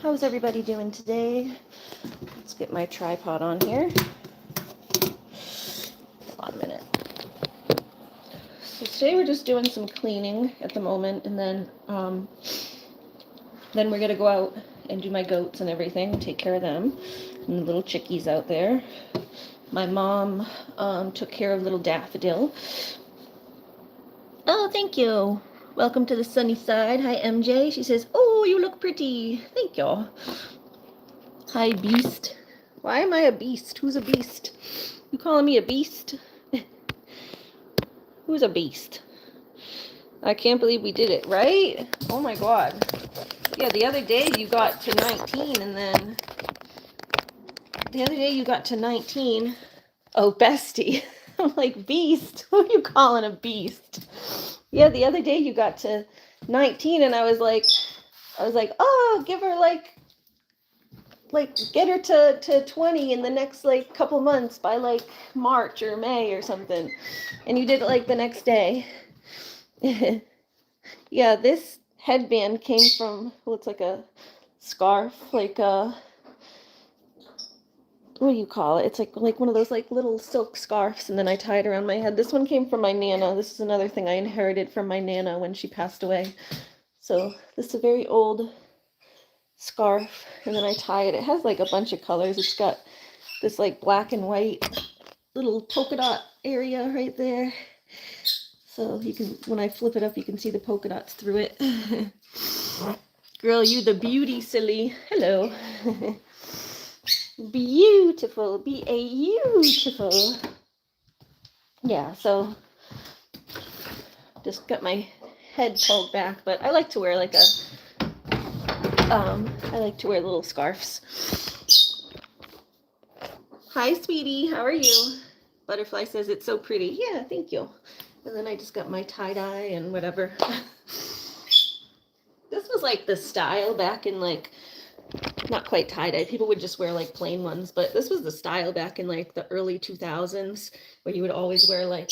How's everybody doing today? Let's get my tripod on here. Hold on a minute. So today we're just doing some cleaning at the moment, and then we're gonna go out and do my goats and everything, take care of them, and the little chickies out there. My mom took care of little Daffodil. Oh, thank you. Welcome to the sunny side. Hi, MJ. She says, "Oh, you look pretty." Thank you. Hi, Beast. Why am I a beast? Who's a beast? You calling me a beast? Who's a beast? I can't believe we did it, right? Oh my god. Yeah, the other day you got to 19, and then the other day you got to 19. Oh, bestie. I'm like, beast? Who are you calling a beast? Yeah, the other day you got to 19, and I was like, oh, give her like get her to 20 in the next like couple months by like March or May or something. And you did it like the next day. Yeah, this headband came from, well, it's like a scarf, like a, what do you call it? It's like one of those like little silk scarves, and then I tie it around my head. This one came from my Nana. This is another thing I inherited from my Nana when she passed away. So this is a very old scarf, and then I tie it. It has like a bunch of colors. It's got this like black and white little polka dot area right there. So you can, when I flip it up, you can see the polka dots through it. Girl, you the beauty, silly. Hello. Beautiful. Beautiful. Yeah, so just got my head pulled back, but I like to wear like a, I like to wear little scarves. Hi, sweetie. How are you? Butterfly says it's so pretty. Yeah, thank you. And then I just got my tie-dye and whatever. This was like the style back in like, not quite tie-dye. People would just wear like plain ones, but this was the style back in like the early 2000s, where you would always wear like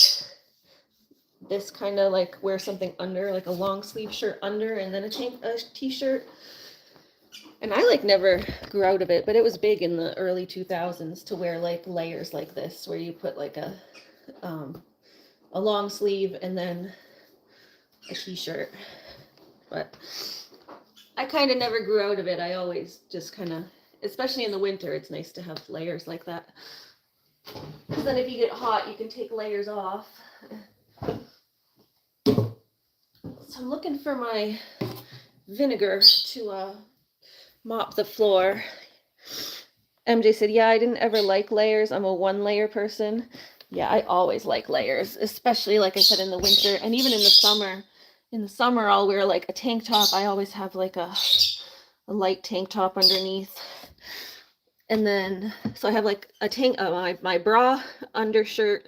this, kind of like wear something under, like a long sleeve shirt under, and then a t-shirt. And I like never grew out of it, but it was big in the early 2000s to wear like layers like this, where you put like a long sleeve and then a t-shirt. But I kind of never grew out of it. I always just kind of, especially in the winter, it's nice to have layers like that. Because then if you get hot, you can take layers off. So I'm looking for my vinegar to mop the floor. MJ said, yeah, I didn't ever like layers. I'm a one layer person. Yeah, I always like layers, especially like I said in the winter, and even in the summer. In the summer, I'll wear like a tank top. I always have like a light tank top underneath. And then, so I have like a tank, my bra, undershirt,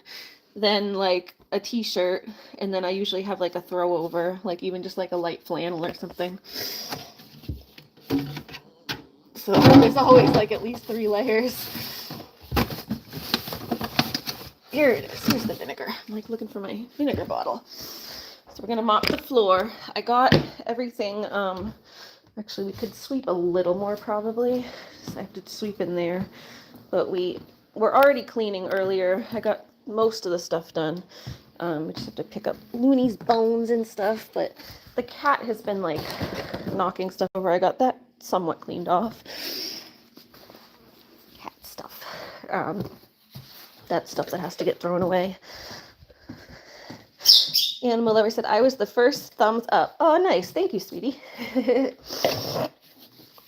then like a t-shirt, and then I usually have like a throw over, like even just like a light flannel or something. So there's always like at least 3 layers. Here it is. Here's the vinegar. I'm like looking for my vinegar bottle. So we're gonna mop the floor. I got everything. Actually, we could sweep a little more probably. So I have to sweep in there. But we're already cleaning earlier. I got most of the stuff done. We just have to pick up Looney's bones and stuff. But the cat has been like knocking stuff over. I got that somewhat cleaned off. Cat stuff. That stuff that has to get thrown away. Animal Lover said, I was the first thumbs up. Oh, nice. Thank you, sweetie.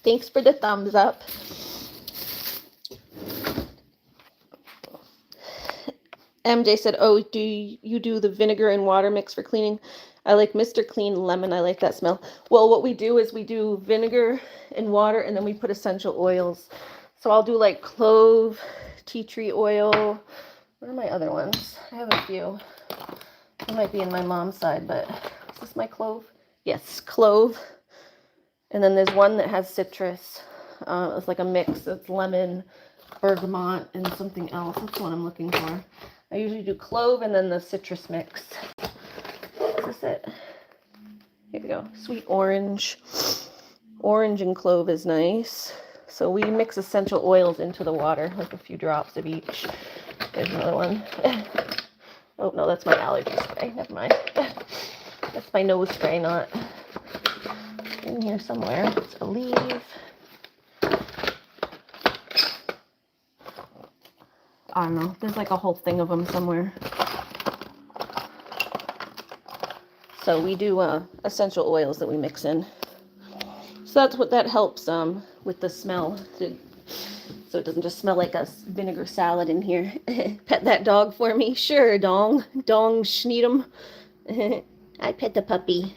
Thanks for the thumbs up. MJ said, oh, do you do the vinegar and water mix for cleaning? I like Mr. Clean Lemon. I like that smell. Well, what we do is we do vinegar and water, and then we put essential oils. So I'll do like clove, tea tree oil. What are my other ones? I have a few. It might be in my mom's side, but is this my clove? Yes, clove. And then there's one that has citrus. It's like a mix. It's lemon, bergamot, and something else. That's what I'm looking for. I usually do clove and then the citrus mix. Is this it? Here we go. Sweet orange. Orange and clove is nice. So we mix essential oils into the water, like a few drops of each. There's another one. Oh, no, that's my allergy spray. Never mind. That's my nose spray, not in here somewhere. It's Aleve. I don't know. There's like a whole thing of them somewhere. So we do essential oils that we mix in. So that's what that helps with the smell. So it doesn't just smell like a vinegar salad in here. Pet that dog for me? Sure, Dong. Dong Schneedem. I pet the puppy.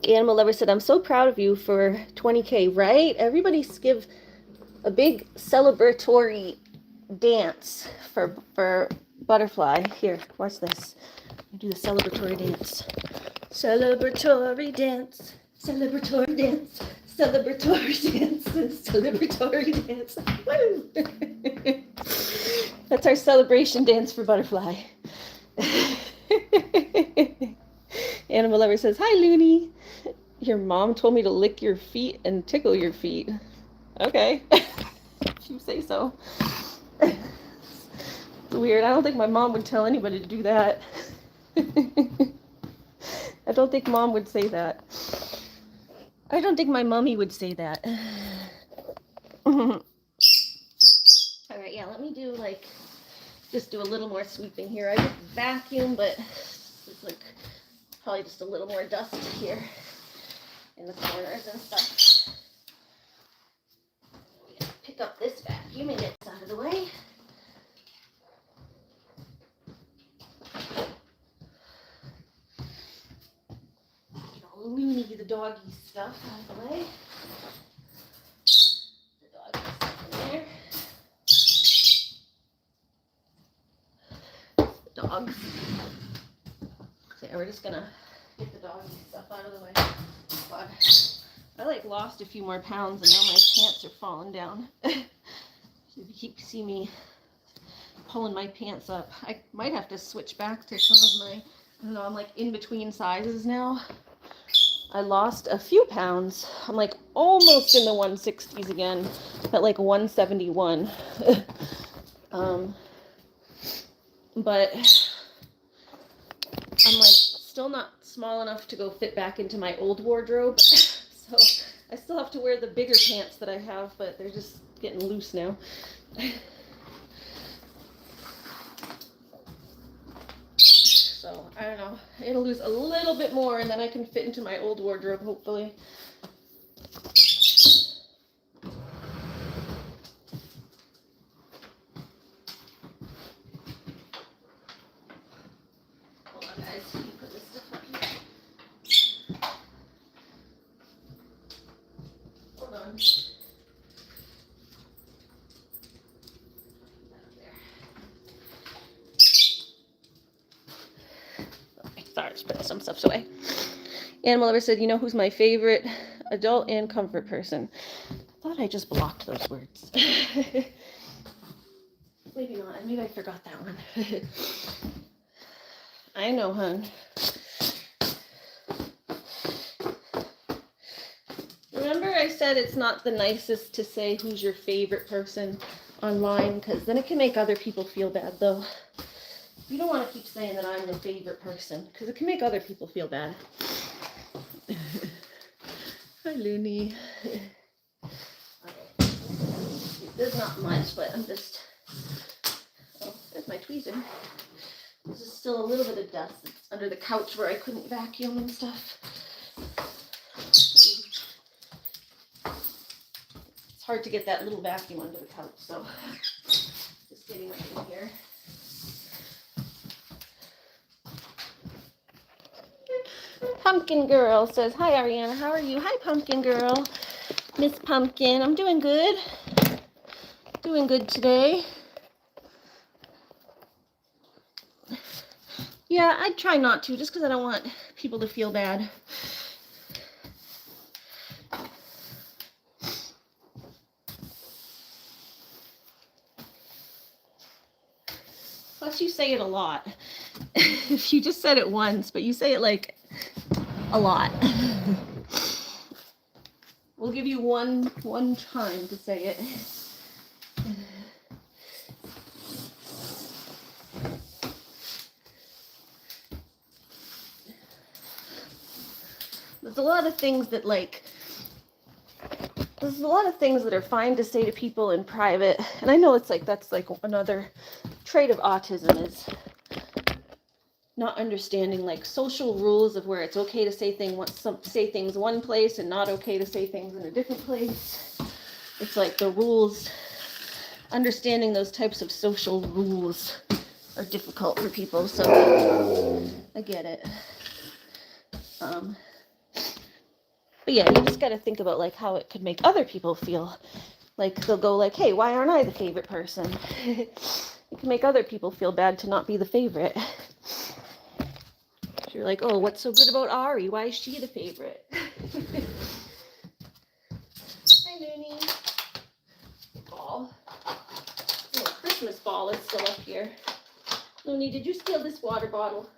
Animal Lover said, I'm so proud of you for 20K, right? Everybody give a big celebratory dance for Butterfly. Here, watch this. Do the celebratory dance. Celebratory dance. Celebratory dance. Celebratory dance. Celebratory dance. Woo! That's our celebration dance for Butterfly. Animal Lover says, hi, Looney. Your mom told me to lick your feet and tickle your feet. Okay. If you say so. It's weird. I don't think my mom would tell anybody to do that. I don't think mom would say that. I don't think my mommy would say that. All right, yeah, let me do just do a little more sweeping here. I just vacuum, but it's like probably just a little more dust here in the corners and stuff. Pick up this vacuum and get this out of the way. Looney, the doggy stuff out of the way. The doggy stuff in there. The dogs. So yeah, we're just gonna get the doggy stuff out of the way. God. I lost a few more pounds and now my pants are falling down. You keep seeing me pulling my pants up. I might have to switch back to some of my, I don't know, I'm in between sizes now. I lost a few pounds. I'm almost in the 160s again, at 171. But I'm still not small enough to go fit back into my old wardrobe. So I still have to wear the bigger pants that I have, but they're just getting loose now. So, I don't know. It'll lose a little bit more and then I can fit into my old wardrobe, hopefully. Hold on, guys. Let me put this stuff up here. Hold on. Sorry, just putting some stuff away. Animal Lover said, you know who's my favorite adult and comfort person? I thought I just blocked those words. Maybe not. Maybe I forgot that one. I know, hun. Remember I said it's not the nicest to say who's your favorite person online, because then it can make other people feel bad, though. You don't want to keep saying that I'm the favorite person, because it can make other people feel bad. Hi, Looney. Okay. There's not much, but I'm just... Oh, there's my tweezer. There's just still a little bit of dust under the couch where I couldn't vacuum and stuff. It's hard to get that little vacuum under the couch, so just getting right in here. Pumpkin Girl says, hi, Ariana, how are you? Hi, Pumpkin Girl. Miss Pumpkin, I'm doing good. Doing good today. Yeah, I try not to, just because I don't want people to feel bad. Plus, you say it a lot. If you just said it once, but you say it a lot. We'll give you one time to say it. There's a lot of things that there's a lot of things that are fine to say to people in private. And I know it's like, that's like another trait of autism is not understanding like social rules of where it's okay to say things one place and not okay to say things in a different place. It's like the rules, understanding those types of social rules are difficult for people. So I get it. But yeah, you just got to think about like how it could make other people feel. Like they'll go like, hey, why aren't I the favorite person? It can make other people feel bad to not be the favorite. You're like, oh, what's so good about Ari? Why is she the favorite? Hi, Looney. Ball. Oh, Christmas ball is still up here. Looney, did you steal this water bottle?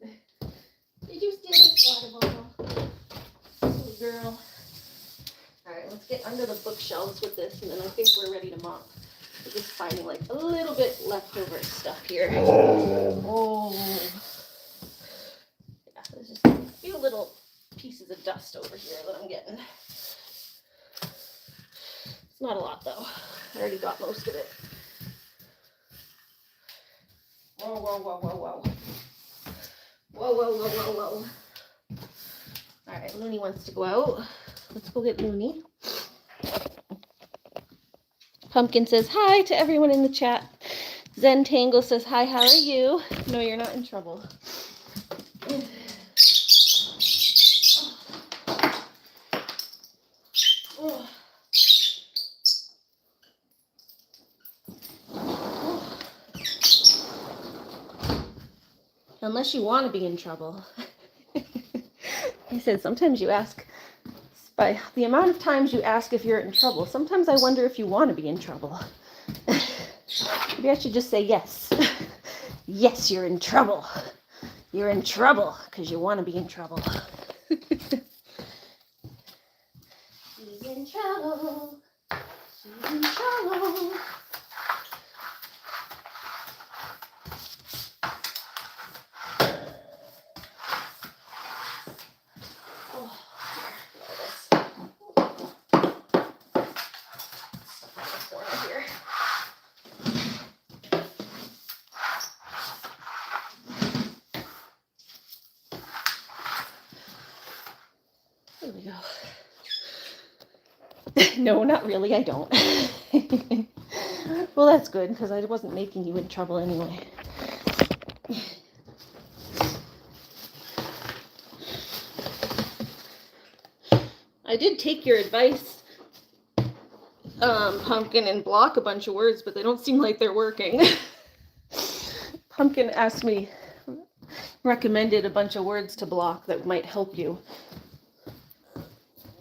Did you steal this water bottle? Little girl. All right, let's get under the bookshelves with this, and then I think we're ready to mop. We're just finding like a little bit leftover stuff here. Oh. Yeah, there's just a few little pieces of dust over here that I'm getting. It's not a lot though. I already got most of it. Whoa, whoa, whoa, whoa, whoa. Whoa, whoa, whoa, whoa, whoa. All right, Looney wants to go out. Let's go get Looney. Pumpkin says hi to everyone in the chat. Zen Tangle says hi, how are you? No, you're not in trouble. Unless you want to be in trouble. He said sometimes you ask, by the amount of times you ask if you're in trouble, sometimes I wonder if you want to be in trouble. Maybe I should just say yes. Yes, you're in trouble. You're in trouble because you want to be in trouble. She's in trouble. She's in trouble. There we go. No, not really, I don't. Well, that's good, because I wasn't making you in trouble anyway. I did take your advice, Pumpkin, and block a bunch of words, but they don't seem like they're working. Pumpkin asked me, recommended a bunch of words to block that might help you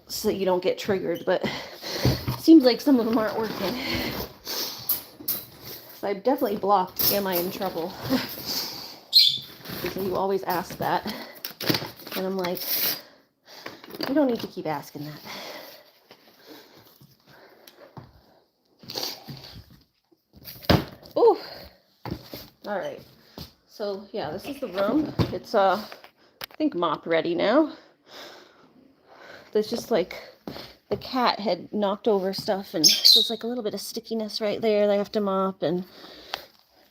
so that you don't get triggered, but it seems like some of them aren't working. So I definitely blocked, am I in trouble? Because you always ask that. And I'm like, you don't need to keep asking that. Ooh. All right. So yeah, this is the room. It's I think mop ready now. There's just like the cat had knocked over stuff, and there's like a little bit of stickiness right there that I have to mop, and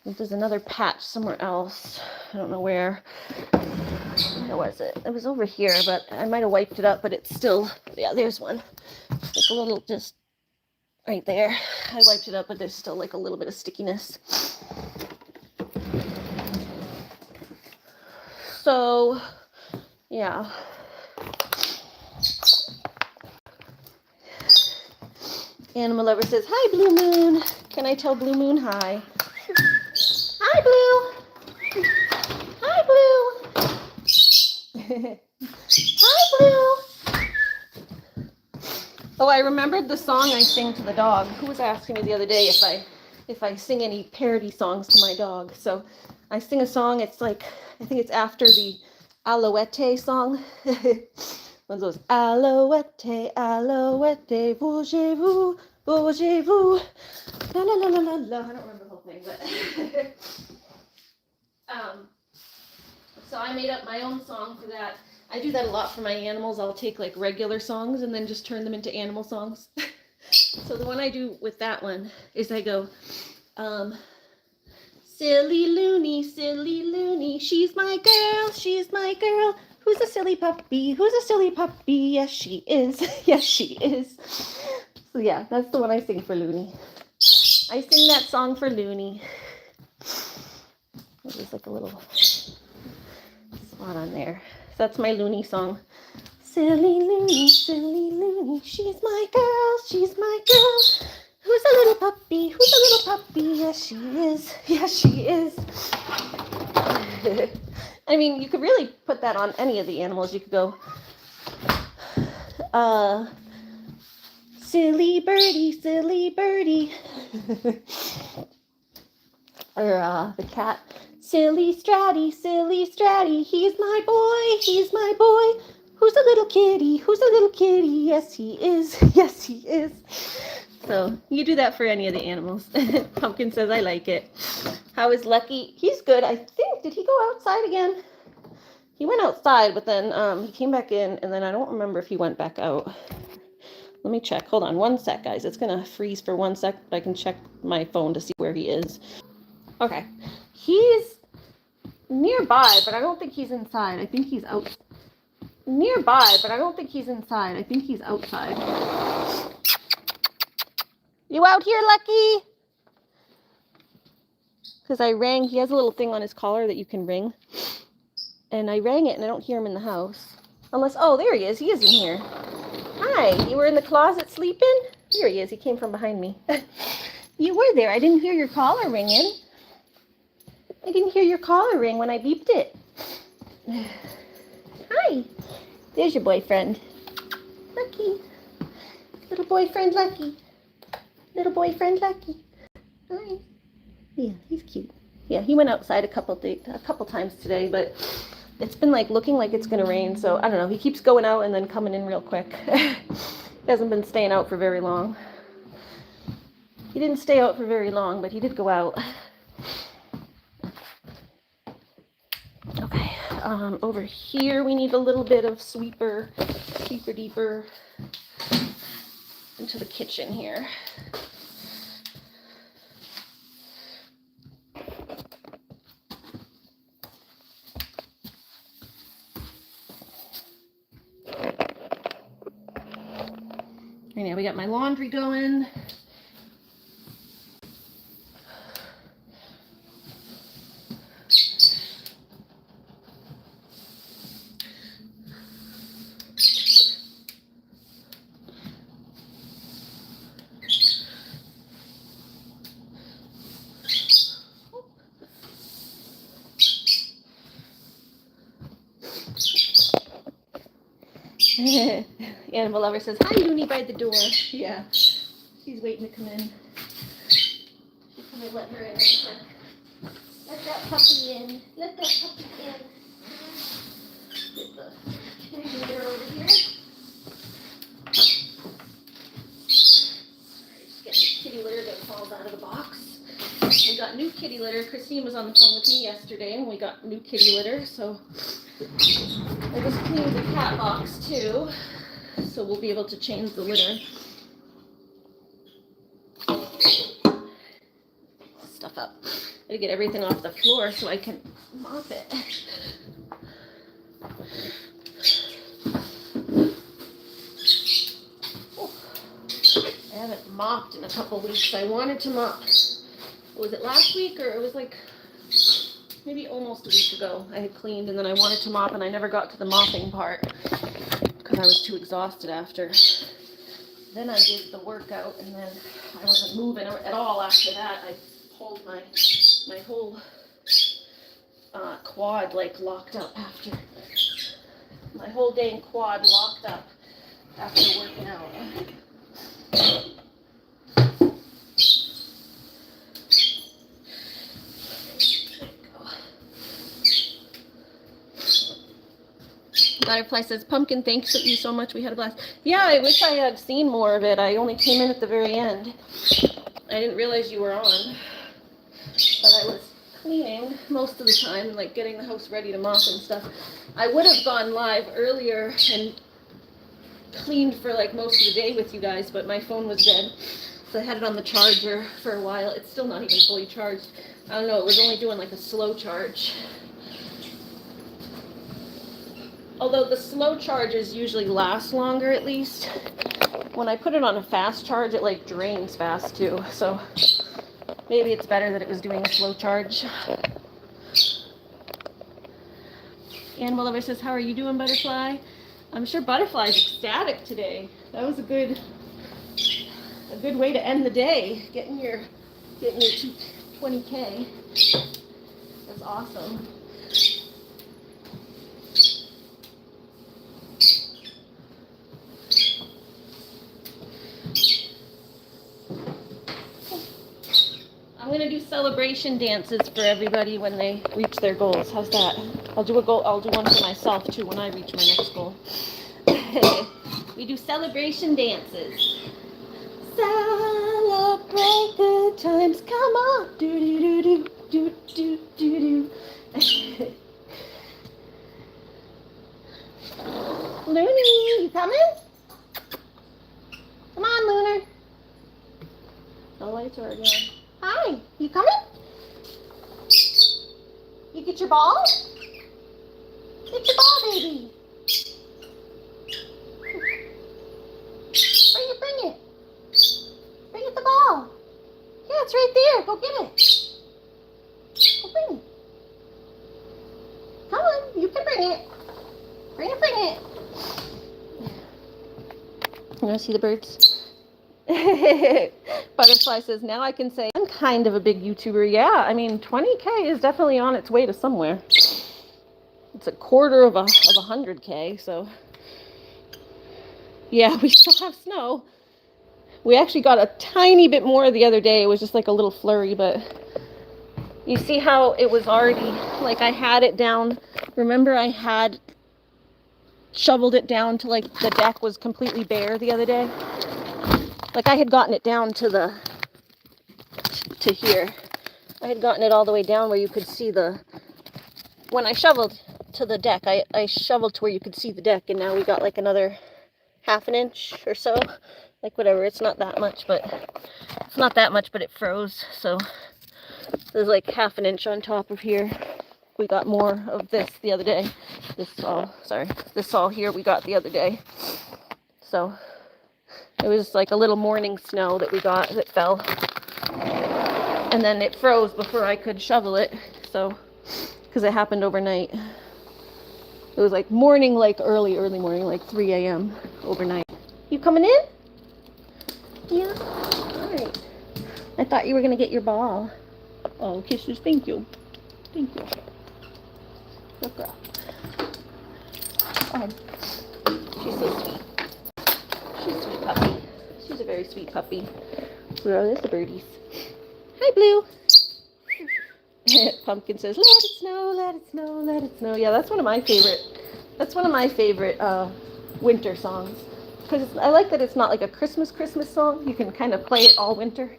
there's another patch somewhere else. I don't know where. Where was it? It was over here, but I might have wiped it up, but it's still, yeah, there's one. Like a little, just right there. I wiped it up, but there's still like a little bit of stickiness. So, yeah. Animal Lover says, hi, Blue Moon. Can I tell Blue Moon hi? Hi, Blue. Hi, Blue. Hi, Blue. Oh, I remembered the song I sing to the dog. Who was asking me the other day if I sing any parody songs to my dog? So I sing a song. It's like, I think it's after the Alouette song. One goes, Alouette, alouette, bougez-vous, bougez-vous. La la la la la la. I don't remember the whole thing, but so I made up my own song for that. I do that a lot for my animals. I'll take like regular songs and then just turn them into animal songs. So the one I do with that one is I go, silly loony, she's my girl. Who's a silly puppy? Yes, she is. Yes, she is. So yeah, that's the one I sing for Loony. I sing that song for Loony. There's like a little spot on there. So that's my Loony song. Silly Loony, she's my girl. Who's a little puppy? Yes, she is. I mean, you could really put that on any of the animals. You could go, silly birdie. Or the cat, silly Stratty, he's my boy. Who's a little kitty? Yes, he is. So you do that for any of the animals. Pumpkin says, I like it. How is Lucky? He's good. I think, did he go outside again? He went outside, but then he came back in, and then I don't remember if he went back out. Let me check. Hold on one sec, guys. It's going to freeze for 1 sec, but I can check my phone to see where he is. Okay. He's nearby, but I don't think he's inside. I think he's out. Outside. You out here, Lucky? Because I rang. He has a little thing on his collar that you can ring. And I rang it, and I don't hear him in the house. Unless, oh, there he is. He is in here. Hi. You were in the closet sleeping? Here he is. He came from behind me. You were there. I didn't hear your collar ringing. I didn't hear your collar ring when I beeped it. Hi. There's your boyfriend. Lucky. Little boyfriend Lucky. Hi. Yeah, he's cute. Yeah, he went outside a couple times today, but it's been like looking like it's gonna rain, so I don't know. He keeps going out and then coming in real quick. He hasn't been staying out for very long. He didn't stay out for very long, but he did go out. Okay, over here we need a little bit of sweeper deeper into the kitchen here. And yeah, we got my laundry going. Animal lover says, hi, Loony by the door. Yeah, she's waiting to come in. She's gonna let her in. Let that puppy in. Get the kitty litter over here. Just get the kitty litter that falls out of the box. We got new kitty litter. Christine was on the phone with me yesterday, and we got new kitty litter, so I just cleaned the cat box too, so we'll be able to change the litter. Stuff up. I gotta get everything off the floor so I can mop it. Oh, I haven't mopped in a couple weeks. I wanted to mop. Was it last week, or it was like maybe almost a week ago? I had cleaned and then I wanted to mop and I never got to the mopping part because I was too exhausted after. Then I did the workout and then I wasn't moving at all after that. I pulled my whole quad like locked up after. My whole dang quad locked up after working out. Butterfly says, Pumpkin, thanks you so much. We had a blast. Yeah, I wish I had seen more of it. I only came in at the very end. I didn't realize you were on. But I was cleaning most of the time, like getting the house ready to mop and stuff. I would have gone live earlier and cleaned for like most of the day with you guys, but my phone was dead. So I had it on the charger for a while. It's still not even fully charged. I don't know, it was only doing like a slow charge. Although the slow charges usually last longer at least. When I put it on a fast charge, it like drains fast too. So maybe it's better that it was doing a slow charge. Animal Lover says, how are you doing, Butterfly? I'm sure Butterfly's ecstatic today. That was a good way to end the day. Getting your 20K. That's awesome. I'm gonna do celebration dances for everybody when they reach their goals. How's that? I'll do one for myself too when I reach my next goal. We do celebration dances. Celebrate good times. Come on. Do do do do do do do. Looney, you coming? Come on, Lunar. The lights are already on. Hi, you coming? You get your ball? Get your ball, baby. Bring it. Bring it the ball. Yeah, it's right there. Go get it. Go bring it. Come on, you can bring it. Bring it. You want to see the birds? Butterfly says, now I can say I'm kind of a big YouTuber. Yeah, I mean, 20K is definitely on its way to somewhere. It's a quarter of 100K, so. Yeah, we still have snow. We actually got a tiny bit more the other day. It was just like a little flurry, but you see how it was already, like I had it down. Remember I had shoveled it down to like the deck was completely bare the other day? Like I had gotten it down to here. I had gotten it all the way down where you could see when I shoveled to the deck, I shoveled to where you could see the deck, and now we got like another half an inch or so. Like whatever, it's not that much, but it froze. So there's like half an inch on top of here. We got more of this the other day. This all here we got the other day. So it was like a little morning snow that we got that fell. And then it froze before I could shovel it. So, because it happened overnight. It was like morning, like early morning, like 3 a.m. overnight. You coming in? Yeah. All right. I thought you were going to get your ball. Oh, kisses. Thank you. Thank you. Good girl. Go ahead. She's so sweet. She's a sweet puppy. She's a very sweet puppy. Where are the birdies? Hi, Blue. Pumpkin says, let it snow, let it snow, let it snow. Yeah, that's one of my favorite winter songs. Because I like that it's not like a Christmas song. You can kind of play it all winter.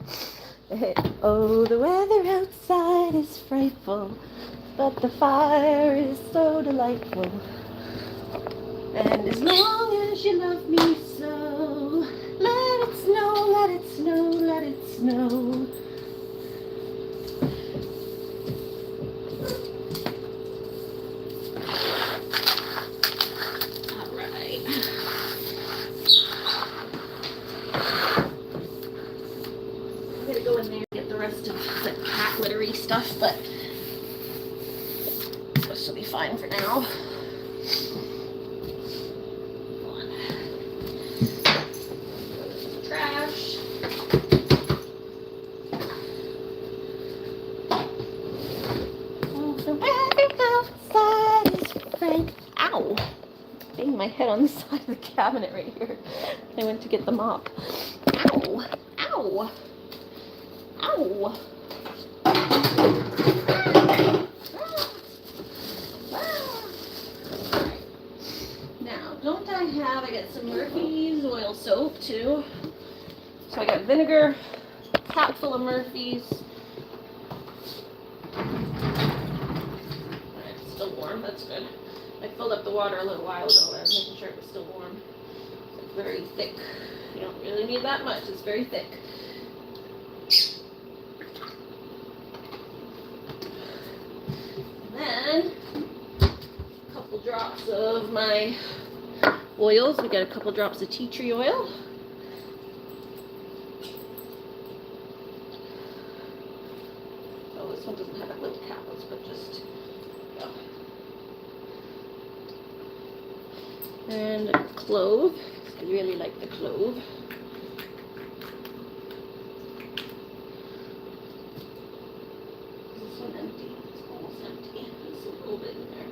Oh, the weather outside is frightful, but the fire is so delightful. And as long as you love me so, let it snow, let it snow, let it snow. Stuff, but this will be fine for now. Trash. Oh, the weather outside is bright. Ow! Banged my head on the side of the cabinet right here. I went to get the mop. Ow! Ow! Ow! got vinegar, cap full of Murphy's. It's still warm, that's good. I filled up the water a little while ago. I was making sure it was still warm. It's very thick. You don't really need that much, it's very thick. And then, a couple drops of my oils. We got a couple drops of tea tree oil. Oh, this one doesn't have a little cap. Let's put just go. And clove. I really like the clove. Is this one empty? It's almost empty. There's a little bit in there.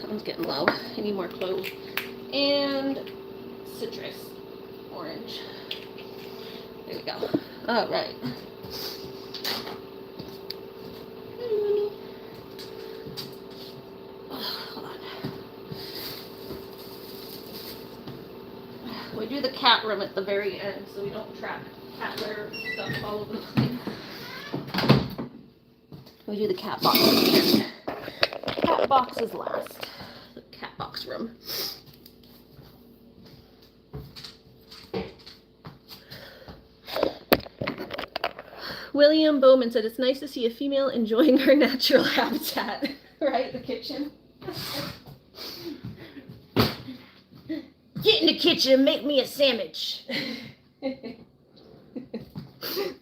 That one's getting low. I need more clove. And citrus orange. There we go. All right. We do the cat room at the very end so we don't trap cat litter stuff all over the place. We do the cat box at the end. Cat box is last. The cat box room. William Bowman said, it's nice to see a female enjoying her natural habitat. Right? The kitchen. Get in the kitchen and make me a sandwich.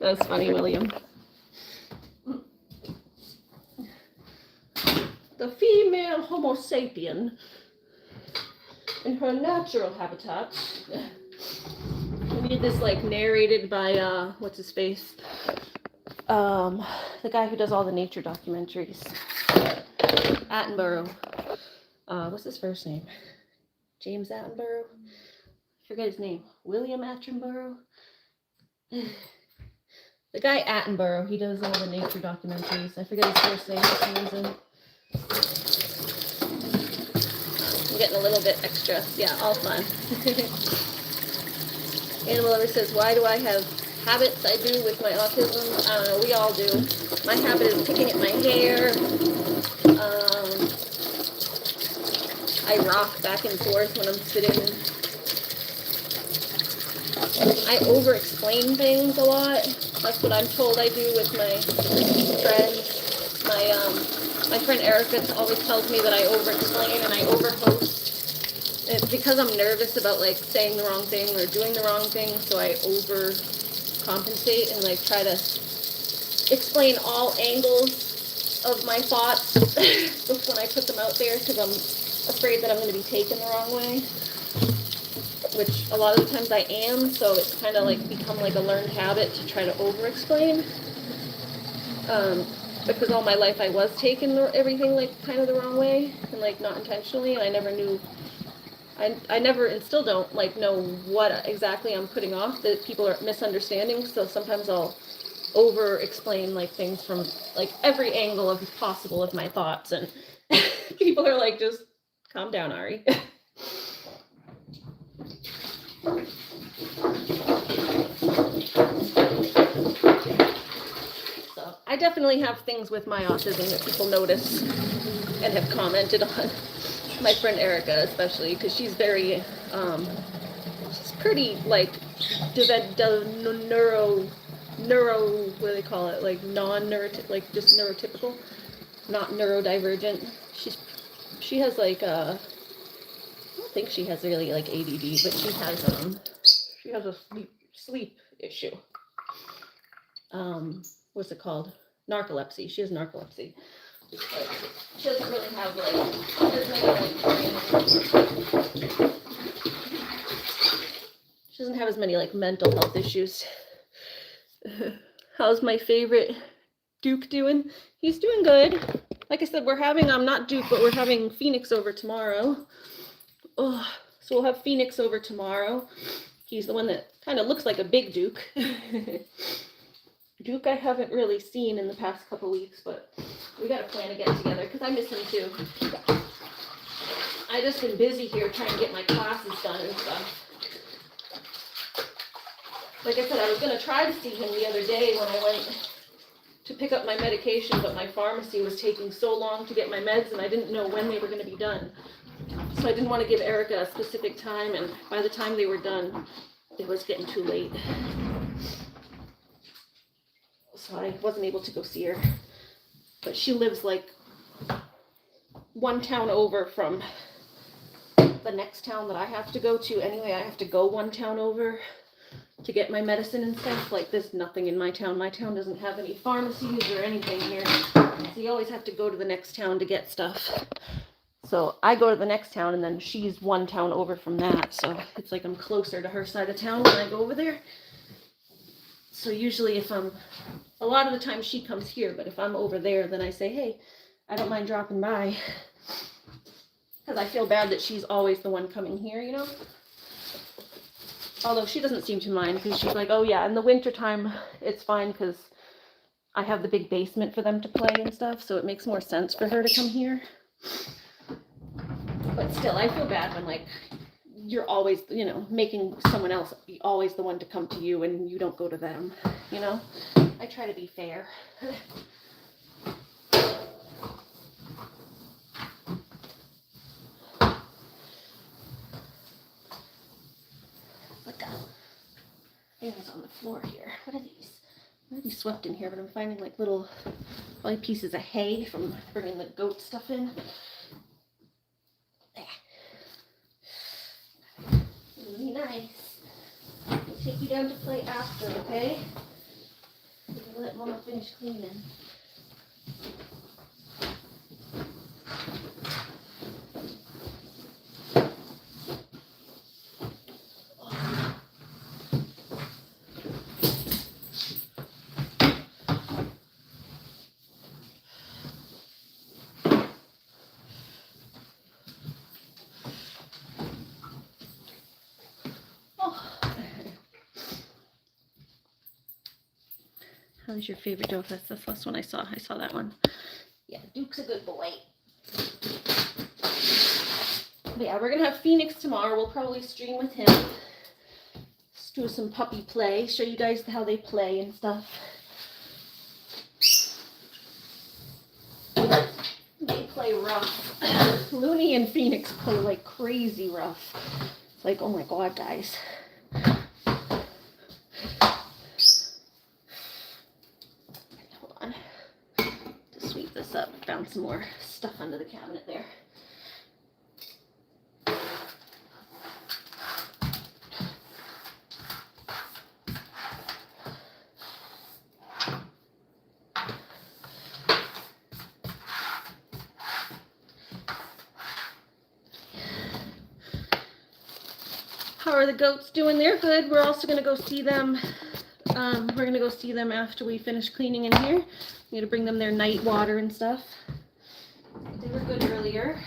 That's funny, William. The female Homo sapien in her natural habitat. We need this like narrated by what's his face? The guy who does all the nature documentaries. Attenborough. What's his first name? James Attenborough? I forget his name. William Attenborough? The guy Attenborough, he does all the nature documentaries. I forget his first name for some reason. I'm getting a little bit extra. Yeah, all fun. Animal Lover says, why do I have habits I do with my autism? We all do. My habit is picking at my hair. I rock back and forth when I'm sitting. I over-explain things a lot. That's what I'm told I do with my friends. My friend Erica always tells me that I over-explain and I over-host. It's because I'm nervous about like saying the wrong thing or doing the wrong thing, so I over-compensate and like try to explain all angles of my thoughts when I put them out there, because I'm afraid that I'm going to be taken the wrong way, which a lot of the times I am, so it's kind of like become like a learned habit to try to over-explain, because all my life I was taking everything like kind of the wrong way, and like not intentionally, and I never knew, I never and still don't like know what exactly I'm putting off that people are misunderstanding, so sometimes I'll over-explain like things from like every angle of possible of my thoughts, and people are like, just calm down, Ari. So I definitely have things with my autism that people notice and have commented on. My friend Erica especially, because she's very, she's pretty like neuro, what do they call it? Like like just neurotypical, not neurodivergent. She has like I don't think she has really like ADD, but she has a sleep issue. What's it called? Narcolepsy. She has narcolepsy. But she doesn't really have like, she doesn't have as many like mental health issues. How's my favorite Duke doing? He's doing good. Like I said, we're having, not Duke, but we're having Phoenix over tomorrow. Oh, so we'll have Phoenix over tomorrow. He's the one that kind of looks like a big Duke. Duke I haven't really seen in the past couple weeks, but we got to plan to get together because I miss him too. I just been busy here trying to get my classes done and stuff. Like I said, I was going to try to see him the other day when I went to pick up my medication, but my pharmacy was taking so long to get my meds, and I didn't know when they were going to be done. So I didn't want to give Erica a specific time, and by the time they were done, it was getting too late. So I wasn't able to go see her. But she lives like one town over from the next town that I have to go to. Anyway, I have to go one town over to get my medicine and stuff. Like, there's nothing in my town. My town doesn't have any pharmacies or anything here. So you always have to go to the next town to get stuff. So I go to the next town, and then she's one town over from that. So it's like I'm closer to her side of town when I go over there. So usually a lot of the time she comes here, but if I'm over there, then I say, hey, I don't mind dropping by. Because I feel bad that she's always the one coming here, you know? Although she doesn't seem to mind, because she's like, oh yeah, in the wintertime, it's fine because I have the big basement for them to play and stuff, so it makes more sense for her to come here. But still, I feel bad when, like, you're always, you know, making someone else be always the one to come to you and you don't go to them, you know? I try to be fair. Look at things on the floor here. What are these? I might be swept in here, but I'm finding like little probably pieces of hay from bringing the goat stuff in. Really nice. I'll take you down to play after, okay? I'm gonna let Mama finish cleaning. How's your favorite dog? That's the first one I saw. I saw that one. Yeah, Duke's a good boy. But yeah, we're going to have Phoenix tomorrow. We'll probably stream with him. Just do some puppy play. Show you guys how they play and stuff. They play rough. Looney and Phoenix play like crazy rough. It's like, oh my God, guys. Up, found some more stuff under the cabinet there. How are the goats doing? They're good. We're also going to go see them. We're going to go see them after we finish cleaning in here. We got to bring them their night water and stuff. They were good earlier.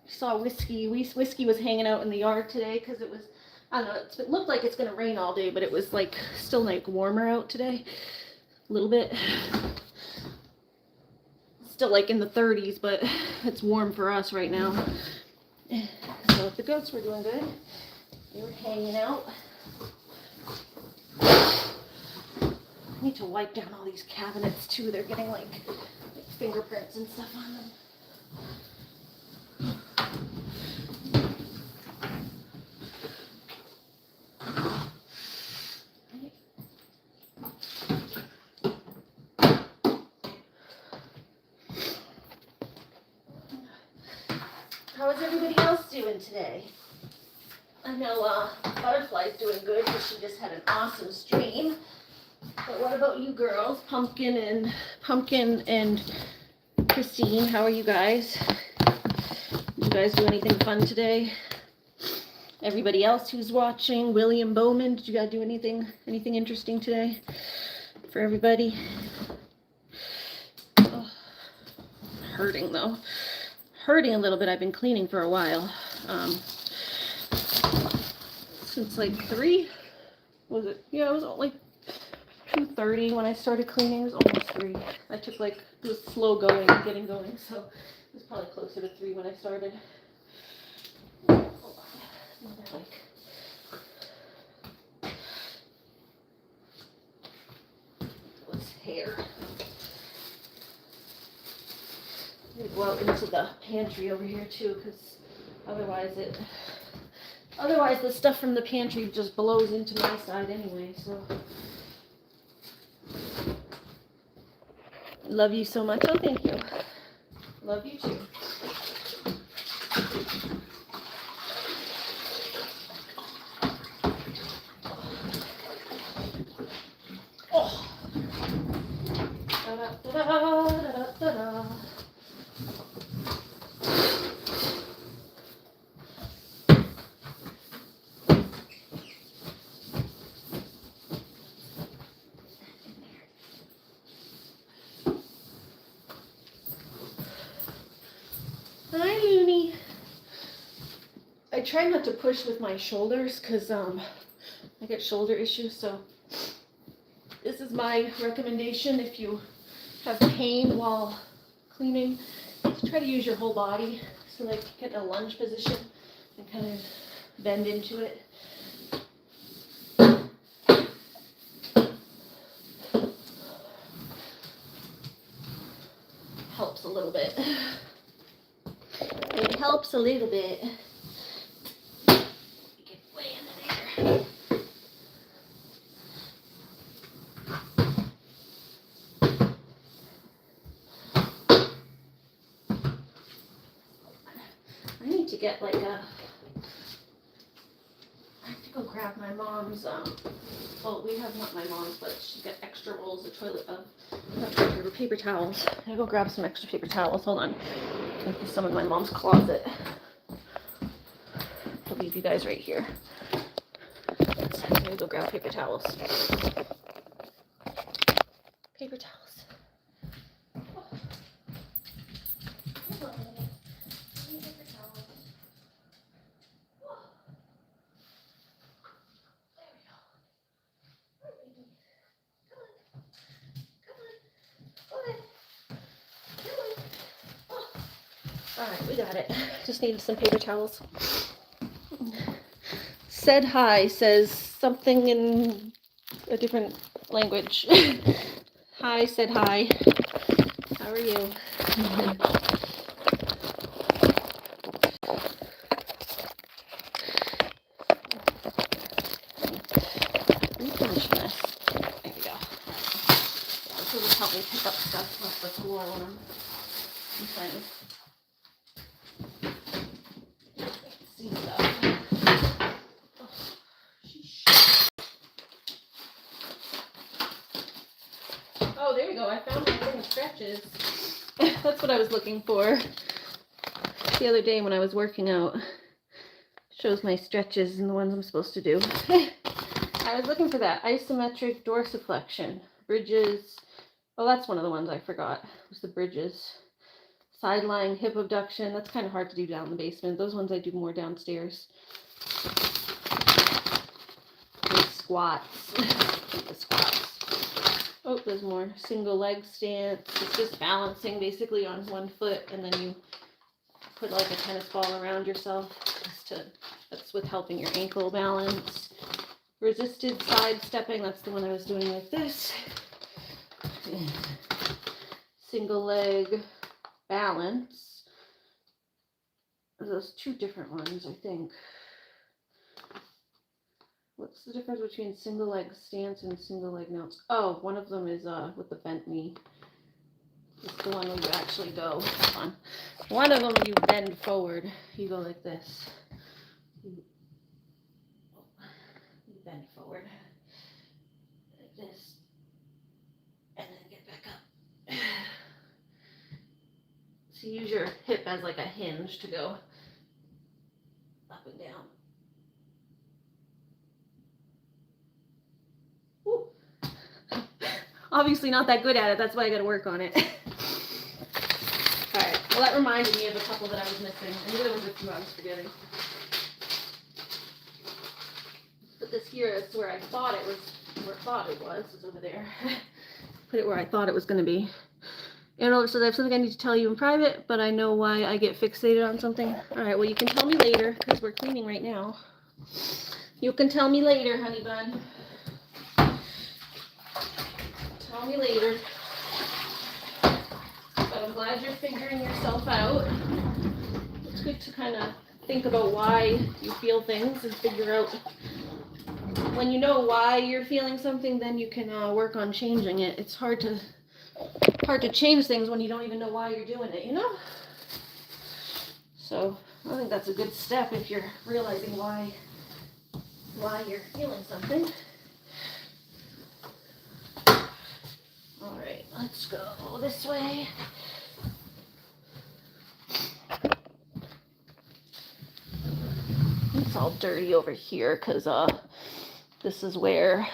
Saw Whiskey. Whiskey was hanging out in the yard today because it was, I don't know, it looked like it's going to rain all day, but it was like still like warmer out today. A little bit. Still like in the 30s, but it's warm for us right now. So the goats were doing good. They were hanging out. I need to wipe down all these cabinets too. They're getting like fingerprints and stuff on them. How is everybody else doing today? I know Butterfly's doing good because she just had an awesome stream. But what about you girls? Pumpkin and Christine, how are you guys? Did you guys do anything fun today? Everybody else who's watching, William Bowman, did you guys do anything interesting today for everybody? Oh, hurting though. Hurting a little bit. I've been cleaning for a while. Since like 3, was it? Yeah, it was like 2:30 when I started cleaning. It was almost 3. I took like, it was slow going, getting going, so it was probably closer to 3 when I started. Hold on. Another like go out into the pantry over here too, because otherwise the stuff from the pantry just blows into my side anyway, so. Love you so much. Oh, thank you. Love you too. Oh. Da-da-da-da-da-da-da. Hi, Looney. I try not to push with my shoulders because I get shoulder issues, so this is my recommendation if you have pain while cleaning. Try to use your whole body, so like get in a lunge position and kind of bend into it. Helps a little bit. It helps a little bit. Get way under there. I need to get like a. I have to go grab my mom's. Well, we have not my mom's, but she's got extra rolls of paper towels. I'm gonna go grab some extra paper towels. Hold on. There's some in my mom's closet. I'll leave you guys right here. I'm gonna go grab paper towels. Paper towels. Alright, we got it. Just needed some paper towels. Said hi says something in a different language. Hi said hi. How are you? Finish this. There we go. This will just help me pick up stuff off the floor when I'm trying to see stuff. Oh, there we go. I found my thing of stretches. That's what I was looking for the other day when I was working out. Shows my stretches and the ones I'm supposed to do. I was looking for that isometric dorsiflexion, bridges. Oh, that's one of the ones I forgot. It was the bridges. Sideline hip abduction. That's kind of hard to do down in the basement. Those ones I do more downstairs. And squats. The squats. Oh, there's more. Single leg stance. It's just balancing basically on one foot, and then you put like a tennis ball around yourself. That's with helping your ankle balance. Resisted side stepping. That's the one I was doing like this. Single leg balance. Those two different ones, I think. What's the difference between single leg stance and single leg notes? Oh, one of them is with the bent knee. It's the one where you actually go. Hold on. One of them you bend forward. You go like this. You bend forward like this, and then get back up. So you use your hip as like a hinge to go up and down. Woo. Obviously not that good at it. That's why I got to work on it. All right. Well, that reminded me of a couple that I was missing. I knew there was a few I was forgetting. Put this here is where I thought it was. Where I thought it was over there. Put it where I thought it was going to be. And also, I have something I need to tell you in private, but I know why I get fixated on something. All right. Well, you can tell me later because we're cleaning right now. You can tell me later, honey bun. Tell me later. But I'm glad you're figuring yourself out. It's good to kind of think about why you feel things and figure out. When you know why you're feeling something, then you can work on changing it. It's hard to change things when you don't even know why you're doing it, you know? So I think that's a good step if you're realizing why you're feeling something. All right, let's go this way. It's all dirty over here because this is where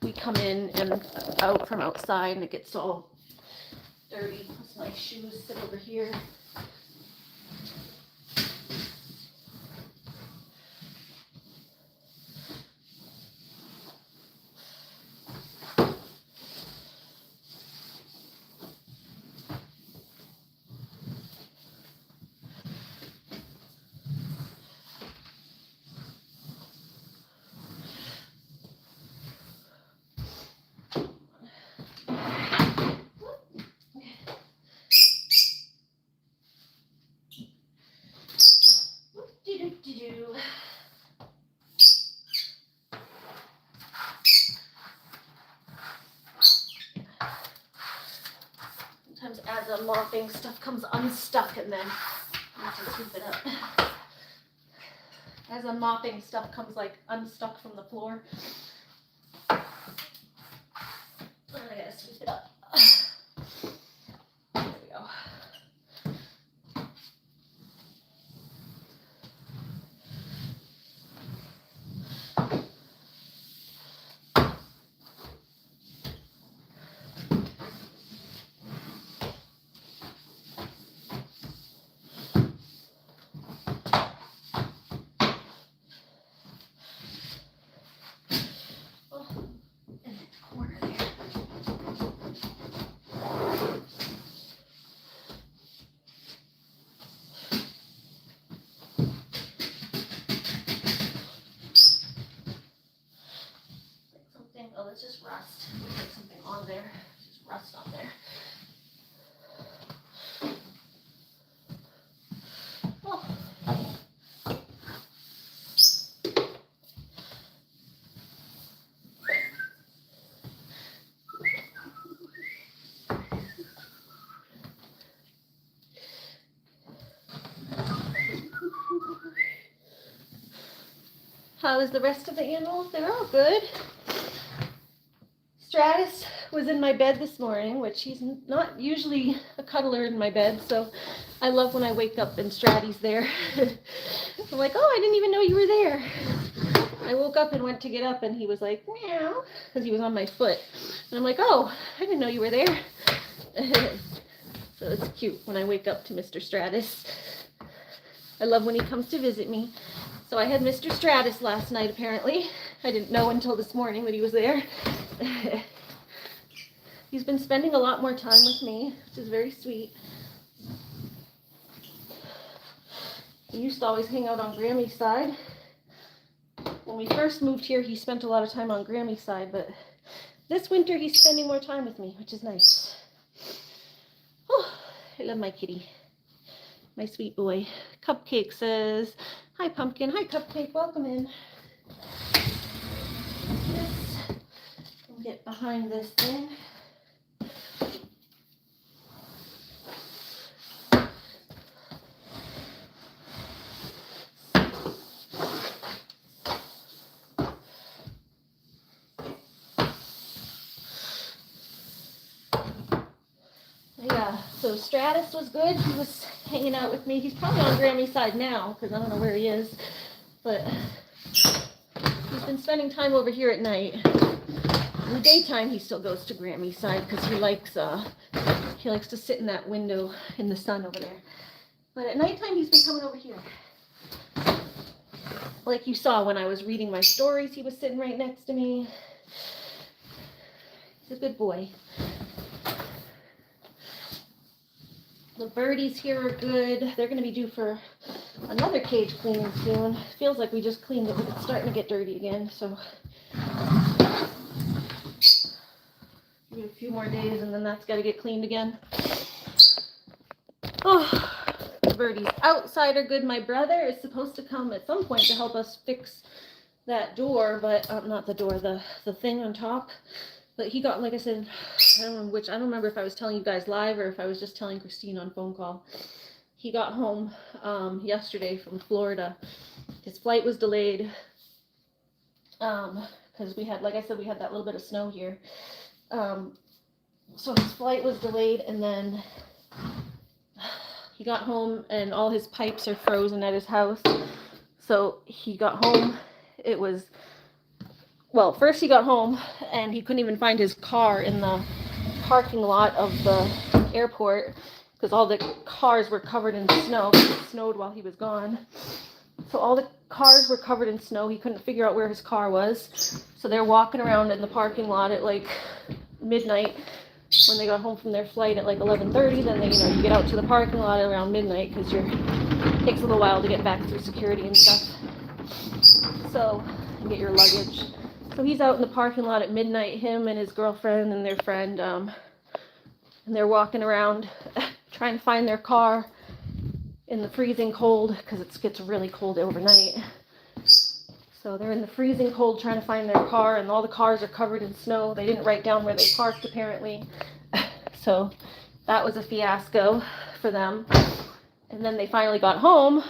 we come in and out from outside, and it gets all dirty. Plus my shoes sit over here. Sometimes as I'm mopping, stuff comes unstuck and then I have to sweep it up. As I'm mopping, stuff comes like unstuck from the floor. And I gotta sweep it up. There we go. Oh, that's just rust. Put something on there. Just rust on there. Oh. How is the rest of the animals? They're all good. Stratus was in my bed this morning, which he's not usually a cuddler in my bed, so I love when I wake up and Stratty's there. I'm like, oh, I didn't even know you were there. I woke up and went to get up and he was like, meow, because he was on my foot. And I'm like, oh, I didn't know you were there. So it's cute when I wake up to Mr. Stratus. I love when he comes to visit me. So I had Mr. Stratus last night, apparently. I didn't know until this morning that he was there. He's been spending a lot more time with me, which is very sweet. He used to always hang out on Grammy's side. When we first moved here, he spent a lot of time on Grammy's side, but this winter he's spending more time with me, which is nice. Oh, I love my kitty. My sweet boy. Cupcake says, hi Pumpkin, hi Cupcake, welcome in. Yes. Get behind this thing. Yeah, so Stratus was good. He was hanging out with me. He's probably on Grammy's side now because I don't know where he is, but he's been spending time over here at night. In the daytime, he still goes to Grammy's side because he likes to sit in that window in the sun over there. But at nighttime, he's been coming over here. Like you saw when I was reading my stories, he was sitting right next to me. He's a good boy. The birdies here are good. They're going to be due for another cage cleaning soon. Feels like we just cleaned it, but it's starting to get dirty again. So give it a few more days and then that's got to get cleaned again. Oh, the birdies outside are good. My brother is supposed to come at some point to help us fix that door, but not the door, the thing on top. But he got, like I said, I don't remember if I was telling you guys live or if I was just telling Christine on phone call. He got home yesterday from Florida. His flight was delayed because we had, like I said, we had that little bit of snow here. So his flight was delayed, and then he got home and all his pipes are frozen at his house. So he got home. It was, well, first he got home and he couldn't even find his car in the parking lot of the airport because all the cars were covered in snow. It snowed while he was gone. So all the cars were covered in snow. He couldn't figure out where his car was. So they're walking around in the parking lot at like midnight. When they got home from their flight at like 11:30, then they, you get out to the parking lot around midnight because it takes a little while to get back through security and stuff. So, and get your luggage. So he's out in the parking lot at midnight, him and his girlfriend and their friend, and they're walking around trying to find their car in the freezing cold because it gets really cold overnight. So they're in the freezing cold trying to find their car, and all the cars are covered in snow. They didn't write down where they parked, apparently. So that was a fiasco for them. And then they finally got home,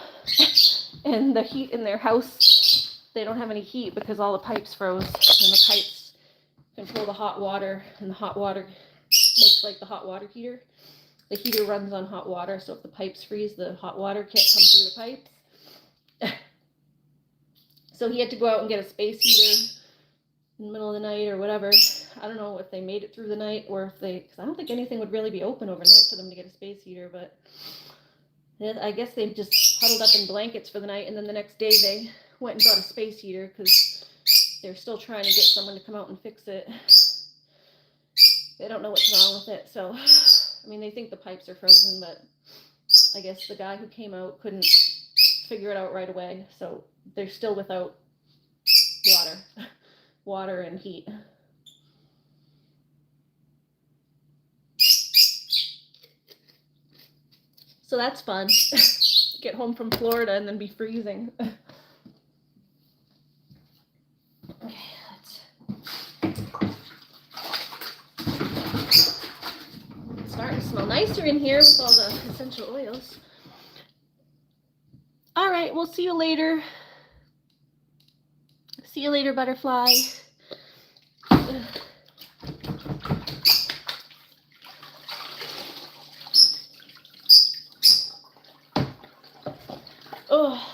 and the heat in their house, they don't have any heat because all the pipes froze, and the pipes control the hot water, and the hot water makes like the hot water heater. The heater runs on hot water, so if the pipes freeze, the hot water can't come through the pipes. So he had to go out and get a space heater in the middle of the night or whatever. I don't know if they made it through the night or if because I don't think anything would really be open overnight for them to get a space heater, but I guess they just huddled up in blankets for the night, and then the next day they went and got a space heater because they're still trying to get someone to come out and fix it. They don't know what's wrong with it, so, I mean, they think the pipes are frozen, but I guess the guy who came out couldn't figure it out right away, so they're still without water and heat. So that's fun. Get home from Florida and then be freezing. Okay, it's starting to smell nicer in here with all the essential oils. All right, we'll see you later. See you later, butterfly. Oh.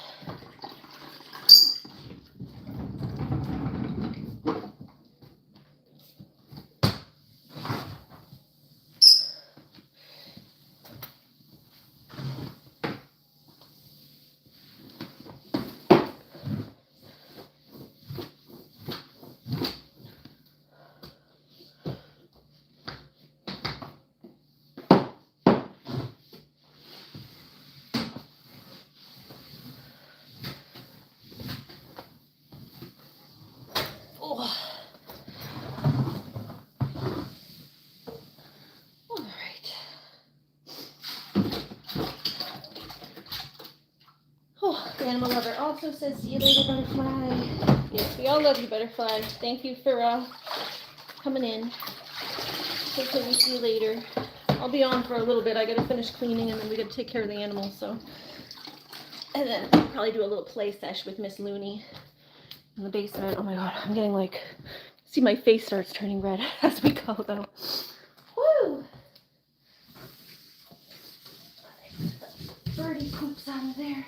Animal lover also says, see you later, butterfly. Yes, we all love you, butterfly. Thank you for coming in. Hopefully we see you later. I'll be on for a little bit. I gotta finish cleaning and then we gotta take care of the animals, so. And then I'll probably do a little play sesh with Miss Looney in the basement. Oh my god, I'm getting like, see my face starts turning red as we go though. Woo! Birdie poops out of there.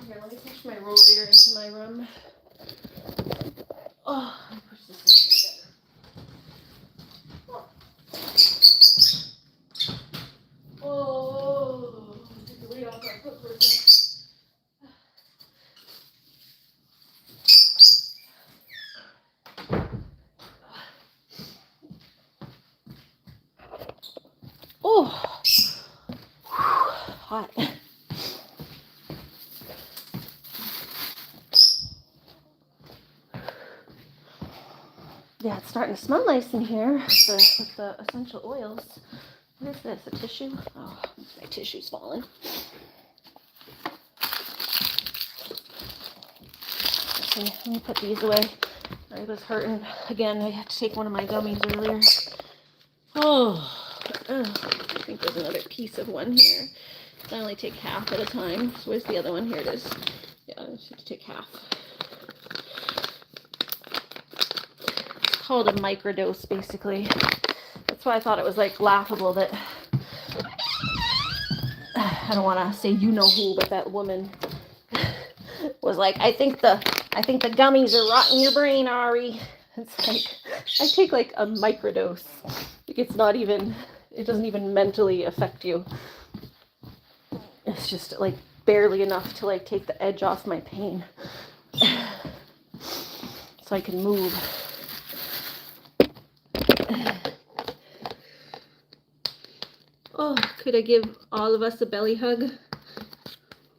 Here, let me push my rollator into my room. Oh, let me push this in together. Oh, take the weight off my foot for a second. Oh, hot. Yeah, it's starting to smell nice in here with the essential oils. What is this, a tissue? Oh, my tissue's falling. Okay, let me put these away. I was hurting. Again, I had to take one of my gummies earlier. Oh, I think there's another piece of one here. I only take half at a time. So where's the other one? Here it is. Yeah, I just have to take half. It's called a microdose, basically. That's why I thought it was like laughable that I don't want to say you know who, but that woman was like, I think the gummies are rotting your brain, Ari. It's like I take like a microdose. It's not even, it doesn't even mentally affect you. It's just like barely enough to like take the edge off my pain. So I can move. Oh, could I give all of us a belly hug?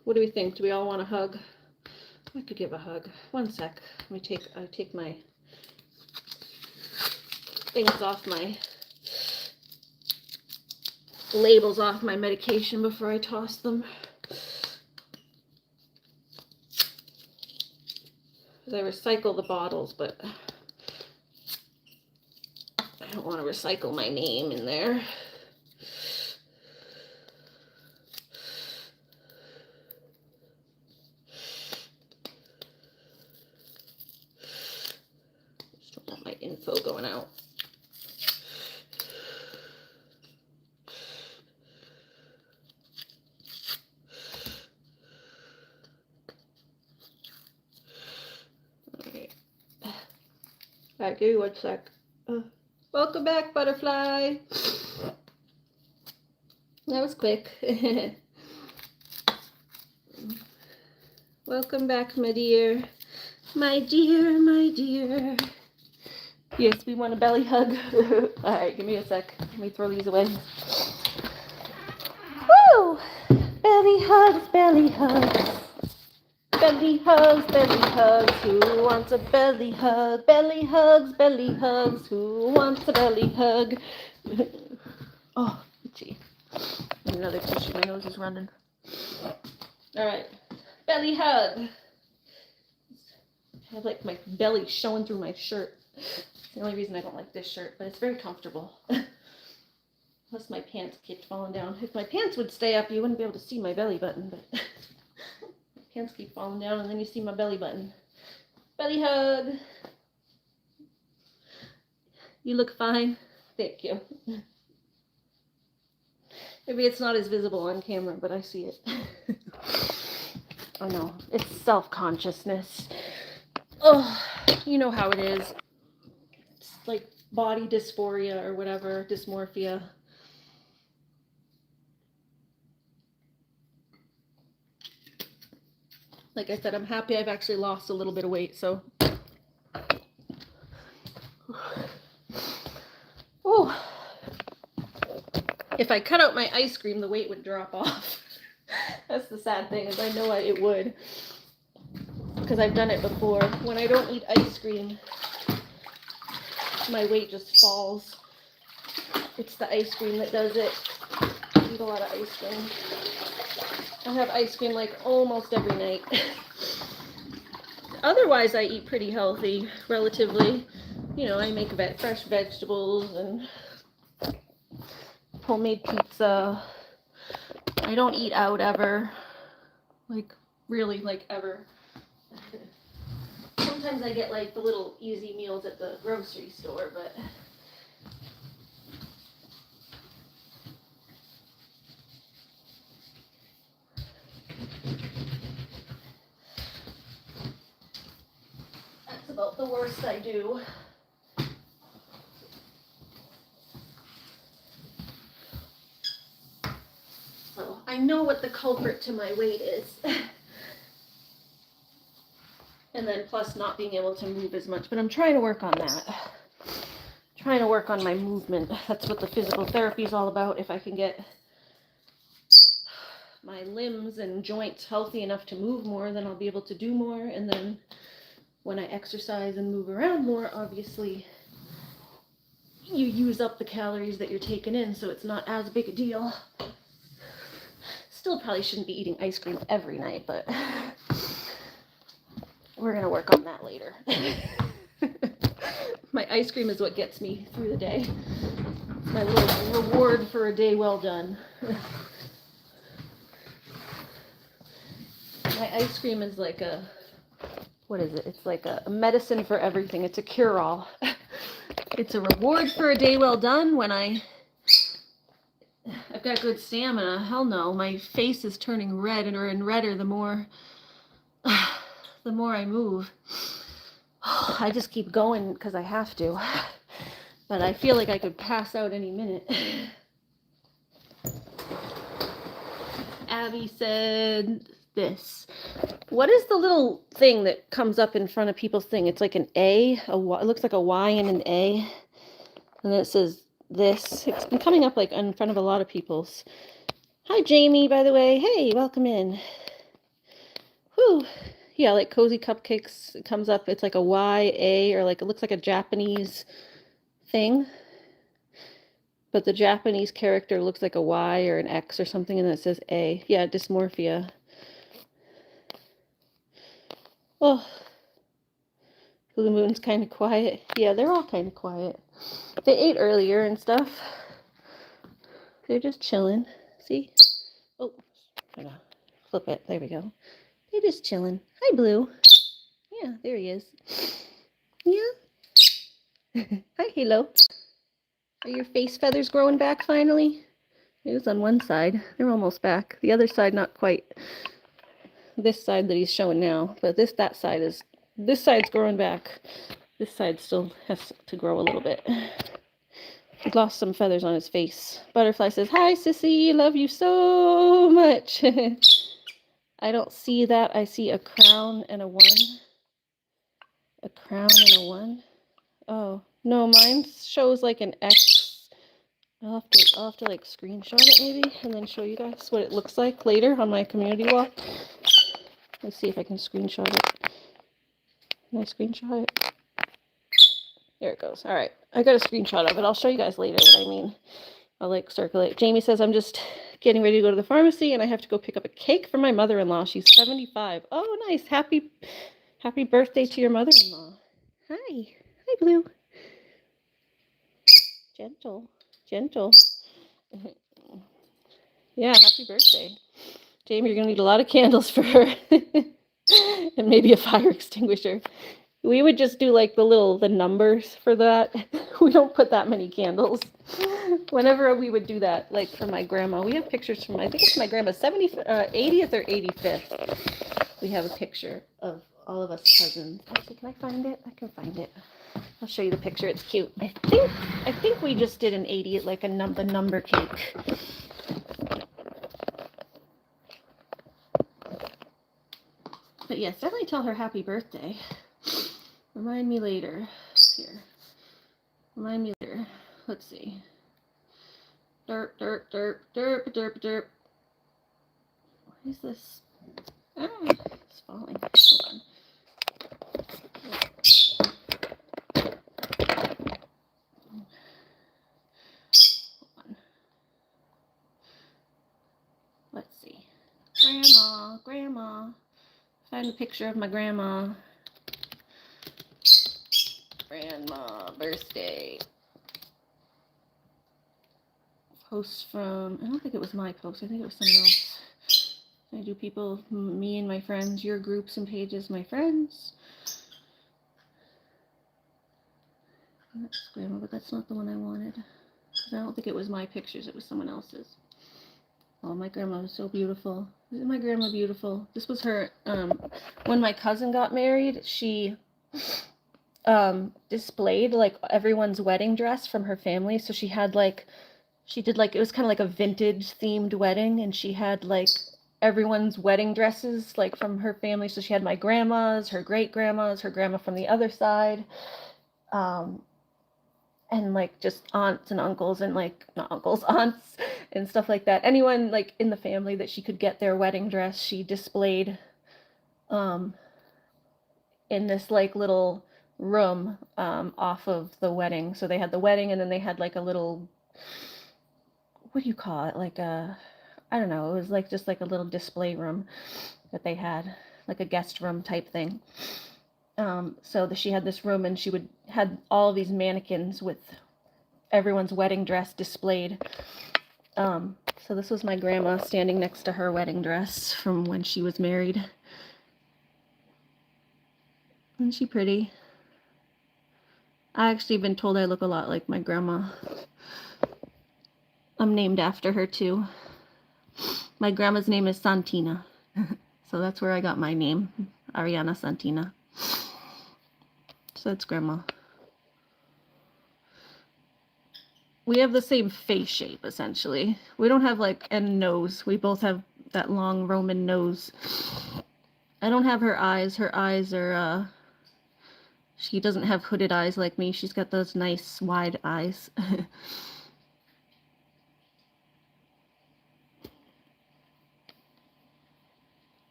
What do we think? Do we all want a hug? I could give a hug. One sec. Let me take my things off, my labels off my medication before I toss them. Because I recycle the bottles, but I don't want to recycle my name in there. Just don't want my info going out. Alright, give me 1 sec. Welcome back, butterfly. That was quick. Welcome back, my dear. My dear, my dear. Yes, we want a belly hug. Alright, give me a sec. Let me throw these away. Woo! Belly hugs, belly hugs. Belly hugs, belly hugs. Who wants a belly hug? Belly hugs, who wants a belly hug? Oh, itchy. Another tissue, my nose is running. Alright, belly hug. I have like my belly showing through my shirt. It's the only reason I don't like this shirt, but it's very comfortable. Unless my pants keep falling down. If my pants would stay up, you wouldn't be able to see my belly button, but my pants keep falling down and then you see my belly button. Belly hug. You look fine. Thank you. Maybe it's not as visible on camera, but I see it. I know. It's self-consciousness. Oh, you know how it is. It's like body dysphoria or whatever, dysmorphia. Like I said, I'm happy I've actually lost a little bit of weight, so. Oh. If I cut out my ice cream, the weight would drop off. That's the sad thing, is I know it would. Because I've done it before. When I don't eat ice cream, my weight just falls. It's the ice cream that does it. I eat a lot of ice cream. I have ice cream like almost every night. Otherwise, I eat pretty healthy, relatively. You know, I make fresh vegetables and homemade pizza. I don't eat out ever. Like, really, like, ever. Sometimes I get, like, the little easy meals at the grocery store, but... that's about the worst I do. So, I know what the culprit to my weight is. And then plus not being able to move as much. But I'm trying to work on that. Trying to work on my movement. That's what the physical therapy is all about. If I can get my limbs and joints healthy enough to move more, then I'll be able to do more. And then when I exercise and move around more, obviously you use up the calories that you're taking in, so it's not as big a deal. Still probably shouldn't be eating ice cream every night, but we're gonna work on that later. My ice cream is what gets me through the day. It's my little reward for a day well done. My ice cream is like a, what is it? It's like a medicine for everything. It's a cure-all. It's a reward for a day well done when I've got good stamina. Hell no, my face is turning red and redder the more I move. I just keep going because I have to. But I feel like I could pass out any minute. Abby said this. What is the little thing that comes up in front of people's thing? It's like an A, it looks like a Y and an A. And then it says this. It's been coming up like in front of a lot of people's. Hi, Jamie, by the way. Hey, welcome in. Whew. Yeah, like Cozy Cupcakes. It comes up. It's like a Y, A, or like it looks like a Japanese thing. But the Japanese character looks like a Y or an X or something, and then it says A. Yeah, dysmorphia. Oh, Blue Moon's kind of quiet. Yeah, they're all kind of quiet. They ate earlier and stuff. They're just chilling. See? Oh, I'm gonna flip it. There we go. They're just chilling. Hi, Blue. Yeah, there he is. Yeah. Hi, Halo. Are your face feathers growing back finally? It was on one side. They're almost back. The other side, not quite. This side that he's showing now, but this side's growing back. This side still has to grow a little bit. He lost some feathers on his face. Butterfly says, "Hi, Sissy, love you so much." I don't see that. I see a crown and a 1. A crown and a 1. Oh, no, mine shows like an X. I'll have to like screenshot it maybe and then show you guys what it looks like later on my community wall. Let's see if I can screenshot it. Can I screenshot it? There it goes. All right. I got a screenshot of it. I'll show you guys later what I mean. I'll like circulate. Jamie says, I'm just getting ready to go to the pharmacy and I have to go pick up a cake for my mother-in-law. She's 75. Oh, nice. Happy birthday to your mother-in-law. Hi. Hi, Blue. Gentle. Yeah, happy birthday. Jamie, you're going to need a lot of candles for her. And maybe a fire extinguisher. We would just do like the numbers for that. We don't put that many candles. Whenever we would do that, like for my grandma, we have pictures from, I think it's my grandma's 80th or 85th. We have a picture of all of us cousins. Actually, can I find it? I can find it. I'll show you the picture. It's cute. I think we just did an 80th, like the number cake. But yes, definitely tell her happy birthday. Remind me later. Here. Remind me later. Let's see. Derp, derp, derp, derp, derp, derp. What is this? Ah, it's falling. Hold on. Let's see. Grandma. Find a picture of my grandma. Grandma birthday. Post from, I don't think it was my post. I think it was someone else. I do people, me and my friends, your groups and pages, my friends. That's grandma, but that's not the one I wanted. I don't think it was my pictures. It was someone else's. Oh, my grandma was so beautiful. Isn't my grandma beautiful? This was her, when my cousin got married, she displayed like everyone's wedding dress from her family. So she had like, it was kind of like a vintage themed wedding, and she had like everyone's wedding dresses like from her family. So she had my grandma's, her great grandma's, her grandma from the other side, and like just aunts and uncles and like not uncles, aunts and stuff like that. Anyone like in the family that she could get their wedding dress, she displayed in this like little room off of the wedding. So they had the wedding, and then they had like a little, what do you call it? Like a, I don't know. It was like just like a little display room that they had, like a guest room type thing. So she had this room, and she had all these mannequins with everyone's wedding dress displayed. So this was my grandma standing next to her wedding dress from when she was married. Isn't she pretty? I actually been told I look a lot like my grandma. I'm named after her too. My grandma's name is Santina. So that's where I got my name, Ariana Santina. So that's grandma. We have the same face shape, essentially. We don't have like a nose. We both have that long Roman nose. I don't have her eyes. Her eyes are, she doesn't have hooded eyes like me. She's got those nice wide eyes.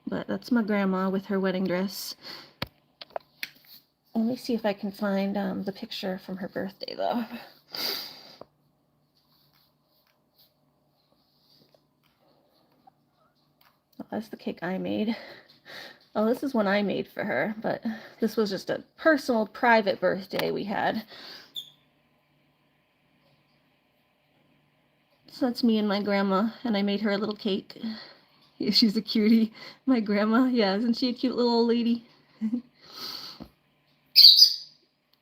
But that's my grandma with her wedding dress. Let me see if I can find the picture from her birthday, though. Oh, that's the cake I made. Oh, this is one I made for her, but this was just a personal, private birthday we had. So that's me and my grandma, and I made her a little cake. Yeah, she's a cutie. My grandma, yeah, isn't she a cute little old lady?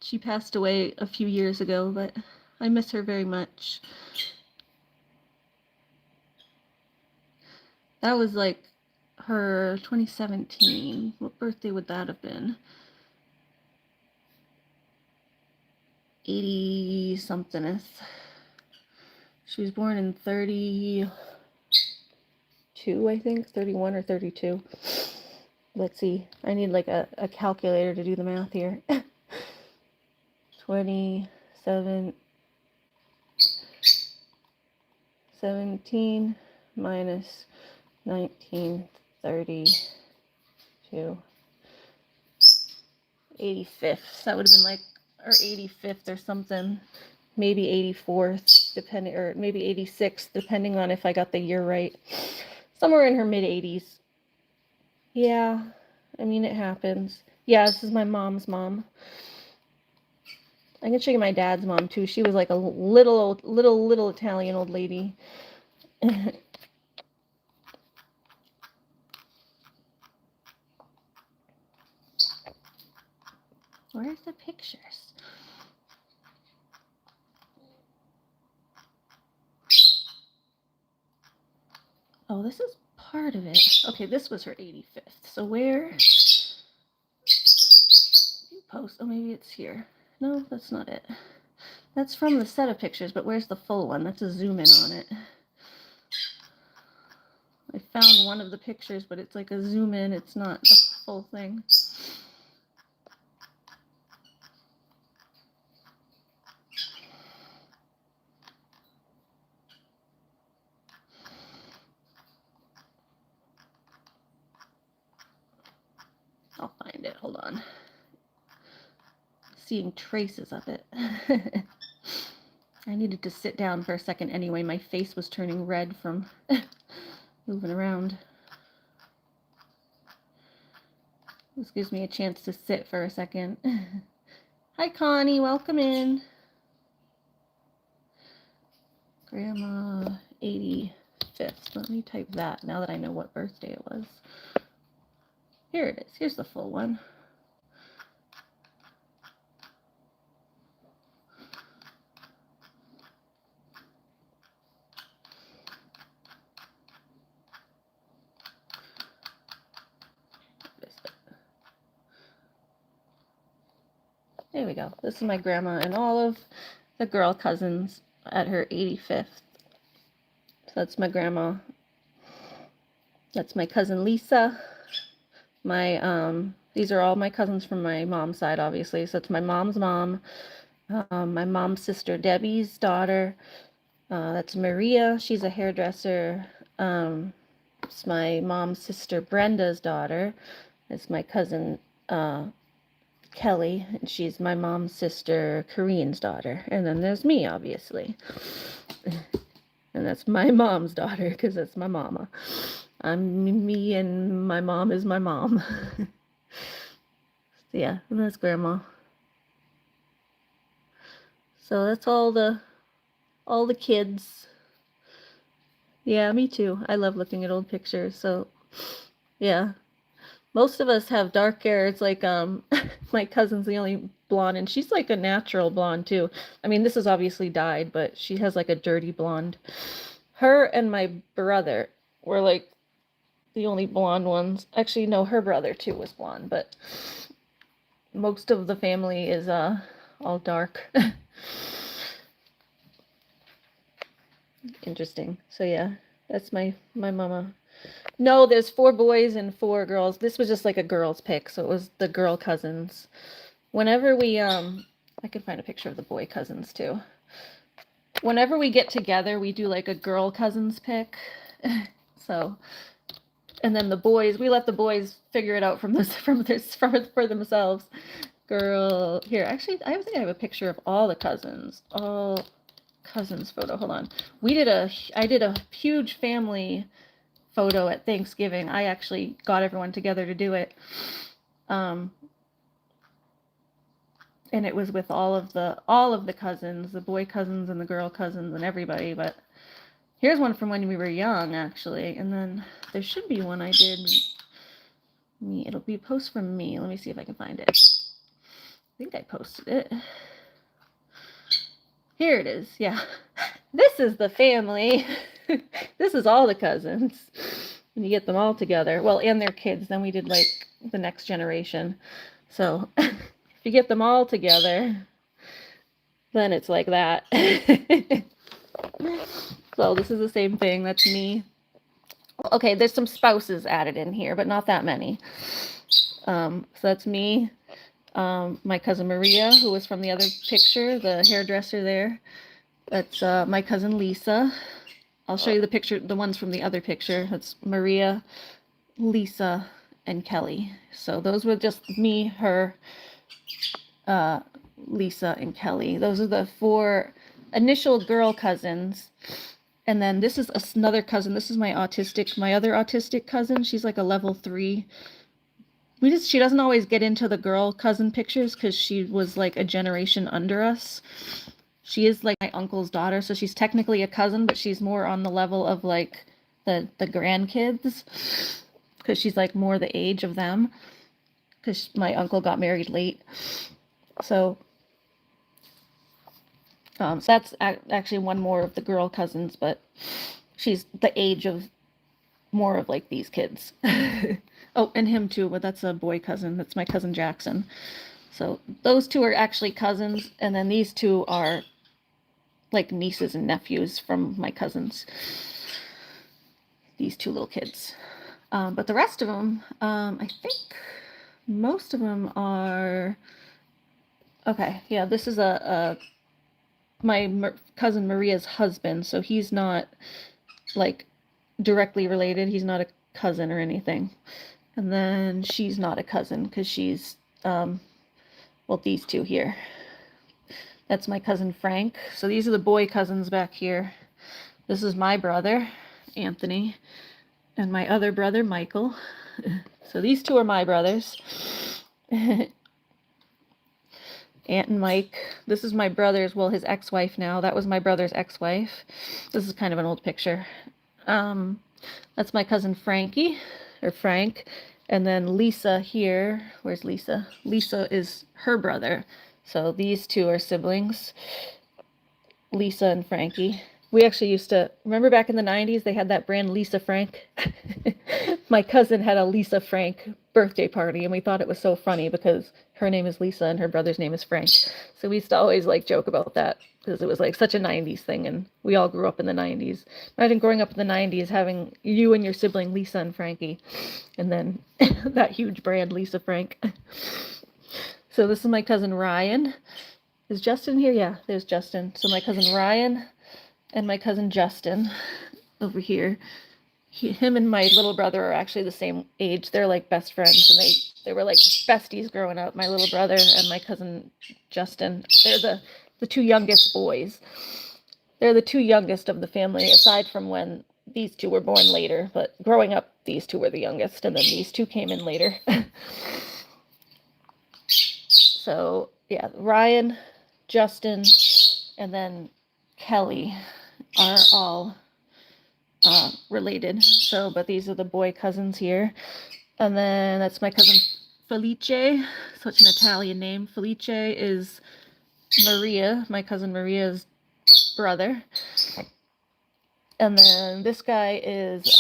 She passed away a few years ago, but I miss her very much. That was like her 2017. What birthday would that have been? 80 somethingth. She was born in 32, I think, 31 or 32. Let's see. I need like a calculator to do the math here. 17 minus 1932. 85th. That would have been like, or 85th or something. Maybe 84th, depending, or maybe 86th, depending on if I got the year right. Somewhere in her mid 80s. Yeah, I mean, it happens. Yeah, this is my mom's mom. I can show you my dad's mom too. She was like a little Italian old lady. Where's the pictures? Oh, this is part of it. Okay, this was her 85th. So where? You post. Oh, maybe it's here. No, that's not it. That's from the set of pictures, but where's the full one? That's a zoom in on it. I found one of the pictures, but it's like a zoom in. It's not the full thing. I'll find it. Hold on. Seeing traces of it. I needed to sit down for a second anyway. My face was turning red from moving around. This gives me a chance to sit for a second. Hi, Connie. Welcome in. Grandma 85th. Let me type that now that I know what birthday it was. Here it is. Here's the full one. There we go. This is my grandma and all of the girl cousins at her 85th. So that's my grandma. That's my cousin Lisa. These are all my cousins from my mom's side, obviously. So it's my mom's mom, my mom's sister Debbie's daughter. That's Maria. She's a hairdresser. It's my mom's sister Brenda's daughter. It's my cousin Kelly, and she's my mom's sister, Corinne's daughter. And then there's me, obviously. And that's my mom's daughter, because that's my mama. I'm me, and my mom is my mom. Yeah, and that's grandma. So that's all the kids. Yeah, me too. I love looking at old pictures. So yeah. Most of us have dark hair. It's like my cousin's the only blonde, and she's like a natural blonde too. I mean, this is obviously dyed, but she has like a dirty blonde. Her and my brother were like the only blonde ones. Actually, no, her brother too was blonde, but most of the family is all dark. Interesting. So yeah, that's my mama. No, there's 4 boys and 4 girls. This was just like a girls pick, so it was the girl cousins. Whenever we I can find a picture of the boy cousins too. Whenever we get together, we do like a girl cousins pick. So, and then the boys, we let the boys figure it out for themselves. Girl, here, actually, I think I have a picture of all the cousins. All cousins photo. Hold on. I did a huge family photo at Thanksgiving. I actually got everyone together to do it. And it was with all of the cousins, the boy cousins and the girl cousins and everybody. But here's one from when we were young, actually. And then there should be one I did me. It'll be a post from me. Let me see if I can find it. I think I posted it. Here it is. Yeah. This is the family. This is all the cousins. When you get them all together. Well, and their kids. Then we did like the next generation. So if you get them all together, then it's like that. So this is the same thing. That's me. Okay, there's some spouses added in here, but not that many. So that's me. My cousin Maria, who was from the other picture, the hairdresser there. That's my cousin Lisa. I'll show you the picture, the ones from the other picture. That's Maria, Lisa, and Kelly. So those were just me, her, Lisa, and Kelly. Those are the 4 initial girl cousins. And then this is another cousin. This is my other autistic cousin. She's like a level 3. She doesn't always get into the girl cousin pictures because she was like a generation under us. She is like my uncle's daughter, so she's technically a cousin, but she's more on the level of like the grandkids because she's like more the age of them because my uncle got married late. So, so that's actually one more of the girl cousins, but she's the age of more of like these kids. Oh, and him too, but that's a boy cousin. That's my cousin Jackson. So those 2 are actually cousins, and then these 2 are like nieces and nephews from my cousins. These 2 little kids. But the rest of them, I think most of them are, okay, yeah, this is my cousin Maria's husband, so he's not like directly related. He's not a cousin or anything. And then she's not a cousin because she's, well, these 2 here. That's my cousin Frank. So these are the boy cousins back here. This is my brother, Anthony, and my other brother, Michael. So these 2 are my brothers. Aunt and Mike. This is my brother's, well, his ex-wife now. That was my brother's ex-wife. This is kind of an old picture. That's my cousin Frankie, or Frank. And then Lisa here. Where's Lisa? Lisa is her brother. So these 2 are siblings, Lisa and Frankie. We actually used to, remember back in the 90s, they had that brand Lisa Frank? My cousin had a Lisa Frank birthday party, and we thought it was so funny because her name is Lisa and her brother's name is Frank. So we used to always like joke about that because it was like such a 90s thing, and we all grew up in the 90s. Imagine growing up in the 90s, having you and your sibling Lisa and Frankie, and then that huge brand Lisa Frank. So this is my cousin Ryan. Is Justin here? Yeah, there's Justin. So my cousin Ryan and my cousin Justin over here. Him and my little brother are actually the same age. They're like best friends, and They were like besties growing up, my little brother and my cousin Justin. They're the two youngest boys. They're the two youngest of the family, aside from when these two were born later. But growing up, these two were the youngest, and then these two came in later. So, yeah, Ryan, Justin, and then Kelly are all related. So, but these are the boy cousins here. And then that's my cousin Felice, such an Italian name. Felice is Maria, my cousin Maria's brother. And then this guy is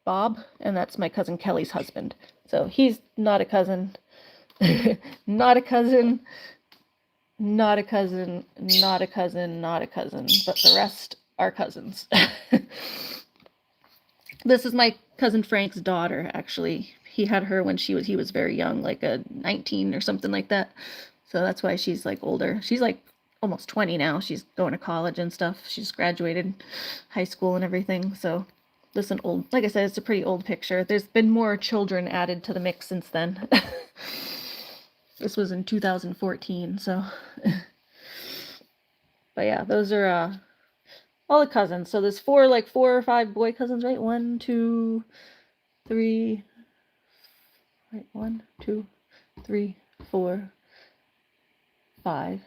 Bob, and that's my cousin Kelly's husband. So he's not a cousin, not a cousin, not a cousin, not a cousin, not a cousin, but the rest are cousins. This is my cousin Frank's daughter, actually. He had her when he was very young, like a 19 or something like that. So that's why she's like older. She's like almost 20 now. She's going to college and stuff. She's graduated high school and everything. So this is an old, like I said, it's a pretty old picture. There's been more children added to the mix since then. This was in 2014, so. But yeah, those are all the cousins. So there's four or five boy cousins, right? 1, 2, 3. Right, 1, 2, 3, 4, 5.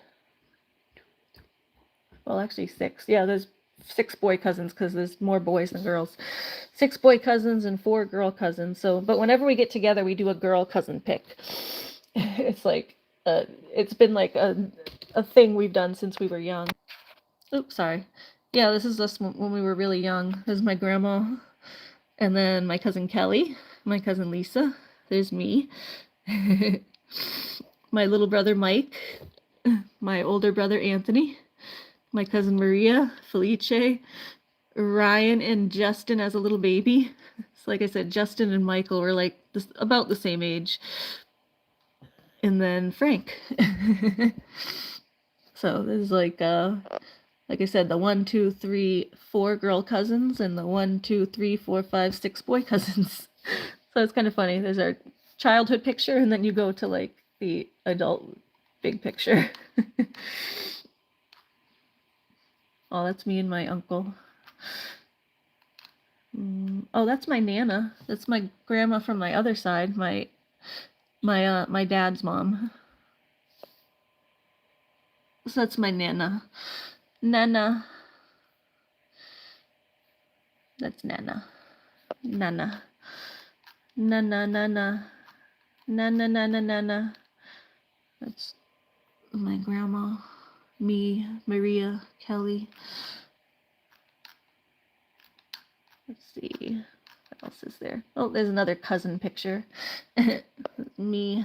Well, actually 6. Yeah, there's 6 boy cousins because there's more boys than girls. 6 boy cousins and 4 girl cousins. So, but whenever we get together, we do a girl cousin pick. It's like it's been like a thing we've done since we were young. Oops, sorry. Yeah, this is us when we were really young. This is my grandma, and then my cousin Kelly, my cousin Lisa. There's me, my little brother Mike, my older brother Anthony, my cousin Maria, Felice, Ryan, and Justin as a little baby. So like I said, Justin and Michael were like about the same age. And then Frank. So this is like I said, the 1, 2, 3, 4 girl cousins and the 1, 2, 3, 4, 5, 6 boy cousins. So it's kind of funny. There's our childhood picture, and then you go to like the adult big picture. Oh, that's me and my uncle. Oh, that's my Nana. That's my grandma from my other side, my dad's mom. So that's my Nana. Nana. That's Nana. Nana. Nana, Nana. Nana, Nana, Nana. That's my grandma. Me, Maria, Kelly. Let's see. What else is there? Oh, there's another cousin picture. Me.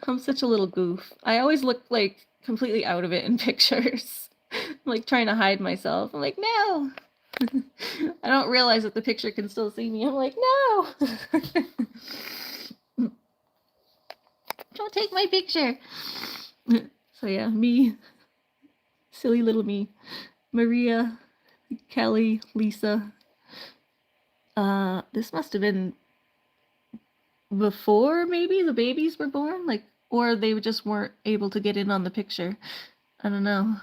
I'm such a little goof. I always look like completely out of it in pictures. I'm like trying to hide myself. I'm like, no. I don't realize that the picture can still see me. I'm like, no. Don't take my picture. So yeah, me. Silly little me. Maria, Kelly, Lisa. This must have been before maybe the babies were born, like, or they just weren't able to get in on the picture. I don't know.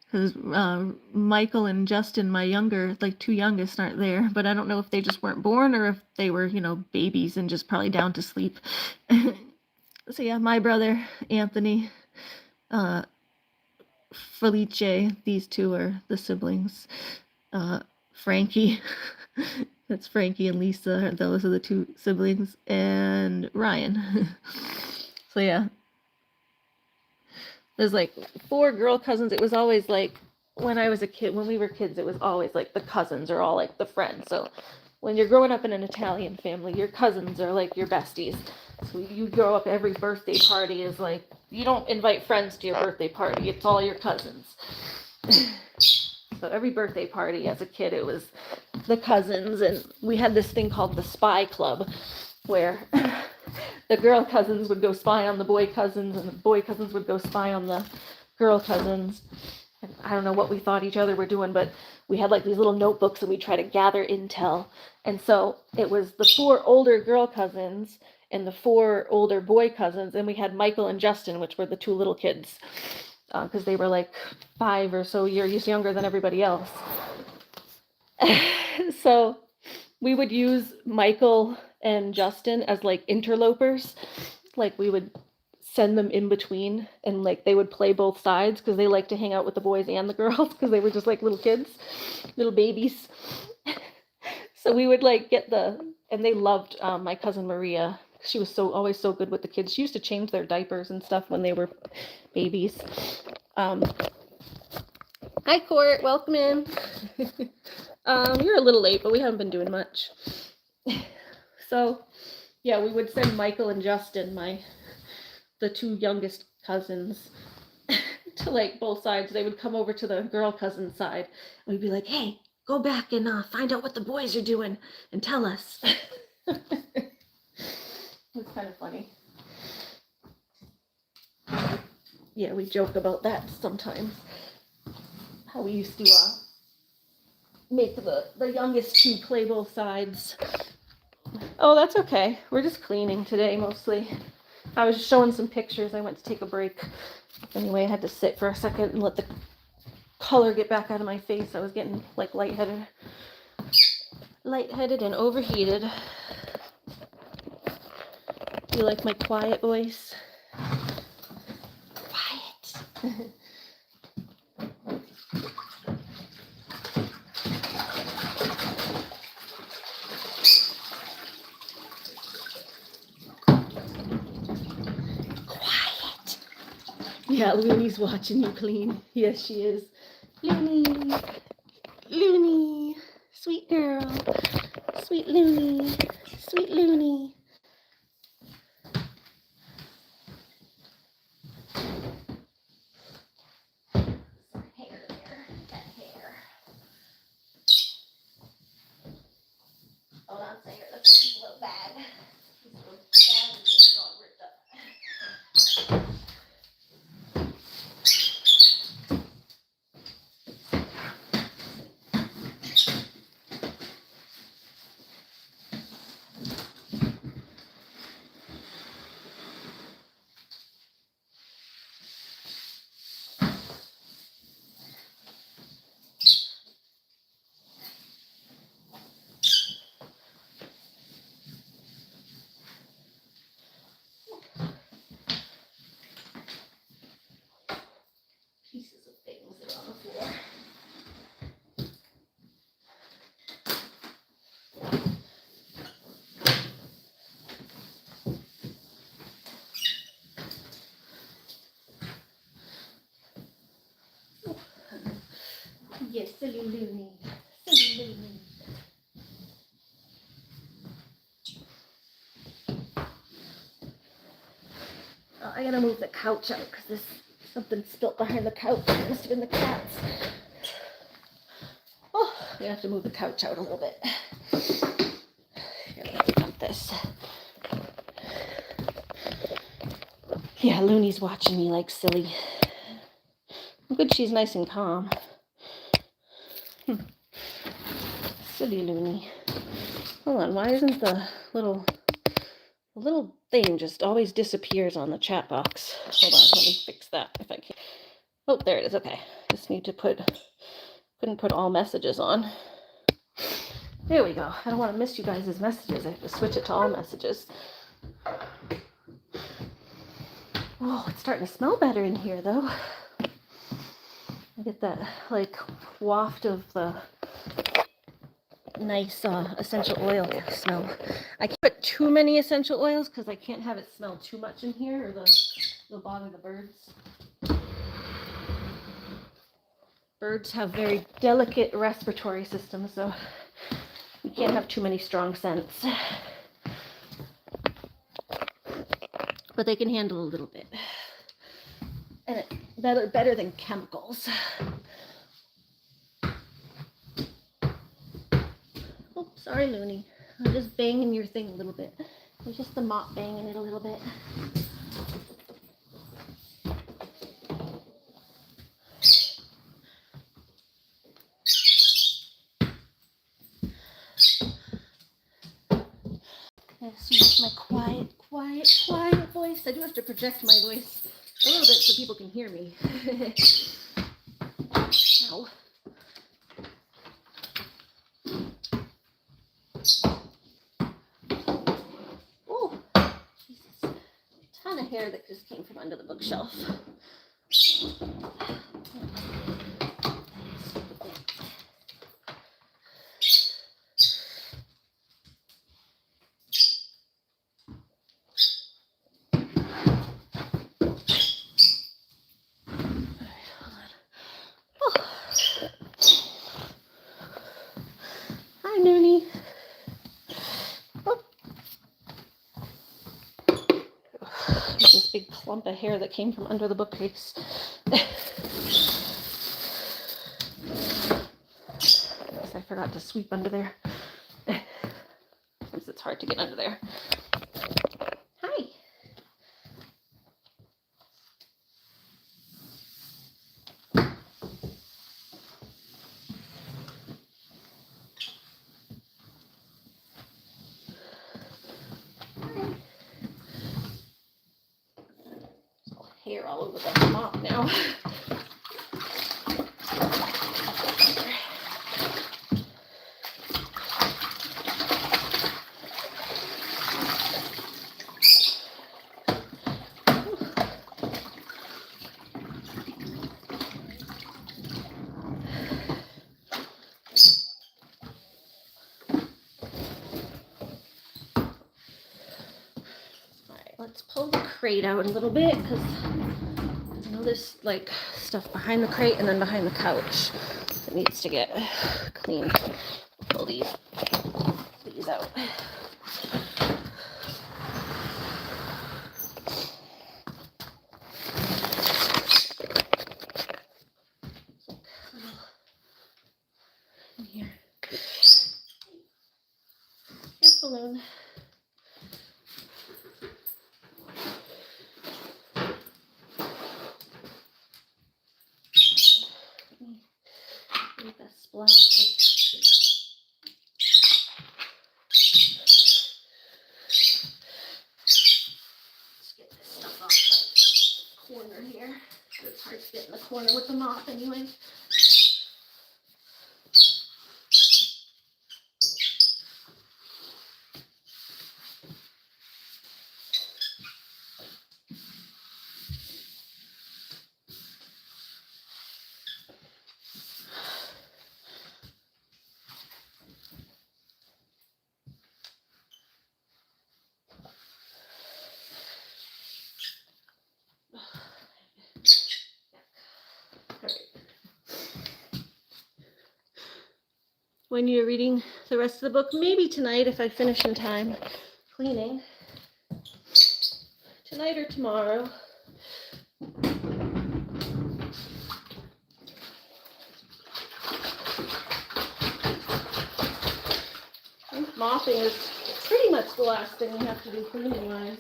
Because Michael and Justin, my two youngest, aren't there. But I don't know if they just weren't born or if they were, babies and just probably down to sleep. So yeah, my brother, Anthony, Felice, these two are the siblings. Frankie, that's Frankie and Lisa, those are the 2 siblings, and Ryan. So yeah. There's like 4 girl cousins. It was always like, when I was a kid, when we were kids, it was always like the cousins are all like the friends. So when you're growing up in an Italian family, your cousins are like your besties. So you grow up, every birthday party is like, you don't invite friends to your birthday party. It's all your cousins. So every birthday party as a kid, it was the cousins. And we had this thing called the Spy Club, where the girl cousins would go spy on the boy cousins, and the boy cousins would go spy on the girl cousins. And I don't know what we thought each other were doing, but we had like these little notebooks and we try to gather intel. And so it was the 4 older girl cousins and the 4 older boy cousins, and we had Michael and Justin, which were the 2 little kids, because they were like 5 or so years younger than everybody else. So we would use Michael and Justin as like interlopers. Like we would send them in between, and like they would play both sides because they like to hang out with the boys and the girls because they were just like little kids, little babies. So we would like and they loved my cousin Maria. She was always so good with the kids. She used to change their diapers and stuff when they were babies. Hi Court, welcome in. You're a little late, but we haven't been doing much. So yeah, we would send Michael and Justin, the 2 youngest cousins, to like both sides. They would come over to the girl cousin side, and we'd be like, hey, go back and find out what the boys are doing and tell us. It's kind of funny. Yeah, we joke about that sometimes. How we used to make the youngest 2 play both sides. Oh, that's okay. We're just cleaning today mostly. I was showing some pictures. I went to take a break. Anyway, I had to sit for a second and let the color get back out of my face. I was getting like lightheaded and overheated. You like my quiet voice? Quiet. Quiet. Yeah, Looney's watching you clean. Yes, she is. Looney. Looney. Sweet girl. Sweet Looney. Sweet Looney. Pieces of things that are on the floor. Yes, silly Looney. Silly Looney. I gotta move the couch out because something spilt behind the couch. It must have been the cats. Oh, I have to move the couch out a little bit. Here, let me put this. Yeah, Looney's watching me like silly. Good, she's nice and calm. Silly Looney. Hold on, why isn't the little thing just always disappears on the chat box? Hold on, let me fix that if I can. Oh, there it is. Okay, just need to couldn't put all messages on. There we go. I don't want to miss you guys' messages. I have to switch it to all messages. Oh, it's starting to smell better in here though. I get that like waft of the nice essential oil smell. I can't put too many essential oils because I can't have it smell too much in here or they'll bother the birds. Birds have very delicate respiratory systems, so you can't have too many strong scents. But they can handle a little bit. And it's better than chemicals. Oh, sorry, Looney. I'm just banging your thing a little bit. It's just the mop banging it a little bit. Yes, my quiet voice. I do have to project my voice a little bit so people can hear me. Ow. Oh, Jesus. A ton of hair that just came from under the bookshelf. Hi, Noonie. Oh. There's this big clump of hair that came from under the bookcase. I forgot to sweep under there. Since it's hard to get under there. Hi. Hair all over the mop now. Alright, let's pull the crate out a little bit because I know there's like stuff behind the crate and then behind the couch that needs to get cleaned. Pull these out. In here. Here's balloon. Make a splash. Let's get this stuff off the corner here. It's hard to get in the corner with the mop anyway. When you're reading the rest of the book, maybe tonight if I finish in time cleaning. Tonight or tomorrow. I think mopping is pretty much the last thing we have to do cleaning wise.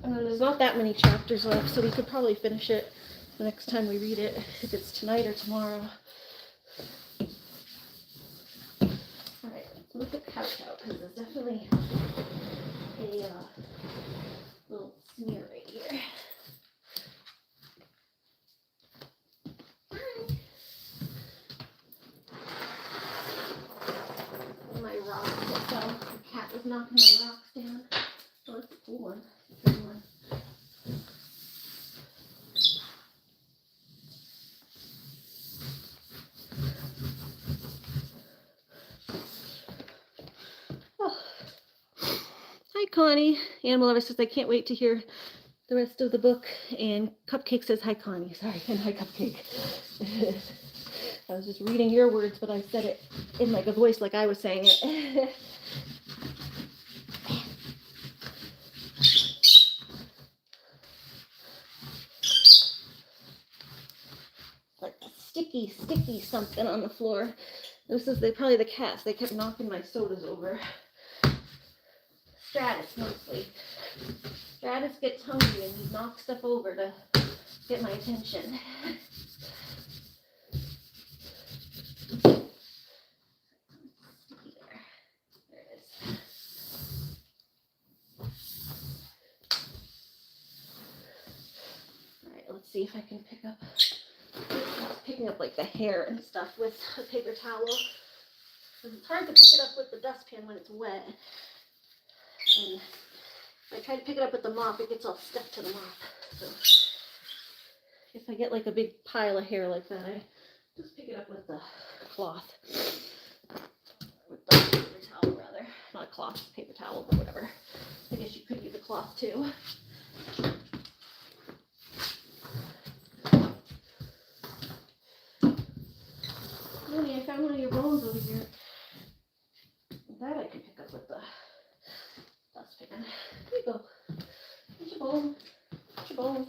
And then there's not that many chapters left, so we could probably finish it the next time we read it, if it's tonight or tomorrow. Alright, let's move the couch out, because there's definitely a little smear right here. My rocks that fell. The cat was knocking my rocks down. So let's pull one. Hi, Connie. Animal Lover says, I can't wait to hear the rest of the book. And Cupcake says, hi, Connie. Sorry, and hi, Cupcake. I was just reading your words, but I said it in like a voice like I was saying it. Like sticky something on the floor. This is probably the cats. They kept knocking my sodas over. Stratus mostly. Stratus gets hungry and he knocks stuff over to get my attention. Let's see if I can pick up, picking up like the hair and stuff with a paper towel. It's hard to pick it up with the dustpan when it's wet. And if I try to pick it up with the mop, it gets all stuck to the mop. So if I get like a big pile of hair like that, I just pick it up with the cloth. With the paper towel, rather. Not a cloth, paper towel, but whatever. I guess you could use a cloth too. Honey, I found one of your bones over here. That I can pick up with the dustpan. Here you go. Here's your bone. Here's your bone.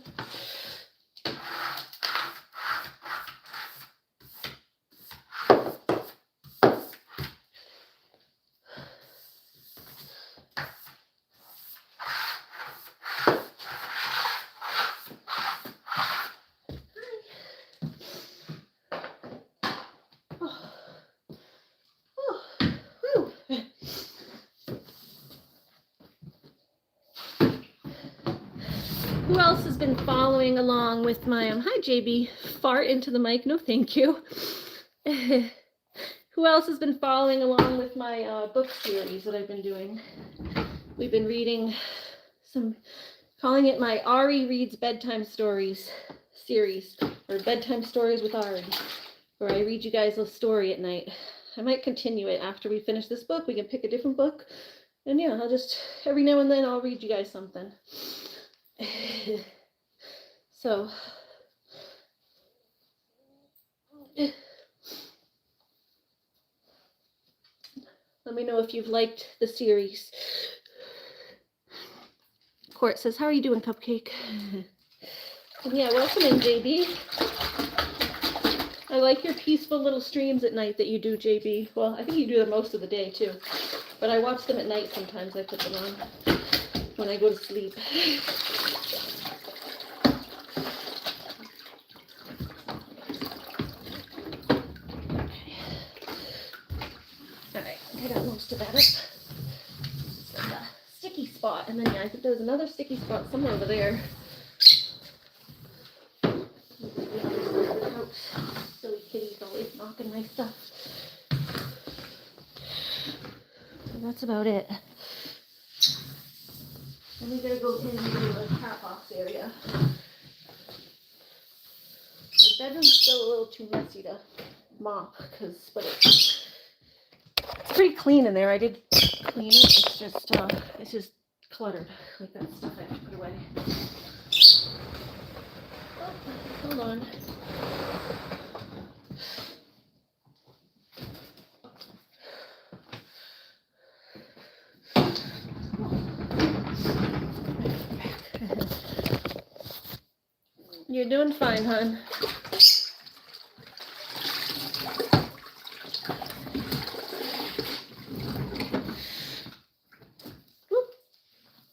Who else has been following along with my, hi JB, fart into the mic, no thank you. Who else has been following along with my book series that I've been doing? We've been reading some, calling it my Ari Reads Bedtime Stories series, or Bedtime Stories with Ari, where I read you guys a story at night. I might continue it after we finish this book. We can pick a different book. And yeah, I'll just, every now and then I'll read you guys something. So, let me know if you've liked the series. Court says, how are you doing, Cupcake? And yeah, welcome in, JB. I like your peaceful little streams at night that you do, JB. Well, I think you do them most of the day, too. But I watch them at night sometimes. I put them on when I go to sleep. I got most of that up. It's like a sticky spot, and then yeah, I think there's another sticky spot somewhere over there. Silly kitty's always knocking my stuff. And that's about it. Then we gotta go into the cat box area. My bedroom's still a little too messy to mop, but it's pretty clean in there. I did clean it. It's just cluttered. Like that stuff I have to put away. Oh, hold on. You're doing fine, hon.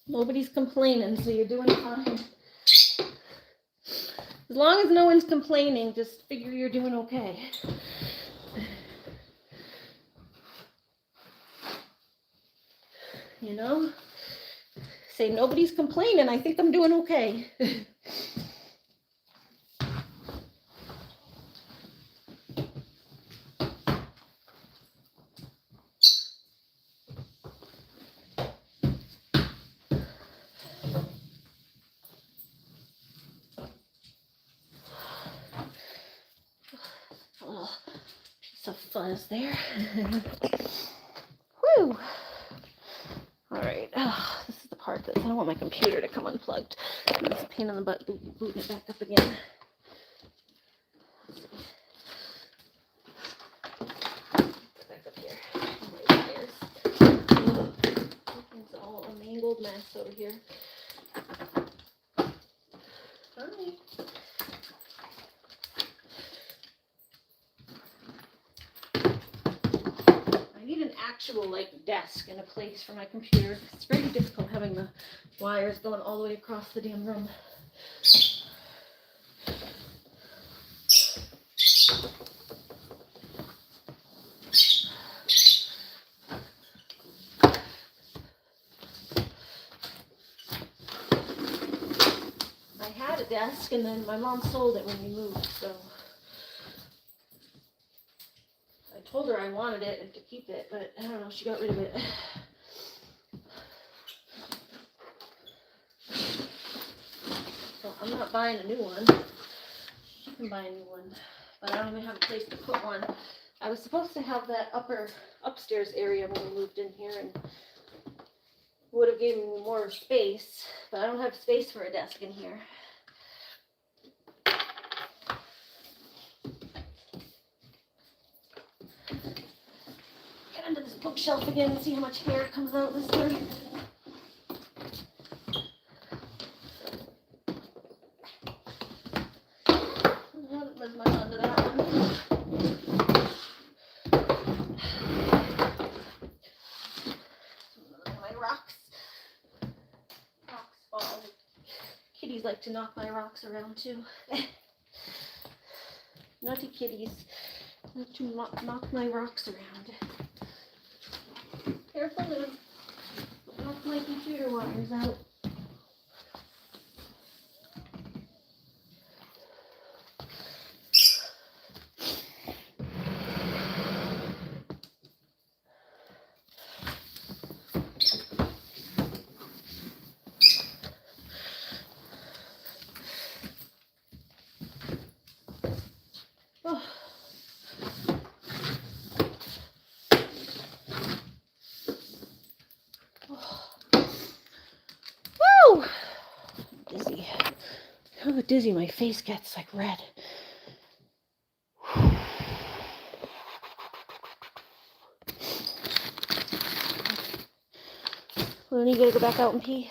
Nobody's complaining, so you're doing fine. As long as no one's complaining, just figure you're doing okay. You know? Say nobody's complaining, I think I'm doing okay. Piece of fuzz there. Whew. All right. Oh, this is the part that I don't want my computer to come unplugged. It's a pain in the butt booting it back up again. Back up here. Everything's all a mangled mess over here. Hi. Actual like desk and a place for my computer. It's very difficult having the wires going all the way across the damn room. I had a desk desk, and then my mom sold it when we moved, so I told her I wanted it and to keep it, but I don't know, she got rid of it. So I'm not buying a new one. She can buy a new one, but I don't even have a place to put one. I was supposed to have that upstairs area when we moved in here, and would have given me more space, but I don't have space for a desk in here. Get under this bookshelf again and see how much hair comes out this time. I haven't lived much under that one. My rocks fall. Kitties like to knock my rocks around too. Naughty kitties like to knock my rocks around. Careful, Lou. Knock my computer wires out. Oh. Woo! Dizzy. How dizzy my face gets, like red. Looney, you gotta go back out and pee.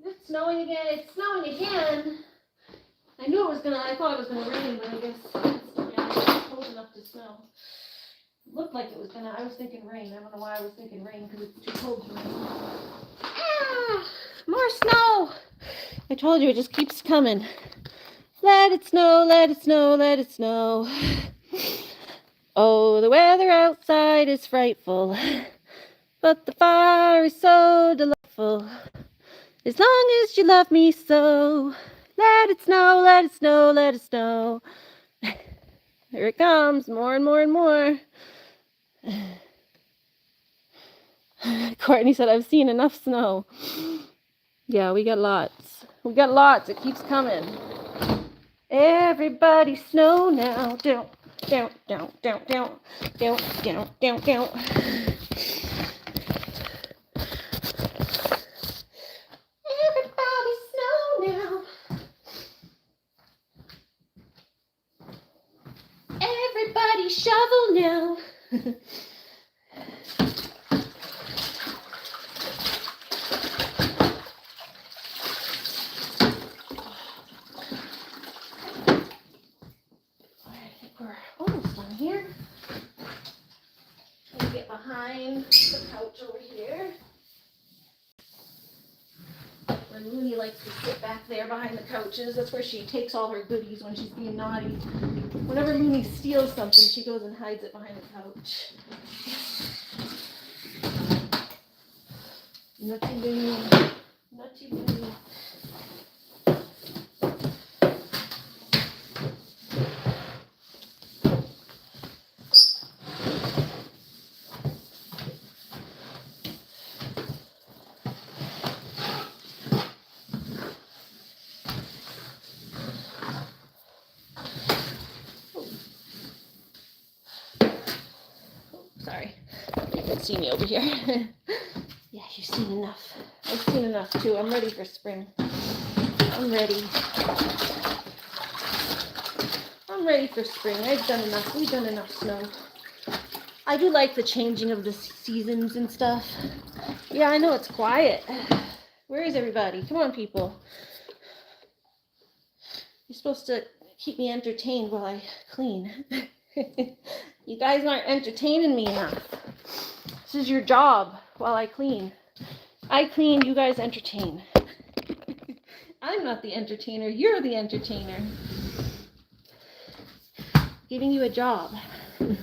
It's snowing again. It's snowing again. I knew it was gonna. I thought it was gonna rain, but I guess it's cold enough to snow. It looked like it was gonna. I was thinking rain. I don't know why I was thinking rain, because it's too cold to rain. Ah, more snow. I told you, it just keeps coming. Let it snow, let it snow, let it snow. Oh, the weather outside is frightful, but the fire is so delightful. As long as you love me so, let it snow, let it snow, let it snow. Here it comes, more and more and more. Courtney said, I've seen enough snow. Yeah, we got lots. We got lots. It keeps coming. Everybody snow now. Down, down, down, down, down, down, down, down, down. Everybody snow now. Everybody shovel now. Behind the couch over here. Where Looney likes to sit back there behind the couches. That's where she takes all her goodies when she's being naughty. Whenever Looney steals something, she goes and hides it behind the couch. Nutty Looney. Nutty Looney. Sorry, you can see me over here. Yeah, you've seen enough. I've seen enough too. I'm ready for spring. I'm ready. I'm ready for spring. I've done enough. We've done enough snow. I do like the changing of the seasons and stuff. Yeah, I know it's quiet. Where is everybody? Come on, people. You're supposed to keep me entertained while I clean. You guys aren't entertaining me enough. This is your job while I clean. I clean, you guys entertain. I'm not the entertainer, you're the entertainer. Giving you a job. You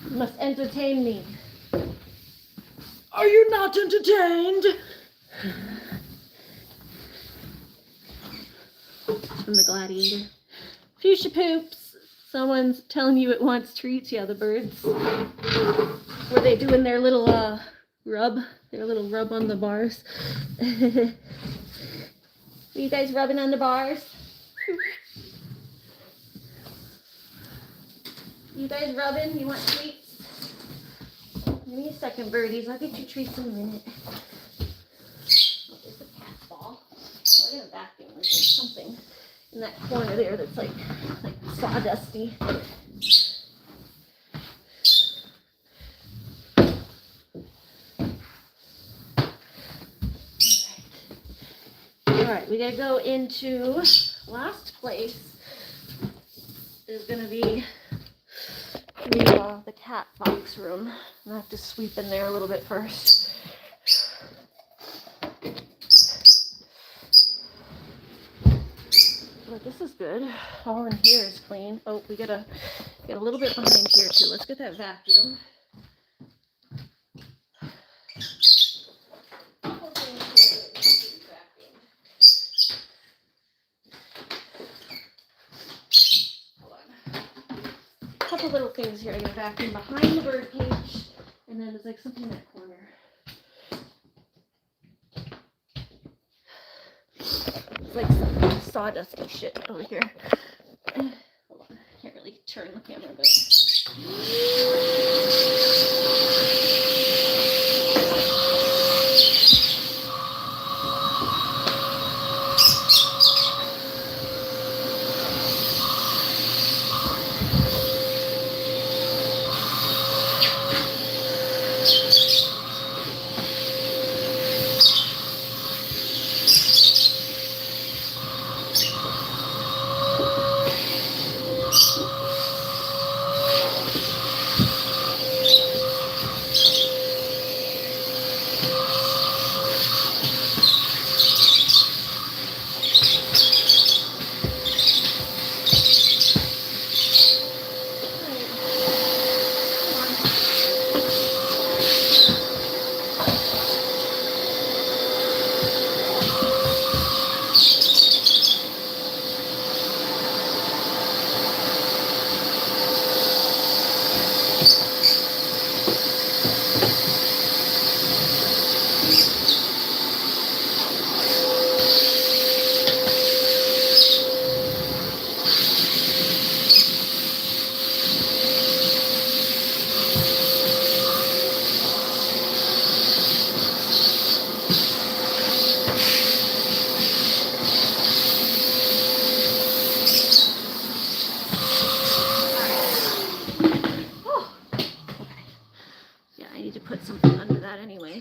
must entertain me. Are you not entertained? From the Gladiator. Fuchsia poops. Someone's telling you it wants treats. Yeah, the birds. Were they doing their little rub? Their little rub on the bars? Are you guys rubbing on the bars? You guys rubbing? You want treats? Give me a second, birdies. I'll get you treats in a minute. Oh, there's a cat ball. Oh, I got a vacuum. There's like something in that corner there that's like sawdusty. All right, we gotta go into last place. Is gonna be the cat box room. I have to sweep in there a little bit first. But this is good. All in here is clean. Oh, we gotta get a little bit behind here too. Let's get that vacuum. Couple little things here. I got a vacuum behind the bird cage, and then there's like something in that corner. It's like some sawdusty shit over here. Hold on, I can't really turn the camera, but.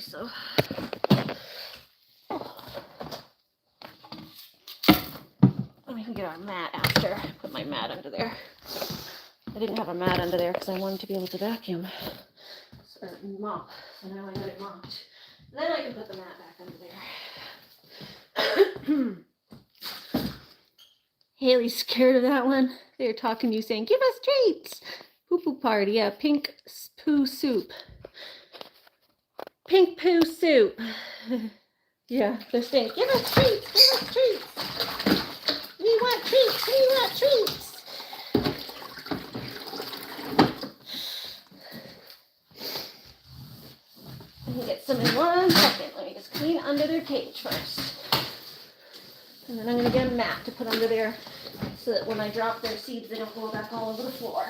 So we can get our mat after. Put my mat under there. I didn't have a mat under there because I wanted to be able to vacuum or mop. So now I got it mopped. Then I can put the mat back under there. Haley's scared of that one. They're talking to you saying, "Give us treats." Poo poo party. Yeah, pink poo soup. Pink poo soup. Yeah, they're saying, "Give us treats, give us treats. We want treats, we want treats." I can get some in 1 second. Let me just clean under their cage first. And then I'm going to get a mat to put under there so that when I drop their seeds, they don't go back all over the floor.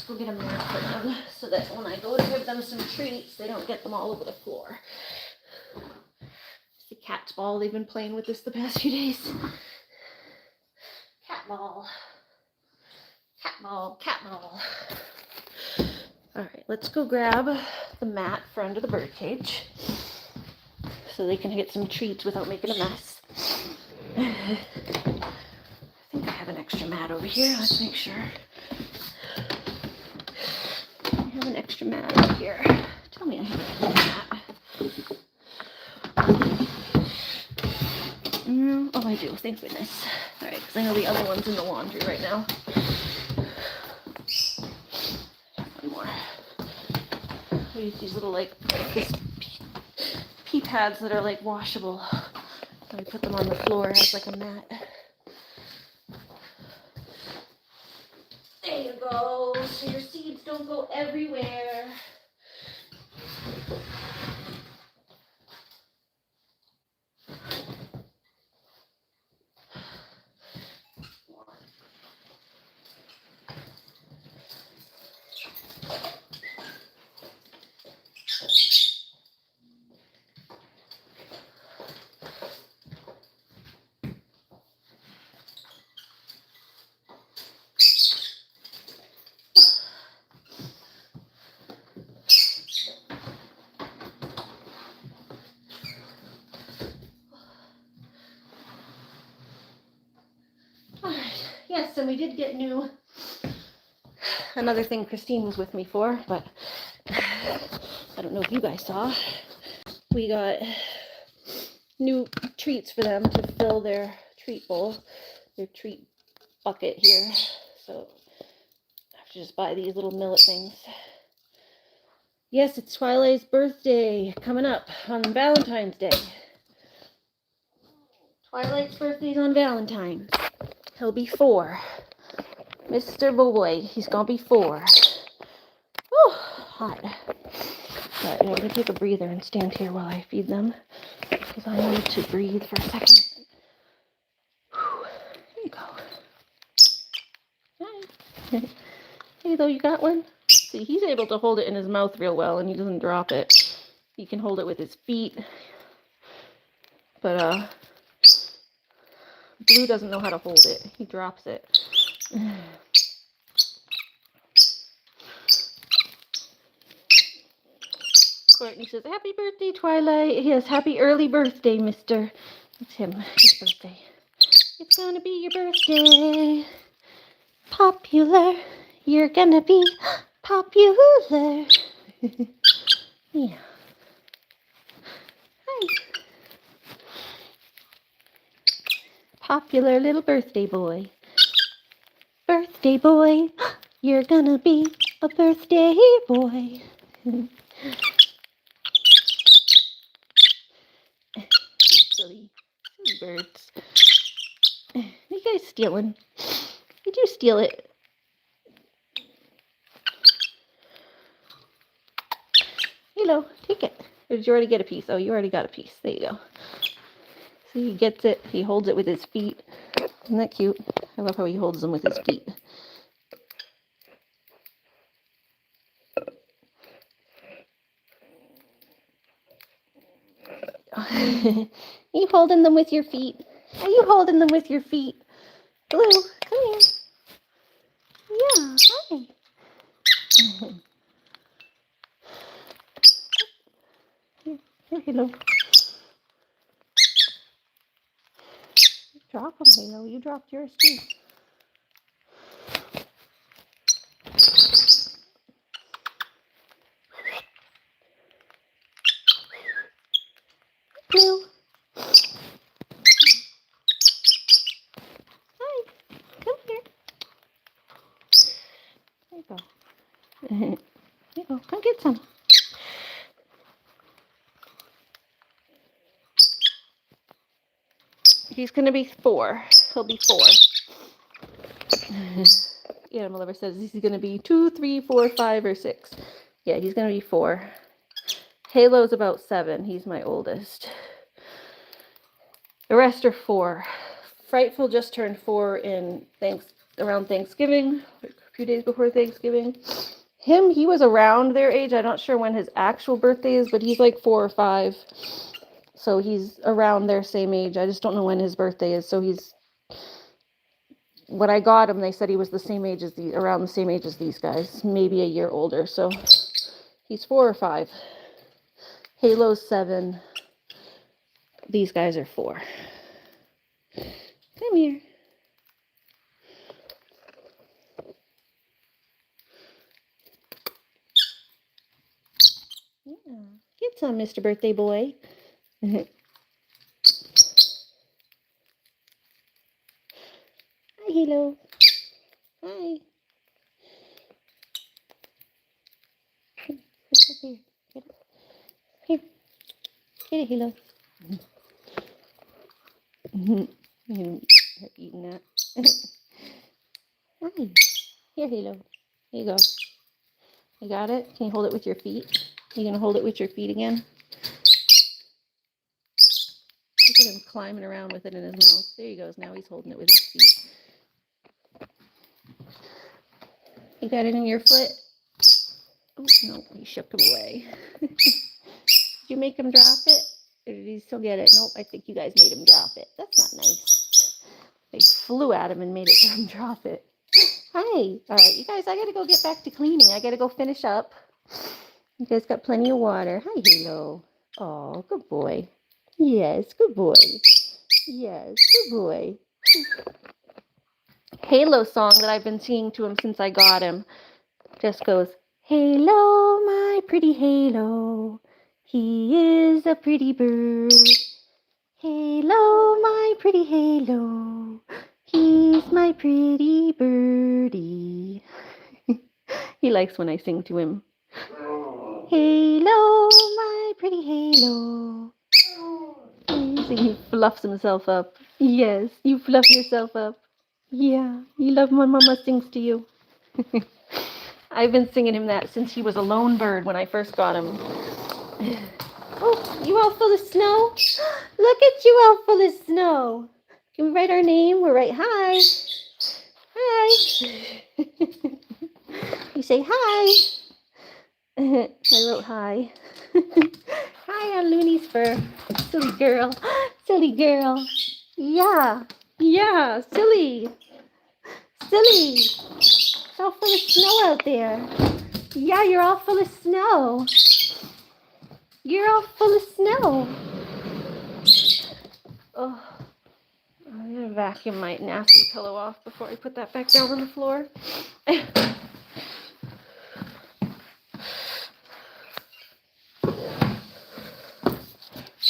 Go get a mat for them so that when I go to give them some treats, they don't get them all over the floor. It's the cat's ball. They've been playing with this the past few days. Cat ball. Cat ball. Cat ball. All right, let's go grab the mat for under the bird cage so they can get some treats without making a mess. I think I have an extra mat over here. Let's make sure. I have an extra mat over here. Tell me I have an extra mat. I do, thank goodness. All right, because I know the other one's in the laundry right now. One more. We use these little like this pee pads that are like washable. And we put them on the floor as like a mat. There you go, so your seeds don't go everywhere. Alright, yes, and we did get new, another thing Christine was with me for, but I don't know if you guys saw. We got new treats for them to fill their treat bowl, their treat bucket here. So I have to just buy these little millet things. Yes, it's Twilight's birthday coming up on Valentine's Day. Twilight's birthday's on Valentine's. He'll be 4. Mr. Boy, he's gonna be 4. Oh, hot. But I'm gonna take a breather and stand here while I feed them because I need to breathe for a second. Whew. There you go. Hi. Hey, though, you got one? See, he's able to hold it in his mouth real well and he doesn't drop it. He can hold it with his feet. But, Blue doesn't know how to hold it. He drops it. Courtney says, happy birthday, Twilight. Yes, happy early birthday, mister. It's him, his birthday. It's gonna be your birthday. Popular. You're gonna be popular. Yeah. Hi. Popular little birthday boy. Birthday boy. You're gonna be a birthday boy. Silly birds. You guys stealing? Did you steal it? Hello, take it. Or did you already get a piece? Oh, you already got a piece. There you go. So he gets it. He holds it with his feet. Isn't that cute? I love how he holds them with his feet. Are you holding them with your feet? Are you holding them with your feet? Blue, come here. Yeah, hi. Here, Halo. Drop them, Halo. You dropped yours too. Blue. Hi. Come here. There you go. There you go. Come get some. He's going to be 4. He'll be 4. Animal Lover says he's going to be 2, 3, 4, 5, or 6. Yeah, he's going to be 4. Halo's about 7. He's my oldest. The rest are 4. Frightful just turned 4 around Thanksgiving, a few days before Thanksgiving. He was around their age. I'm not sure when his actual birthday is, but he's like 4 or 5. So he's around their same age. I just don't know when his birthday is. So when I got him, they said he was around the same age as these guys, maybe a year older. So he's 4 or 5. Halo's 7. These guys are 4. Come here. Yeah. Get some, Mr. Birthday Boy. Here, get it. Here, get it, Halo. You're eating that. Hi. Here, Halo. Here you go. You got it? Can you hold it with your feet? You gonna hold it with your feet again? Look at him climbing around with it in his mouth. There he goes. Now he's holding it with his feet. You got it in your foot? Oh, no, he shook him away. Did you make him drop it? Or did he still get it? Nope, I think you guys made him drop it. That's not nice. They flew at him and made him drop it. Hi. All right, you guys, I got to go get back to cleaning. I got to go finish up. You guys got plenty of water. Hi, Halo. Oh, good boy. Yes, good boy. Yes, good boy. Halo song that I've been singing to him since I got him just goes, Halo, my pretty Halo. He is a pretty bird. Halo, my pretty Halo. He's my pretty birdie. He likes when I sing to him. Halo, my pretty Halo. He fluffs himself up. Yes, you fluff yourself up. Yeah, you love when Mama sings to you. I've been singing him that since he was a lone bird when I first got him. Oh, you all full of snow? Look at you all full of snow. Can we write our name? We'll write hi. Hi. You say hi. I wrote hi. Hi on Looney's fur. Silly girl. Silly girl. Yeah. Yeah. Silly. Silly. It's all full of snow out there. Yeah, you're all full of snow. You're all full of snow. Oh, I'm going to vacuum my nasty pillow off before I put that back down on the floor.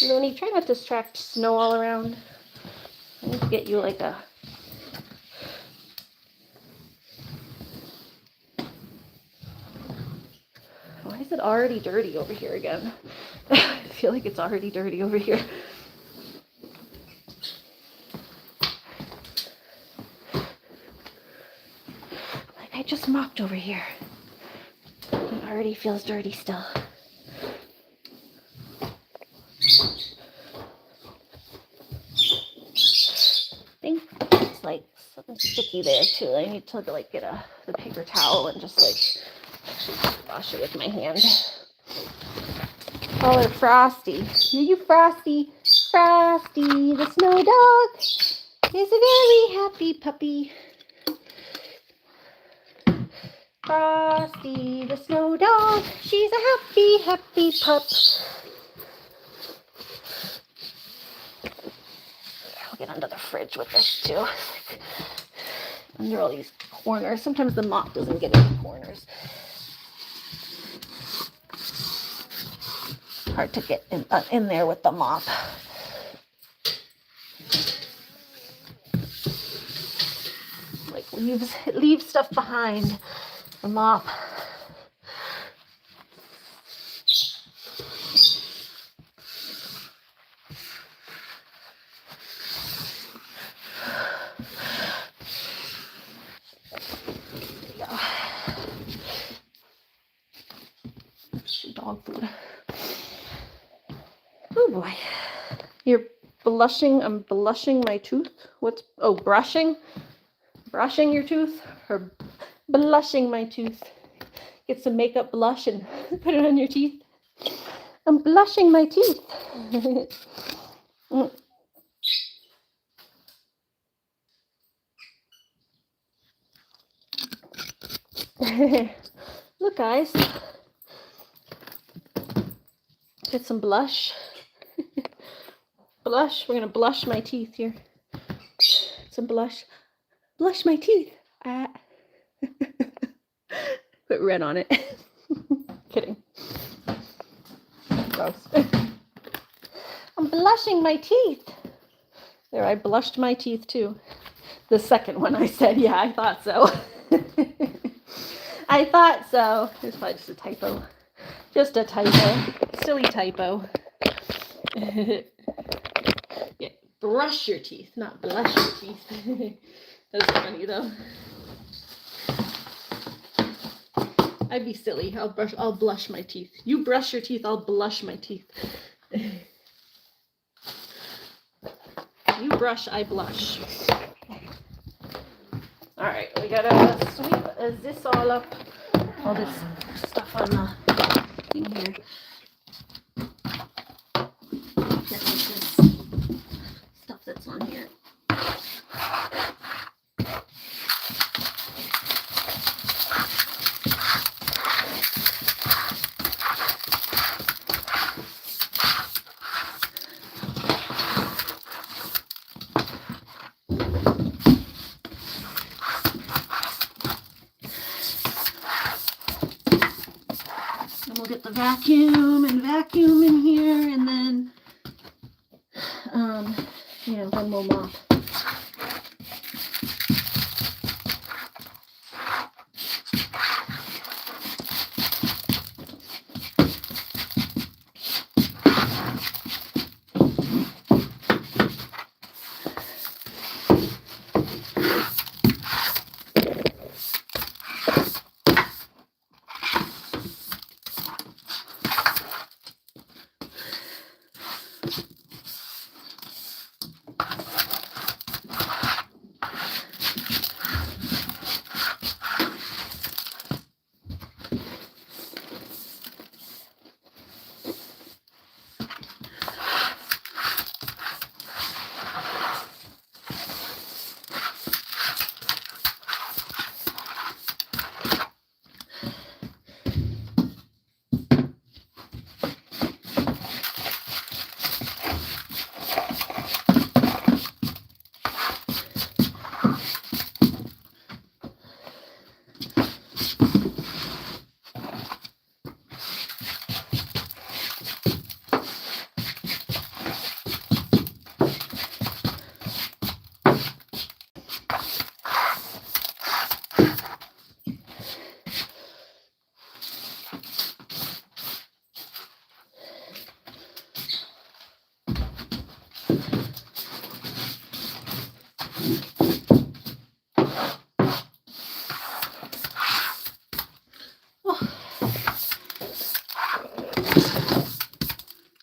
Looney, try not to distract snow all around. I need to get you like a... Why is it already dirty over here again? I feel like it's already dirty over here. Like I just mopped over here. It already feels dirty still. I think it's like something sticky there too. I need to like get the paper towel and just like wash it with my hand. Call her Frosty. Are you Frosty? Frosty, the snow dog, is a very happy puppy. Frosty, the snow dog, she's a happy, happy pup. I'll get under the fridge with this too. Under all these corners. Sometimes the mop doesn't get in the corners. Hard to get in there with the mop. Like it leaves stuff behind the mop. Dog food. Oh boy. You're blushing. I'm blushing my tooth. Brushing? Brushing your tooth? Or blushing my tooth? Get some makeup blush and put it on your teeth. I'm blushing my teeth. Look, guys. Get some blush. Blush. We're going to blush my teeth here. Some blush. Blush my teeth. Put red on it. Kidding. Gross. I'm blushing my teeth. There, I blushed my teeth too. The second one I said, yeah, I thought so. I thought so. It's probably just a typo. Just a typo. Silly typo. Yeah, brush your teeth, not blush your teeth. That's funny though. I'd be silly. I'll blush my teeth. You brush your teeth, I'll blush my teeth. You brush, I blush. All right, we gotta sweep this all up. All this stuff on the thing here. Get this stuff that's on here. And we'll get the vacuum in here, and then then we'll mop.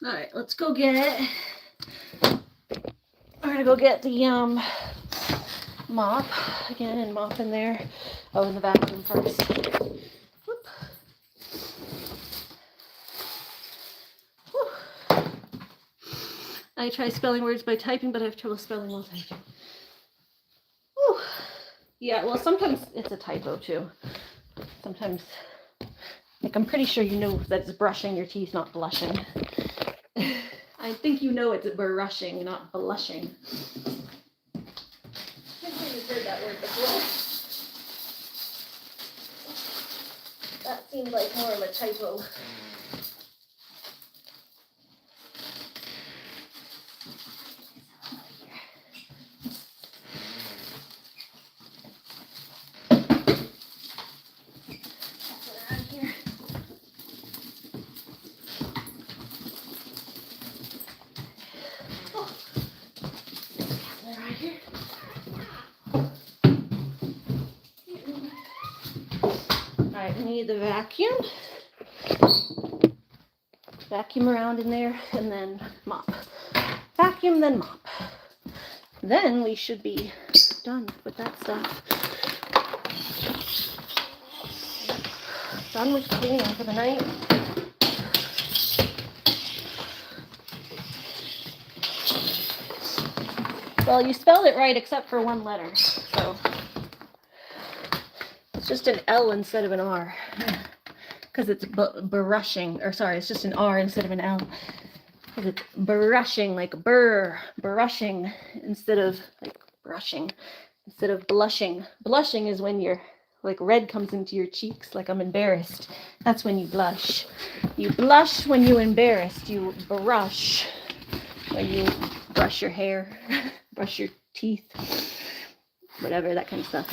Alright, let's go get it. We're gonna go get the mop again and mop in there. Oh, in the bathroom first. Whoop. Whew. I try spelling words by typing, but I have trouble spelling while typing. Whew. Yeah, well, sometimes it's a typo too. Sometimes, like, I'm pretty sure you know that it's brushing your teeth, not blushing. I think you know it's brushing, not blushing. I'm sure you've heard that word before. That seemed like more of a typo. Alright, we need the vacuum. Vacuum around in there and then mop. Vacuum, then mop. Then we should be done with that stuff. Done with cleaning for the night. Well, you spelled it right except for one letter, so it's just an L instead of an R, because it's brushing, or sorry, it's just an R instead of an L, because it's brushing, like brushing instead of like brushing, instead of blushing. Blushing is when you're like red comes into your cheeks, like I'm embarrassed. That's when you blush. You blush when you're embarrassed. You brush when you brush your hair, brush your teeth, whatever, that kind of stuff.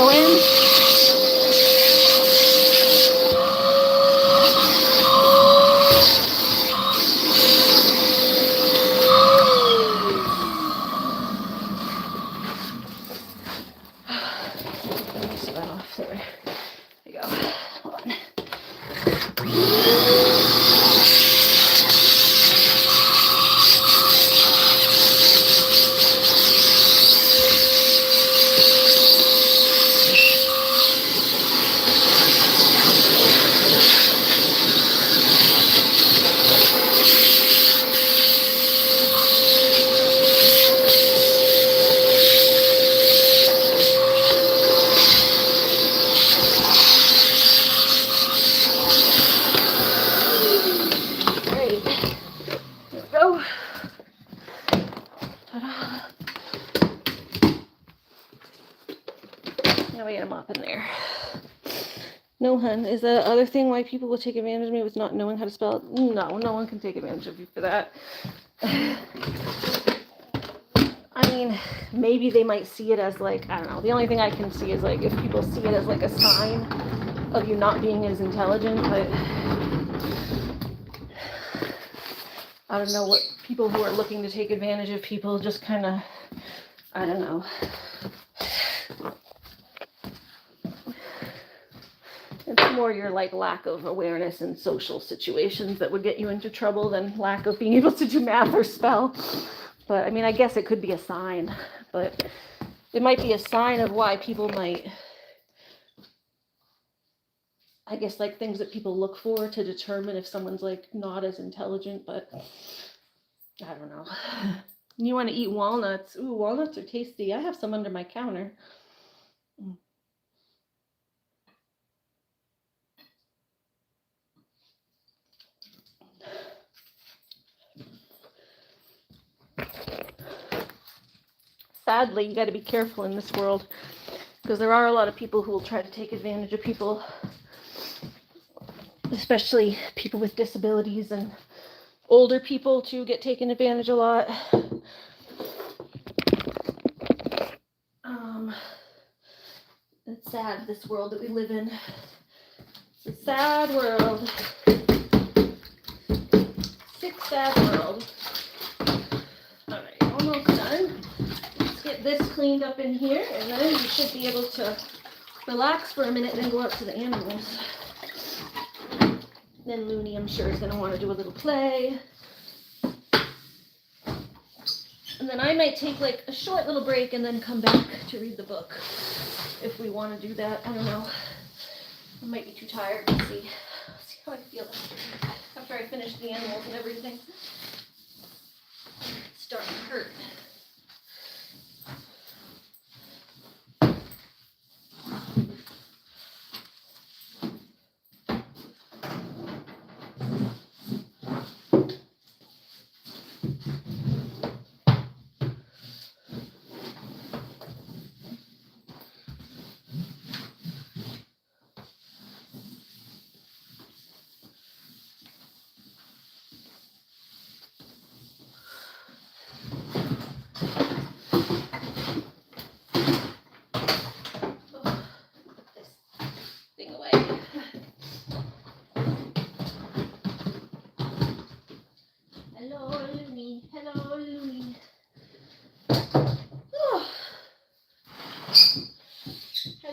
go in. There we go. Hold on. Now we get a mop in there. No, hun. Is that other thing why people will take advantage of me with not knowing how to spell? No, no one can take advantage of you for that. I mean, maybe they might see it as like, I don't know. The only thing I can see is like if people see it as like a sign of you not being as intelligent, but I don't know what people who are looking to take advantage of people just kind of, I don't know. It's more your like lack of awareness in social situations that would get you into trouble than lack of being able to do math or spell. But I mean, I guess it could be a sign, but it might be a sign of why people might, I guess, like things that people look for to determine if someone's like not as intelligent, but I don't know. You want to eat walnuts. Ooh, walnuts are tasty. I have some under my counter. Sadly, you got to be careful in this world because there are a lot of people who will try to take advantage of people, especially people with disabilities and older people too get taken advantage a lot. It's sad, this world that we live in. It's a sad world. Sick, sad world. Alright, almost done. Let's get this cleaned up in here, and then you should be able to relax for a minute and then go out to the animals. Then Looney, I'm sure, is going to want to do a little play. And then I might take like a short little break and then come back to read the book. If we want to do that, I don't know. I might be too tired to see how I feel after I finish the animals and everything. It's starting to hurt.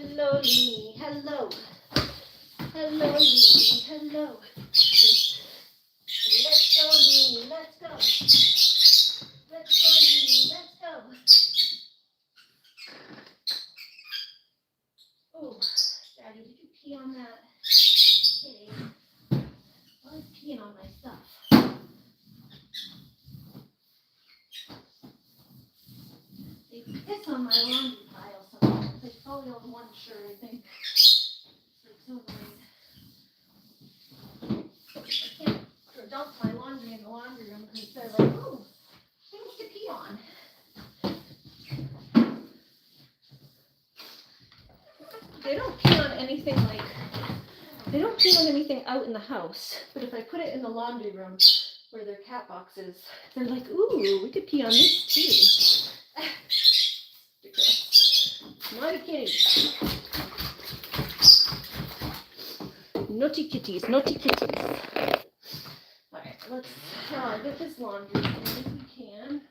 Hello, Looney. Hello. Hello, Looney. Hello. Let's go, Looney. Let's go. Let's go, Looney. Let's go. Oh, Daddy, did you pee on that? Hey, I was peeing on my stuff. They piss on my laundry pile sometimes. They probably on one shirt, I think. It's like so annoying. I can't dump my laundry in the laundry room because they're like, ooh, things to pee on. They don't pee on anything like, they don't pee on anything out in the house. But if I put it in the laundry room where their cat box is, they're like, ooh, we could pee on this too. Not a kitty. kitties. Naughty kitties. Alright, let's get this laundry in if we can.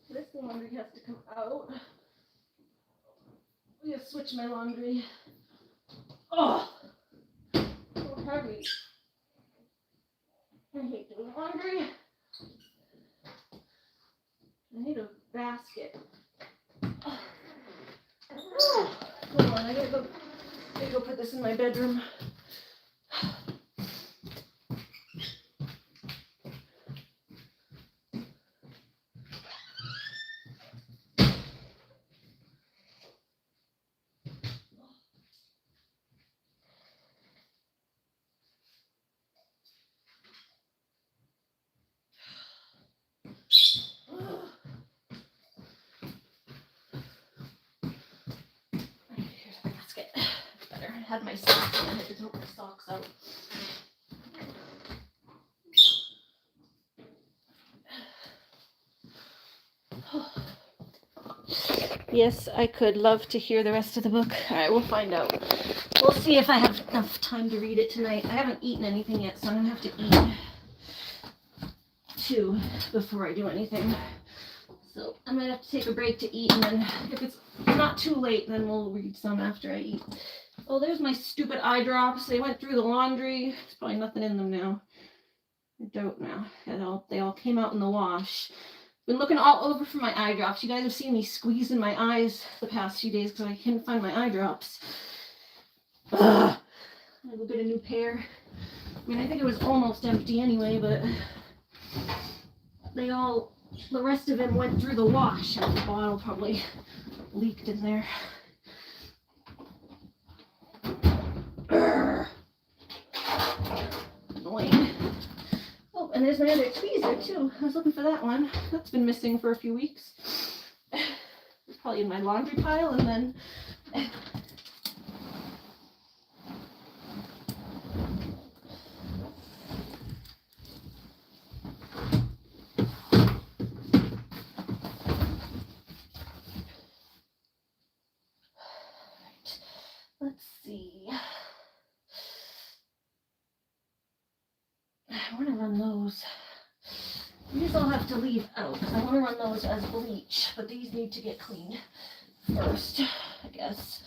This laundry has to come out. I'm going to switch my laundry. Oh! So heavy. I hate doing laundry. I need a basket. Oh. Hold on, I gotta go put this in my bedroom. Had my socks on. I had to take my socks out. Yes, I could love to hear the rest of the book. All right, we'll find out. We'll see if I have enough time to read it tonight. I haven't eaten anything yet, so I'm going to have to eat too before I do anything. So I'm going to have to take a break to eat, and then if it's not too late, then we'll read some after I eat. Oh, there's my stupid eye drops. They went through the laundry. There's probably nothing in them now. I don't know. They all came out in the wash. Been looking all over for my eye drops. You guys have seen me squeezing my eyes the past few days because I couldn't find my eye drops. Ugh. I'll go get a new pair. I mean, I think it was almost empty anyway, but the rest of them went through the wash, and the bottle probably leaked in there. Annoying. Oh, and there's my other tweezer too. I was looking for that one. That's been missing for a few weeks. It's probably in my laundry pile, and then let's see. I want to run those. These I'll have to leave out because I want to run those as bleach, but these need to get cleaned first, I guess.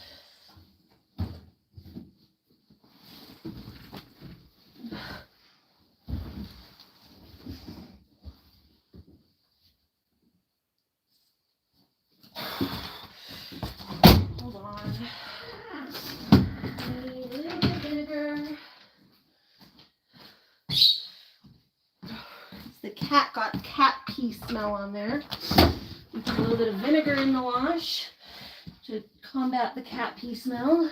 Hold on. I need a little bit of vinegar. The cat got cat pee smell on there. We put a little bit of vinegar in the wash to combat the cat pee smell.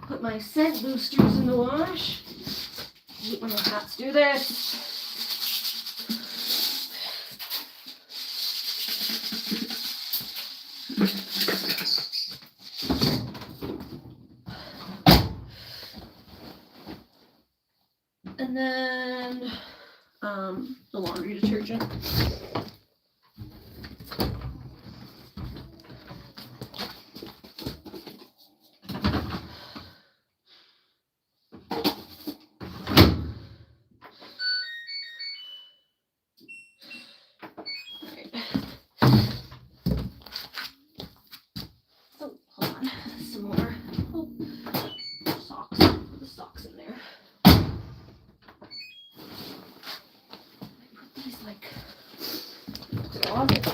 Put my scent boosters in the wash. I hate when the cats do this. And then the laundry detergent.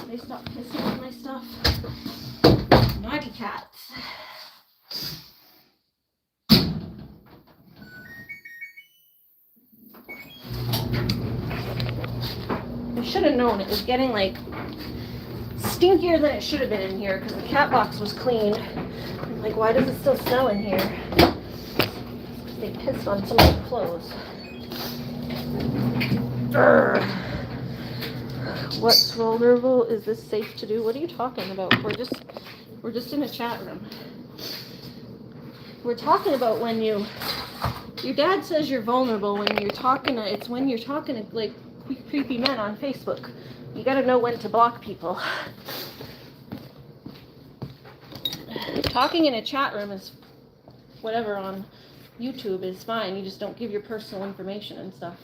They stop pissing on my stuff. Naughty cats. I should have known it was getting like stinkier than it should have been in here because the cat box was clean. I'm like, why does it still smell in here? Because they pissed on some of the clothes. Urgh. What's vulnerable? Is this safe to do? What are you talking about? We're just in a chat room. We're talking about when your dad says you're vulnerable when you're talking to, it's when you're talking to like creepy men on Facebook. You gotta know when to block people. Talking in a chat room is whatever on YouTube is fine. You just don't give your personal information and stuff.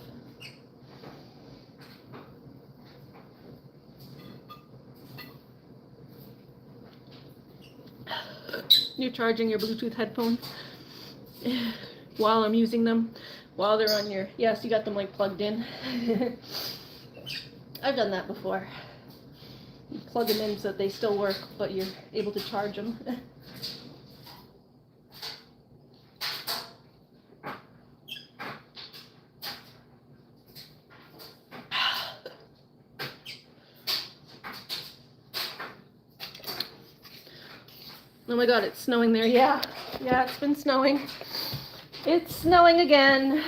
You're charging your Bluetooth headphones while I'm using them, while they're on your, yes, you got them like plugged in. I've done that before. You plug them in so that they still work, but you're able to charge them. Oh my god, it's snowing there. Yeah, it's been snowing. It's snowing again.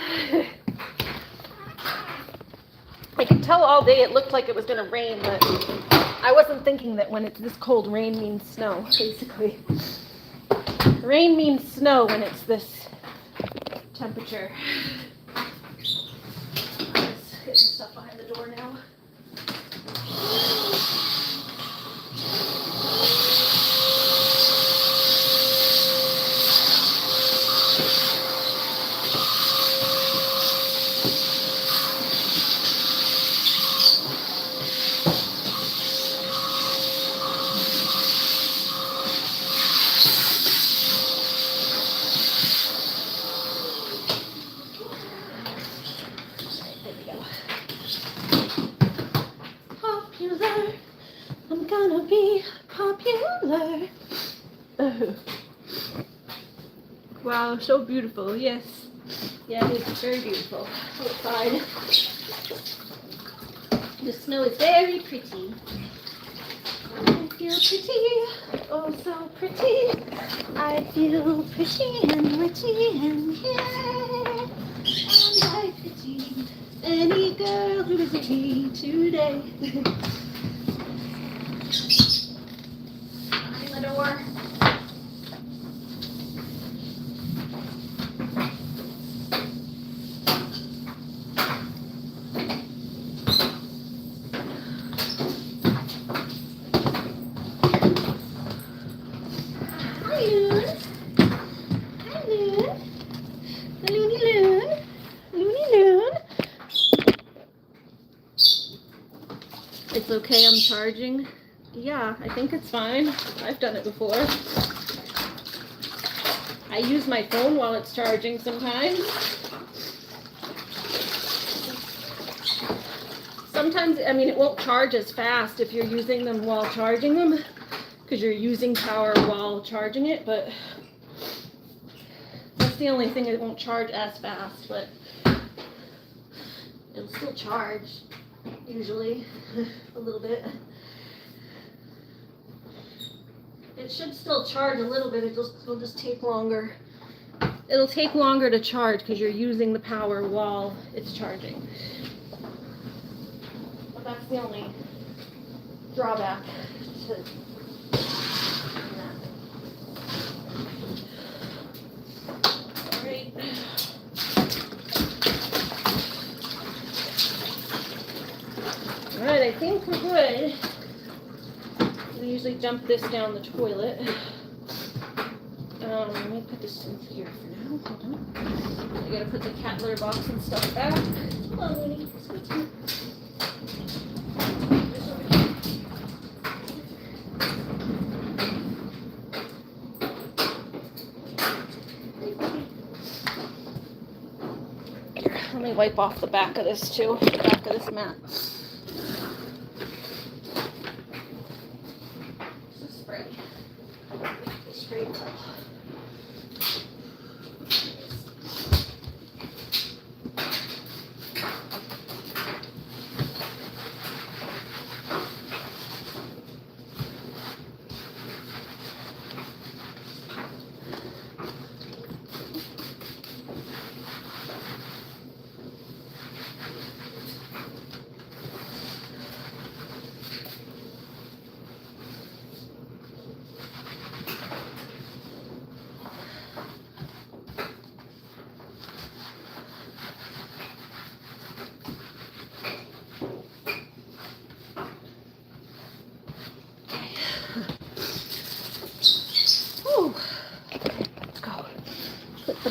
I could tell all day it looked like it was going to rain, but I wasn't thinking that when it's this cold, rain means snow, basically. Rain means snow when it's this temperature. Let's get some stuff behind the door now. I'm gonna be popular. Oh. Wow, so beautiful. Yes. Yeah, it is very beautiful outside. The snow is very pretty. I feel pretty. Oh, so pretty. I feel pretty and witty and yeah. And I pity any girl who is me today. The door. Hi, Loon. Hi, Loon. Loony Loon. Loony Loon. It's okay, I'm charging. Yeah, I think it's fine. I've done it before. I use my phone while it's charging sometimes. Sometimes, I mean, it won't charge as fast if you're using them while charging them, because you're using power while charging it, but that's the only thing, it won't charge as fast, but it'll still charge, usually, a little bit. It should still charge a little bit, it'll just take longer. It'll take longer to charge because you're using the power while it's charging. But that's the only drawback to that. Alright. Alright, I think we're good. I usually dump this down the toilet. Let me put this in here for now. Hold on. I gotta put the cat litter box and stuff back. Come on, Winnie. Sweetie. Here, let me wipe off the back of this too. The back of this mat. Spray.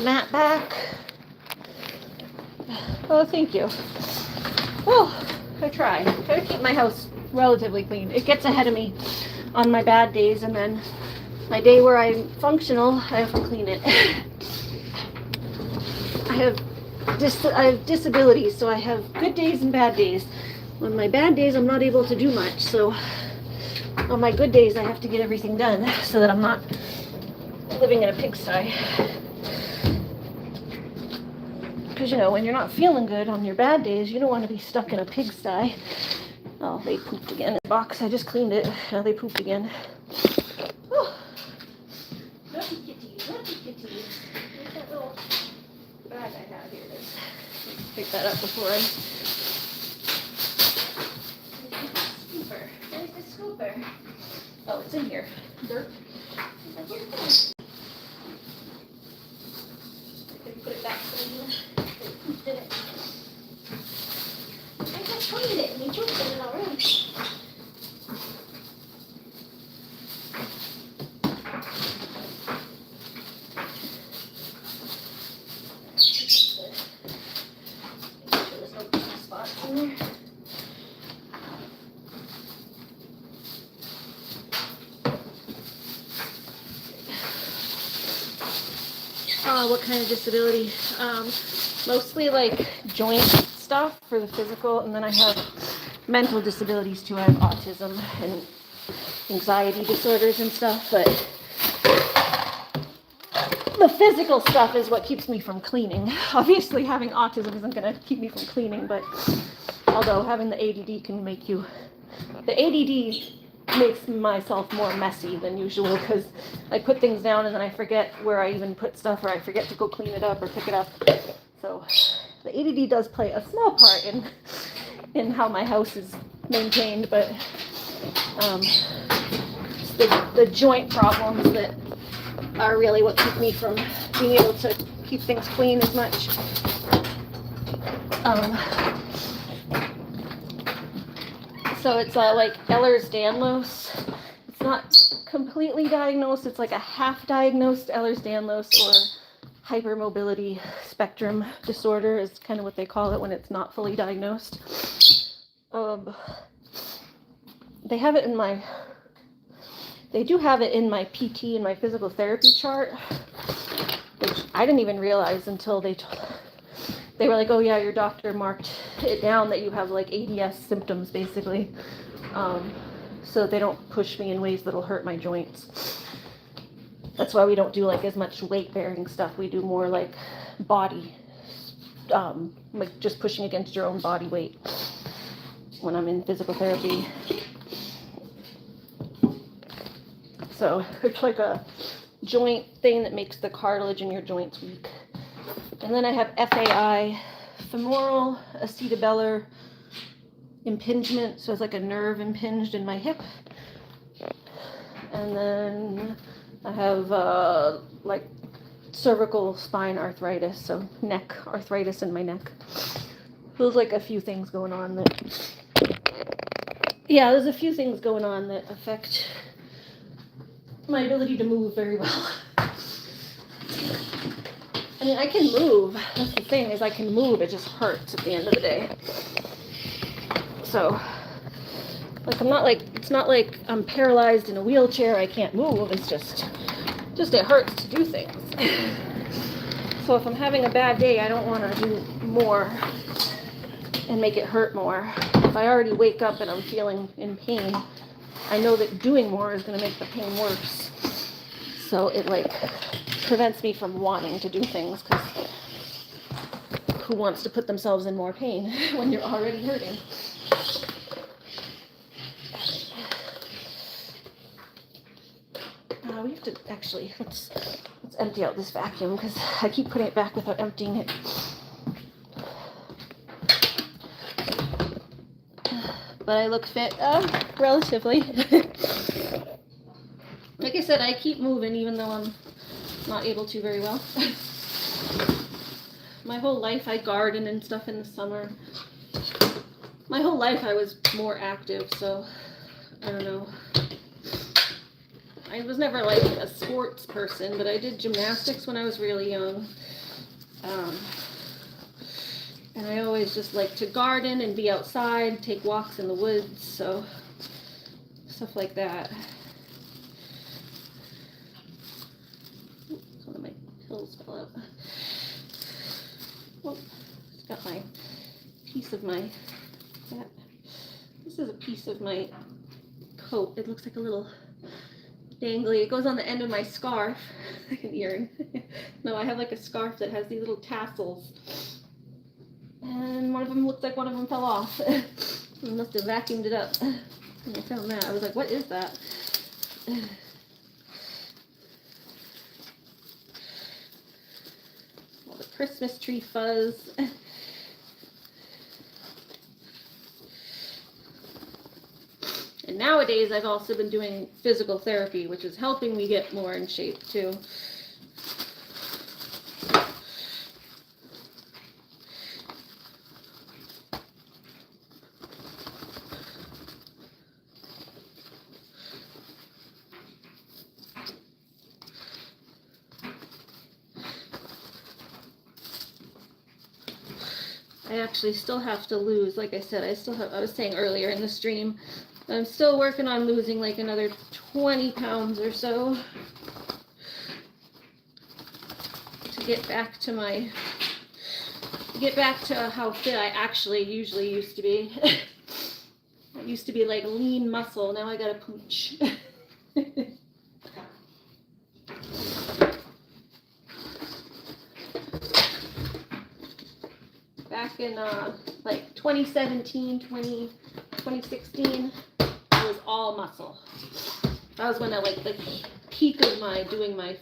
the mat back. Oh, thank you. Well, I try to keep my house relatively clean. It gets ahead of me on my bad days, and then my day where I'm functional, I have to clean it. I have disabilities, so I have good days and bad days. On my bad days, I'm not able to do much, so on my good days, I have to get everything done so that I'm not living in a pigsty. Because, you know, when you're not feeling good on your bad days, you don't want to be stuck in a pigsty. Oh, they pooped again in the box. I just cleaned it. Now they pooped again. Oh. Naughty kitties, naughty kitties. Where's that little bag I have? Here it is. Pick that up before I... Where's the scooper? Oh, it's in here. Dirt. I can put it back in here. Did it. I just cleaned it and you pooped in it already. There's no spots in there. What kind of disability? Mostly like joint stuff for the physical, and then I have mental disabilities too. I have autism and anxiety disorders and stuff, but the physical stuff is what keeps me from cleaning. Obviously having autism isn't going to keep me from cleaning, but although having the ADD can make you, the ADD makes myself more messy than usual because I put things down and then I forget where I even put stuff, or I forget to go clean it up or pick it up. So the ADD does play a small part in how my house is maintained, but it's the joint problems that are really what keep me from being able to keep things clean as much. So it's like Ehlers-Danlos. It's not completely diagnosed. It's like a half-diagnosed Ehlers-Danlos, or hypermobility spectrum disorder is kind of what they call it when it's not fully diagnosed. They have it in my... They do have it in my PT and my physical therapy chart, which I didn't even realize until they were like, oh yeah, your doctor marked it down that you have like ADS symptoms basically. So they don't push me in ways that'll hurt my joints. That's why we don't do like as much weight bearing stuff. We do more like body, like just pushing against your own body weight when I'm in physical therapy. So it's like a joint thing that makes the cartilage in your joints weak. And then I have FAI, femoral acetabular impingement. So it's like a nerve impinged in my hip. And then I have like cervical spine arthritis, so neck arthritis in my neck. There's like a few things going on that, yeah, there's a few things going on that affect my ability to move very well. I mean, I can move. That's the thing, is I can move. It just hurts at the end of the day. So, like, it's not like I'm paralyzed in a wheelchair. I can't move. It's just it hurts to do things. So if I'm having a bad day, I don't want to do more and make it hurt more. If I already wake up and I'm feeling in pain, I know that doing more is going to make the pain worse. So it like prevents me from wanting to do things, because who wants to put themselves in more pain when you're already hurting? We have to actually, let's empty out this vacuum, because I keep putting it back without emptying it. But I look fit, relatively. Like I said, I keep moving even though I'm not able to very well. My whole life I garden and stuff in the summer. My whole life I was more active, so I don't know. I was never like a sports person, but I did gymnastics when I was really young. And I always just like to garden and be outside, take walks in the woods, so stuff like that. Oops, one of my pills fell out. Oh, it's got my piece of my, this is a piece of my coat. It looks like a little dangly. It goes on the end of my scarf, like an earring. No, I have like a scarf that has these little tassels. And one of them looks like one of them fell off. I must have vacuumed it up. And I found that. I was like, what is that? All the Christmas tree fuzz. And nowadays I've also been doing physical therapy, which is helping me get more in shape too. I actually still have to lose, like I said, I was saying earlier in the stream, I'm still working on losing like another 20 pounds or so to get back to how fit I actually usually used to be. I used to be like lean muscle, now I got a pooch. Back in like 2016, I was all muscle. That was when I like the peak of my doing my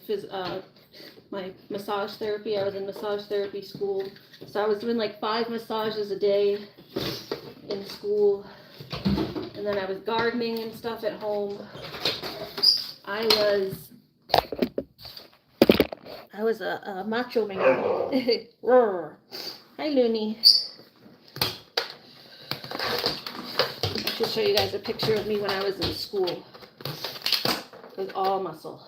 massage therapy. I was in massage therapy school, so I was doing like 5 massages a day in school, and then I was gardening and stuff at home. I was a macho man. Hi, Looney. I should show you guys a picture of me when I was in school. It was all muscle.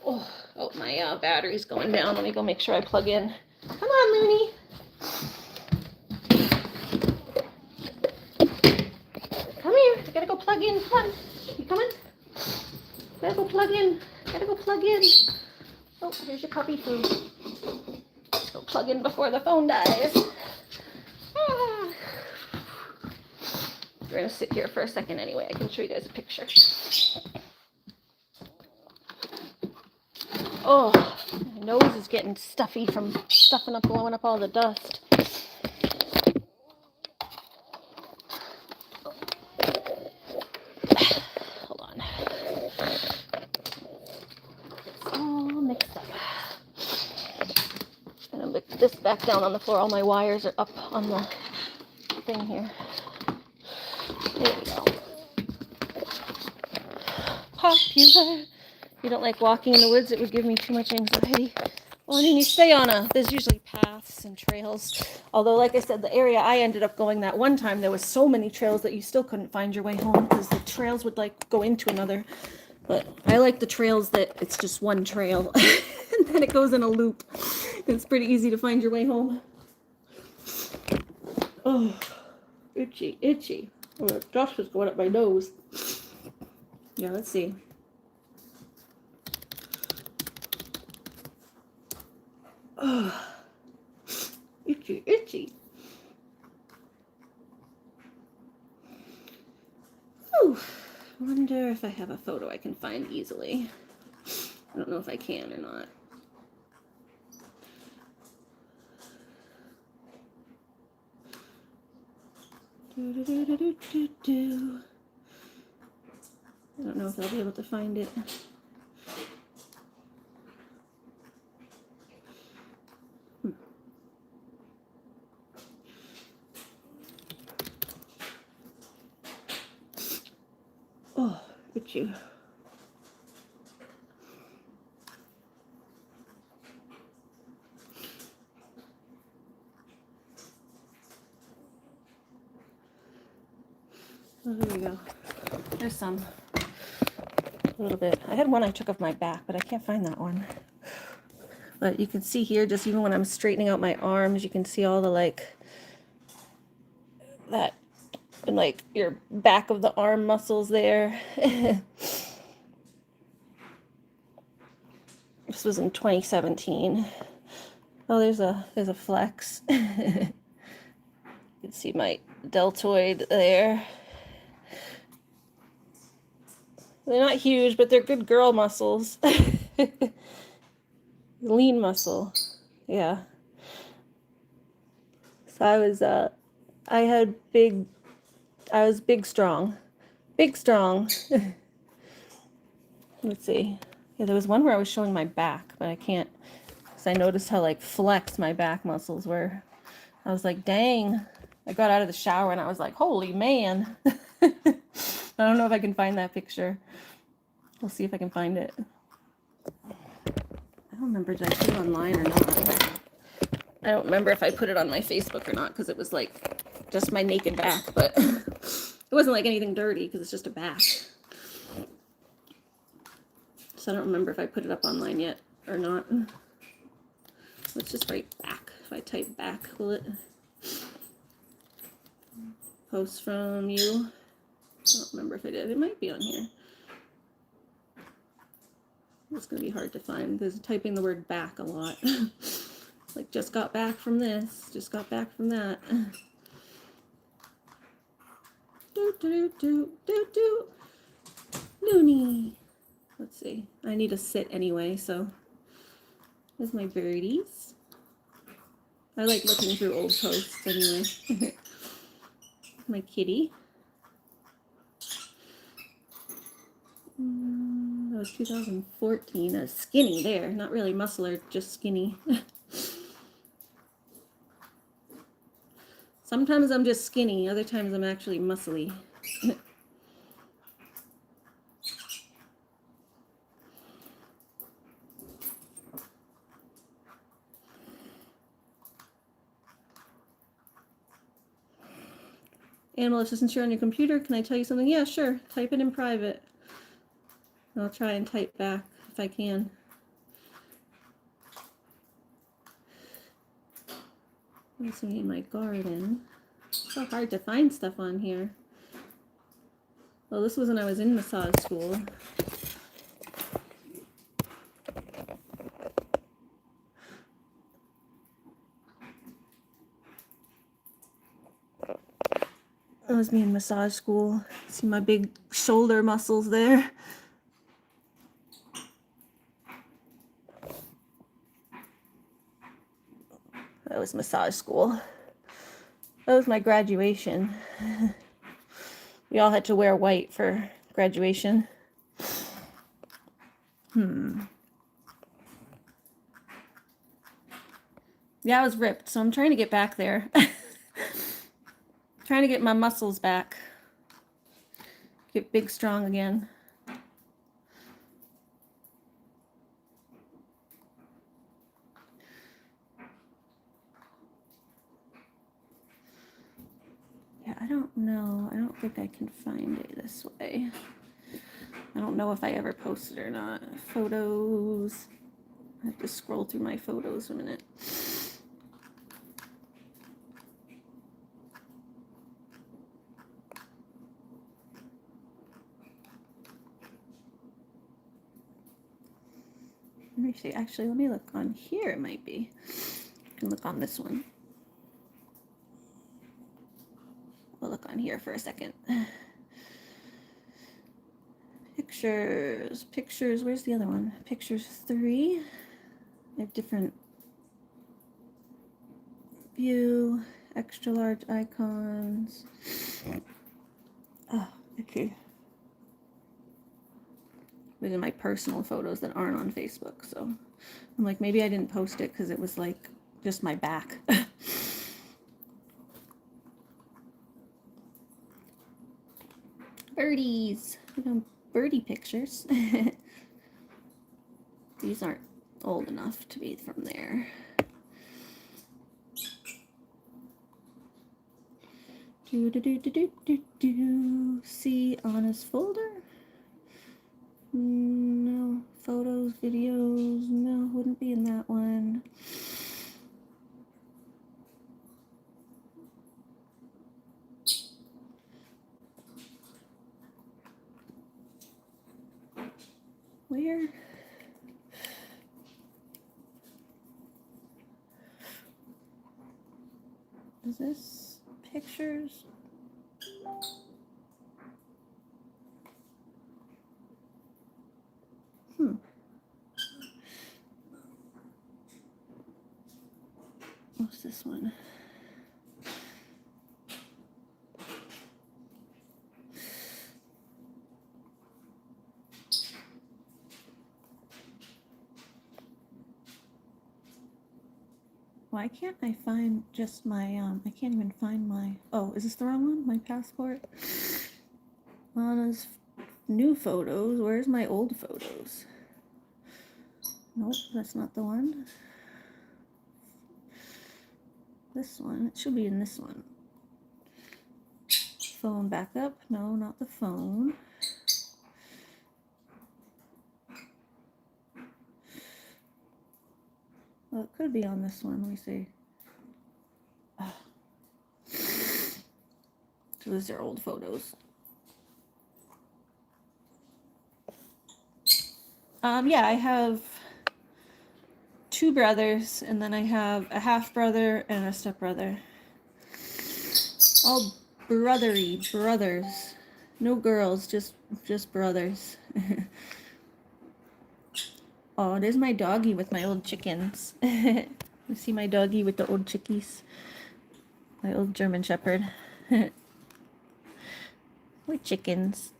Oh, my battery's going down. Let me go make sure I plug in. Come on, Looney. Come here. I gotta go plug in. Come on. You coming? Gotta go plug in. Gotta go plug in. Oh, here's your puppy food. Let's go plug in before the phone dies. Ah. We're gonna sit here for a second anyway. I can show you guys a picture. Oh, my nose is getting stuffy from blowing up all the dust. Hold on. It's all mixed up. I'm gonna put this back down on the floor. All my wires are up on the thing here. There we go. Popular. If you don't like walking in the woods, it would give me too much anxiety. Well, I mean, you stay on there's usually paths and trails. Although, like I said, the area I ended up going that one time, there was so many trails that you still couldn't find your way home because the trails would like go into another. But I like the trails that it's just one trail and then it goes in a loop. It's pretty easy to find your way home. Oh, itchy, itchy. Oh, the dust is going up my nose. Yeah, let's see. Oh, itchy, itchy. Whew. Wonder if I have a photo I can find easily. I don't know if I can or not. I don't know if I'll be able to find it. Oh, itchy. Oh, here we go. There's some. A little bit. I had one I took off my back, but I can't find that one. But you can see here, just even when I'm straightening out my arms, you can see all the like that and like your back of the arm muscles there. This was in 2017. Oh, there's a flex. You can see my deltoid there. They're not huge, but they're good girl muscles. Lean muscle. Yeah. So I was big strong. Big strong. Let's see. Yeah, there was one where I was showing my back, but I can't, because I noticed how like flexed my back muscles were. I was like, dang. I got out of the shower and I was like, holy man. I don't know if I can find that picture. We'll see if I can find it. I don't remember, did I put it online or not? I don't remember if I put it on my Facebook or not, because it was like just my naked back, but it wasn't like anything dirty because it's just a back. So I don't remember if I put it up online yet or not. Let's just write back. If I type back, will it post from you? I don't remember if I did. It might be on here. It's going to be hard to find because typing the word back a lot. Like, just got back from this, just got back from that. Do, do, do, do, do. Loony. Let's see. I need to sit anyway, so there's my birdies. I like looking through old posts anyway. My kitty. That was 2014. Skinny there. Not really muscular, just skinny. Sometimes I'm just skinny. Other times I'm actually muscly. Animal, since you're on your computer, can I tell you something? Yeah, sure. Type it in private. I'll try and type back if I can. This me in my garden. It's so hard to find stuff on here. Well, this was when I was in massage school. That was me in massage school. See my big shoulder muscles there. That was massage school. That was my graduation. We all had to wear white for graduation. Yeah, I was ripped, so I'm trying to get back there. Trying to get my muscles back. Get big, strong again. Yeah, I don't know. I don't think I can find it this way. I don't know if I ever posted or not. Photos. I have to scroll through my photos a minute. Let me see. Actually, let me look on here. It might be. I can look on this one. We'll look on here for a second. Pictures. Pictures. Where's the other one? Pictures 3. They have different view, extra large icons. Oh, okay. These are my personal photos that aren't on Facebook, so I'm like, maybe I didn't post it because it was like just my back. Birdies. Birdie pictures. These aren't old enough to be from there. See Anna's folder? No. Photos, videos, no, wouldn't be in that one. Where? Is this pictures? What's this one? Why can't I find just my, I can't even find my, oh, is this the wrong one? My passport? Anna's new photos. Where's my old photos? Nope, that's not the one. This one, it should be in this one. Phone backup, no, not the phone. Well, it could be on this one, let me see. Oh. So these are old photos. Yeah, I have two brothers, and then I have a half brother and a stepbrother. All brothery brothers. No girls, just brothers. Oh, there's my doggy with my old chickens. You see my doggy with the old chickies? My old German Shepherd. With chickens.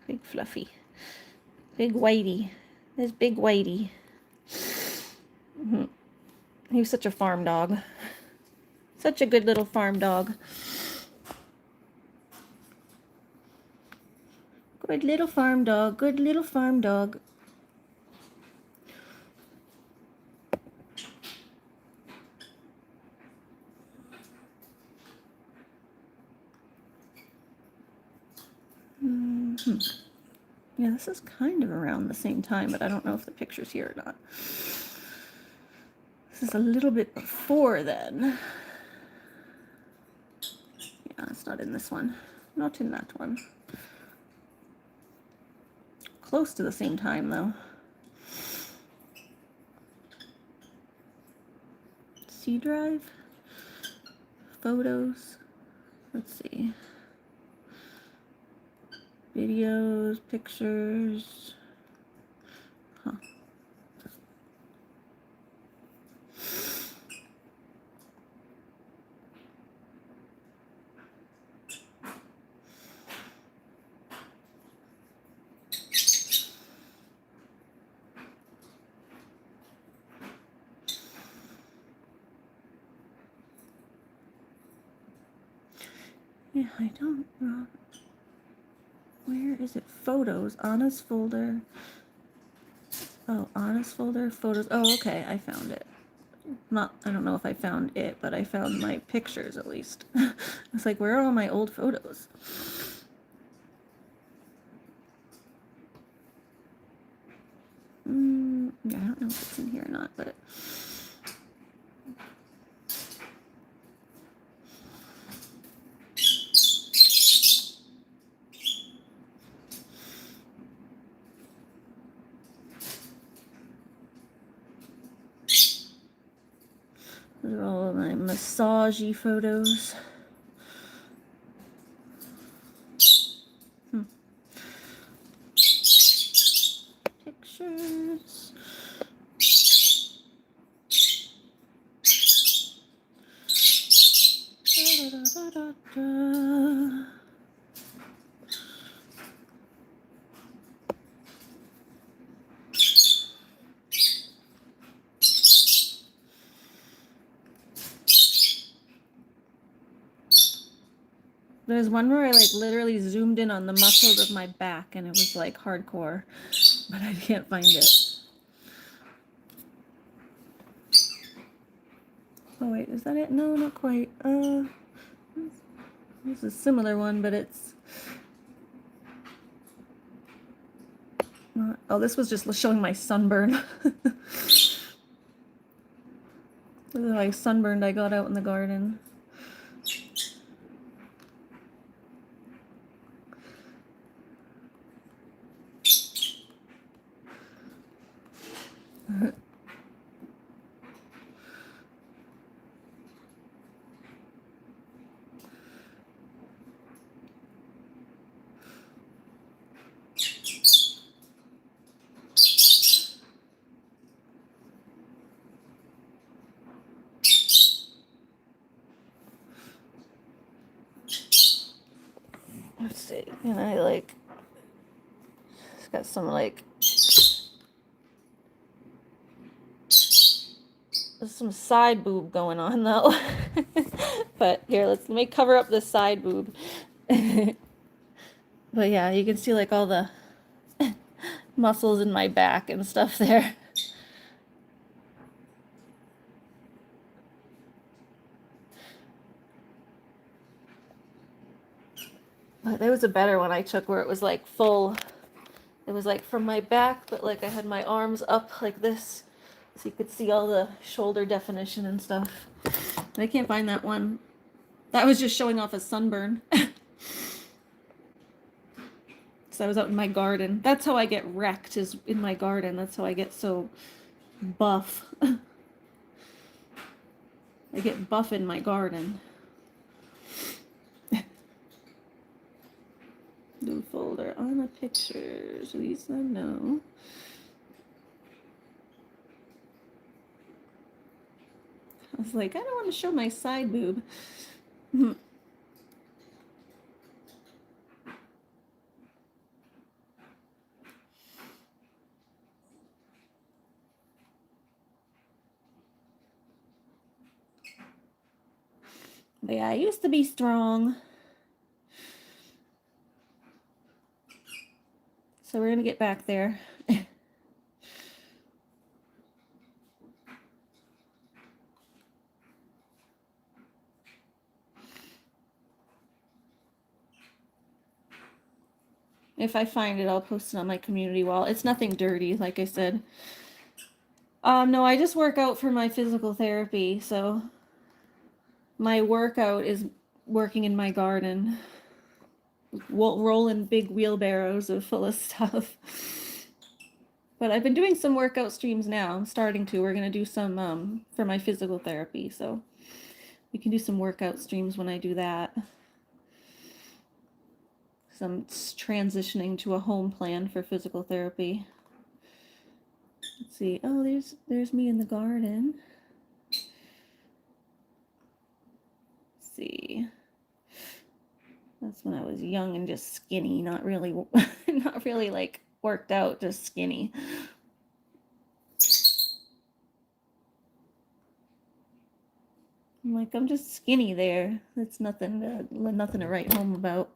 Big Fluffy. Big Whitey. There's Big Whitey. He was such a farm dog. Such a good little farm dog. Good little farm dog. Good little farm dog. Yeah, this is kind of around the same time, but I don't know if the picture's here or not. This is a little bit before then. Yeah, it's not in this one. Not in that one. Close to the same time, though. C drive. Photos. Let's see. Videos, pictures. Huh. Yeah, I don't know. Where is it? Photos. Anna's folder. Oh, Anna's folder. Photos. Oh, okay. I found it. Not, I don't know if I found it, but I found my pictures at least. It's like, where are all my old photos? Yeah, I don't know if it's in here or not, but those are all of my massagey photos. Pictures. Da, da, da, da. There's one where I like literally zoomed in on the muscles of my back and it was like hardcore, but I can't find it. Oh wait, is that it? No, not quite. This is a similar one, but it's not. Oh, this was just showing my sunburn. Look at how sunburned I got out in the garden. Let's see, and I like, it's got some like, there's some side boob going on though. But here, let me cover up this side boob. But yeah, you can see like all the muscles in my back and stuff there. But there was a better one I took where it was like full. It was like from my back, but like I had my arms up like this. So you could see all the shoulder definition and stuff. But I can't find that one. That was just showing off a sunburn. So I was out in my garden. That's how I get wrecked, is in my garden. That's how I get so buff. I get buff in my garden. New folder on the pictures. Lisa, no. I was like, I don't want to show my side boob. But yeah, I used to be strong. So we're going to get back there. If I find it, I'll post it on my community wall. It's nothing dirty, like I said. No, I just work out for my physical therapy, so my workout is working in my garden, rolling big wheelbarrows full of stuff. But I've been doing some workout streams now. I'm starting to. We're going to do some for my physical therapy, so we can do some workout streams when I do that. So I'm transitioning to a home plan for physical therapy. Let's see. Oh, there's me in the garden. Let's see. That's when I was young and just skinny, not really like worked out, just skinny. I'm like, I'm just skinny there. That's nothing to write home about.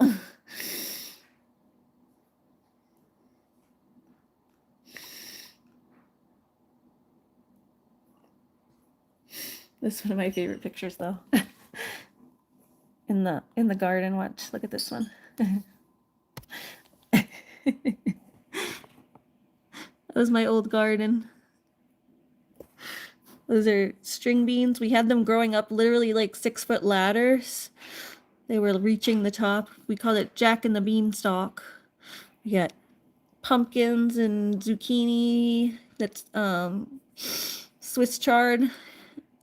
This is one of my favorite pictures, though. in the garden. Watch, look at this one. That was my old garden. Those are string beans. We had them growing up literally like 6-foot ladders. They were reaching the top. We called it Jack and the Beanstalk. We got pumpkins and zucchini. That's Swiss chard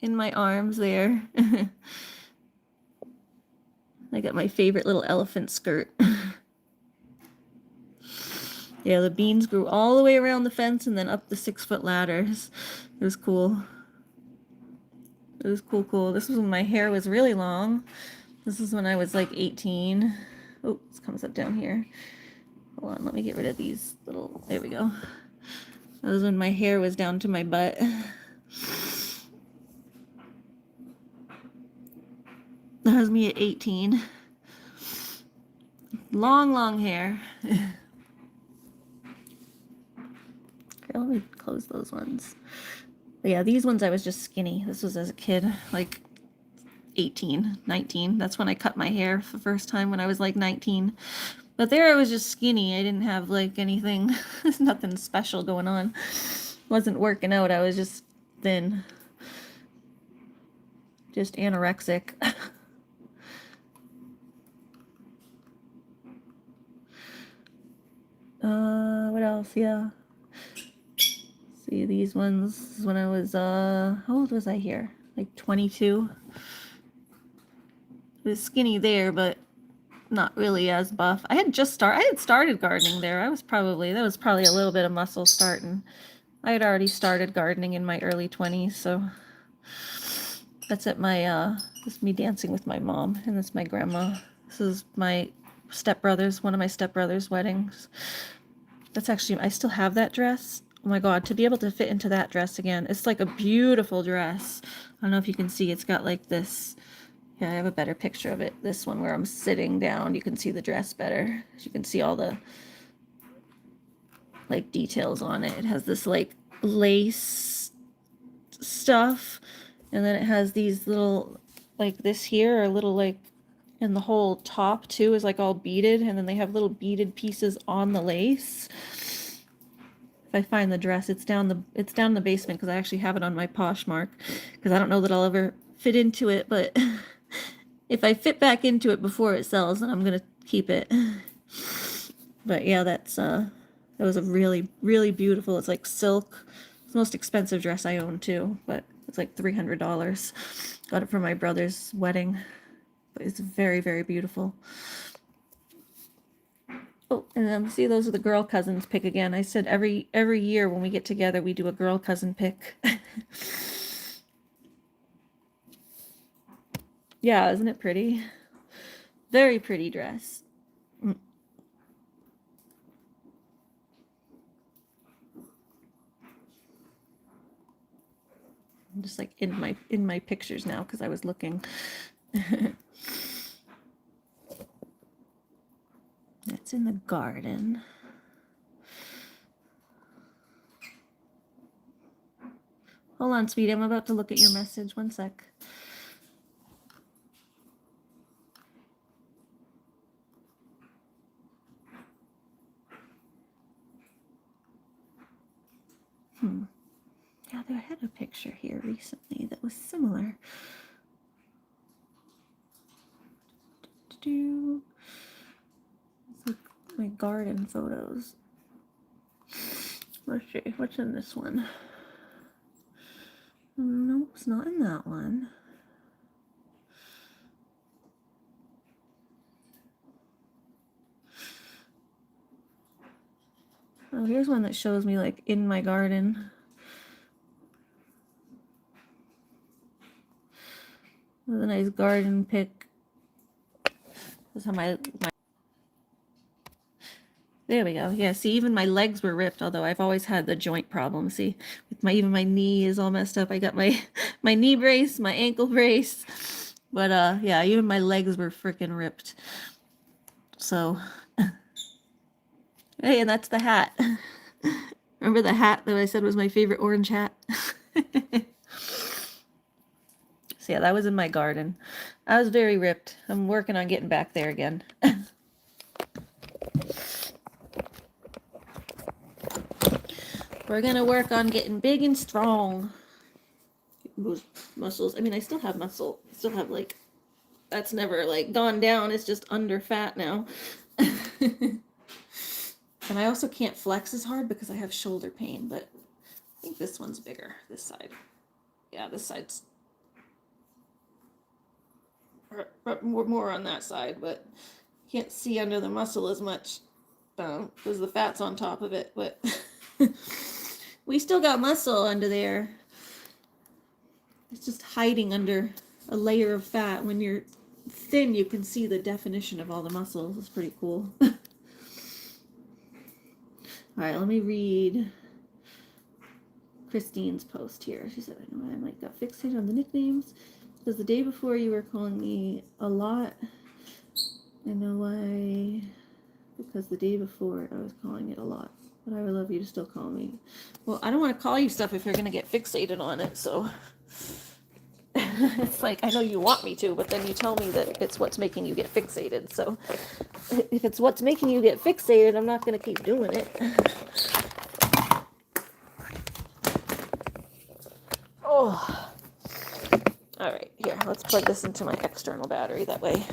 in my arms there. I got my favorite little elephant skirt. Yeah, the beans grew all the way around the fence and then up the 6-foot ladders. It was cool. It was cool. This was when my hair was really long. This is when I was like 18. Oh, this comes up down here. Hold on, let me get rid of these little, there we go. That was when my hair was down to my butt. That was me at 18. long hair. Okay, let me close those ones. But yeah, these ones I was just skinny. This was as a kid, like 18, 19. That's when I cut my hair for the first time, when I was like 19. But there I was just skinny. I didn't have like anything, there's nothing special going on. Wasn't working out. I was just thin. Just anorexic. What else? Yeah. See, these ones when I was how old was I here? Like 22. I was skinny there, but not really as buff. I had started gardening there. That was probably a little bit of muscle starting. I had already started gardening in my early 20s, so that's at my this is me dancing with my mom, and this is my grandma. This is my stepbrother's, one of my stepbrother's weddings. That's actually, I still have that dress. Oh my God, to be able to fit into that dress again. It's like a beautiful dress. I don't know if you can see, it's got like this. Yeah, I have a better picture of it. This one where I'm sitting down, you can see the dress better. You can see all the like details on it. It has this like lace stuff, and then it has these little, like this here, or little like, and the whole top too is like all beaded, and then they have little beaded pieces on the lace. If I find the dress, it's down the basement, because I actually have it on my Poshmark, because I don't know that I'll ever fit into it, but if I fit back into it before it sells, then I'm gonna keep it. But yeah, that was a really, really beautiful, it's like silk. It's the most expensive dress I own too, but it's like $300. Got it for my brother's wedding. But it's very, very beautiful. Oh, and see, those are the girl cousins pick again. I said every year when we get together, we do a girl cousin pick. Yeah, isn't it pretty? Very pretty dress. I'm just like in my pictures now, because I was looking. That's in the garden. Hold on, sweetie. I'm about to look at your message. One sec. Yeah, I had a picture here recently that was similar. It's like my garden photos. Let's see, what's in this one? No, it's not in that one. Oh, here's one that shows me like in my garden. With a nice garden pic. That's how my there we go. Yeah, see, even my legs were ripped, although I've always had the joint problem. See, with even my knee is all messed up. I got my my knee brace, my ankle brace. But yeah, even my legs were freaking ripped. So hey, and that's the hat. Remember the hat that I said was my favorite orange hat? So yeah, that was in my garden. I was very ripped. I'm working on getting back there again. We're gonna work on getting big and strong. Those muscles. I mean, I still have muscle. I still have like, that's never like gone down. It's just under fat now. And I also can't flex as hard because I have shoulder pain, but I think this one's bigger, this side. Yeah, this side's more on that side, but can't see under the muscle as much because the fat's on top of it, but we still got muscle under there. It's just hiding under a layer of fat. When you're thin, you can see the definition of all the muscles. It's pretty cool. All right, let me read Christine's post here. She said, I know I might got fixated on the nicknames because the day before you were calling me a lot. I know why because the day before I was calling it a lot. But I would love you to still call me. Well, I don't want to call you stuff if you're going to get fixated on it, so it's like, I know you want me to, but then you tell me that it's what's making you get fixated. So if it's what's making you get fixated, I'm not going to keep doing it. Oh. All right, here, let's plug this into my external battery. That way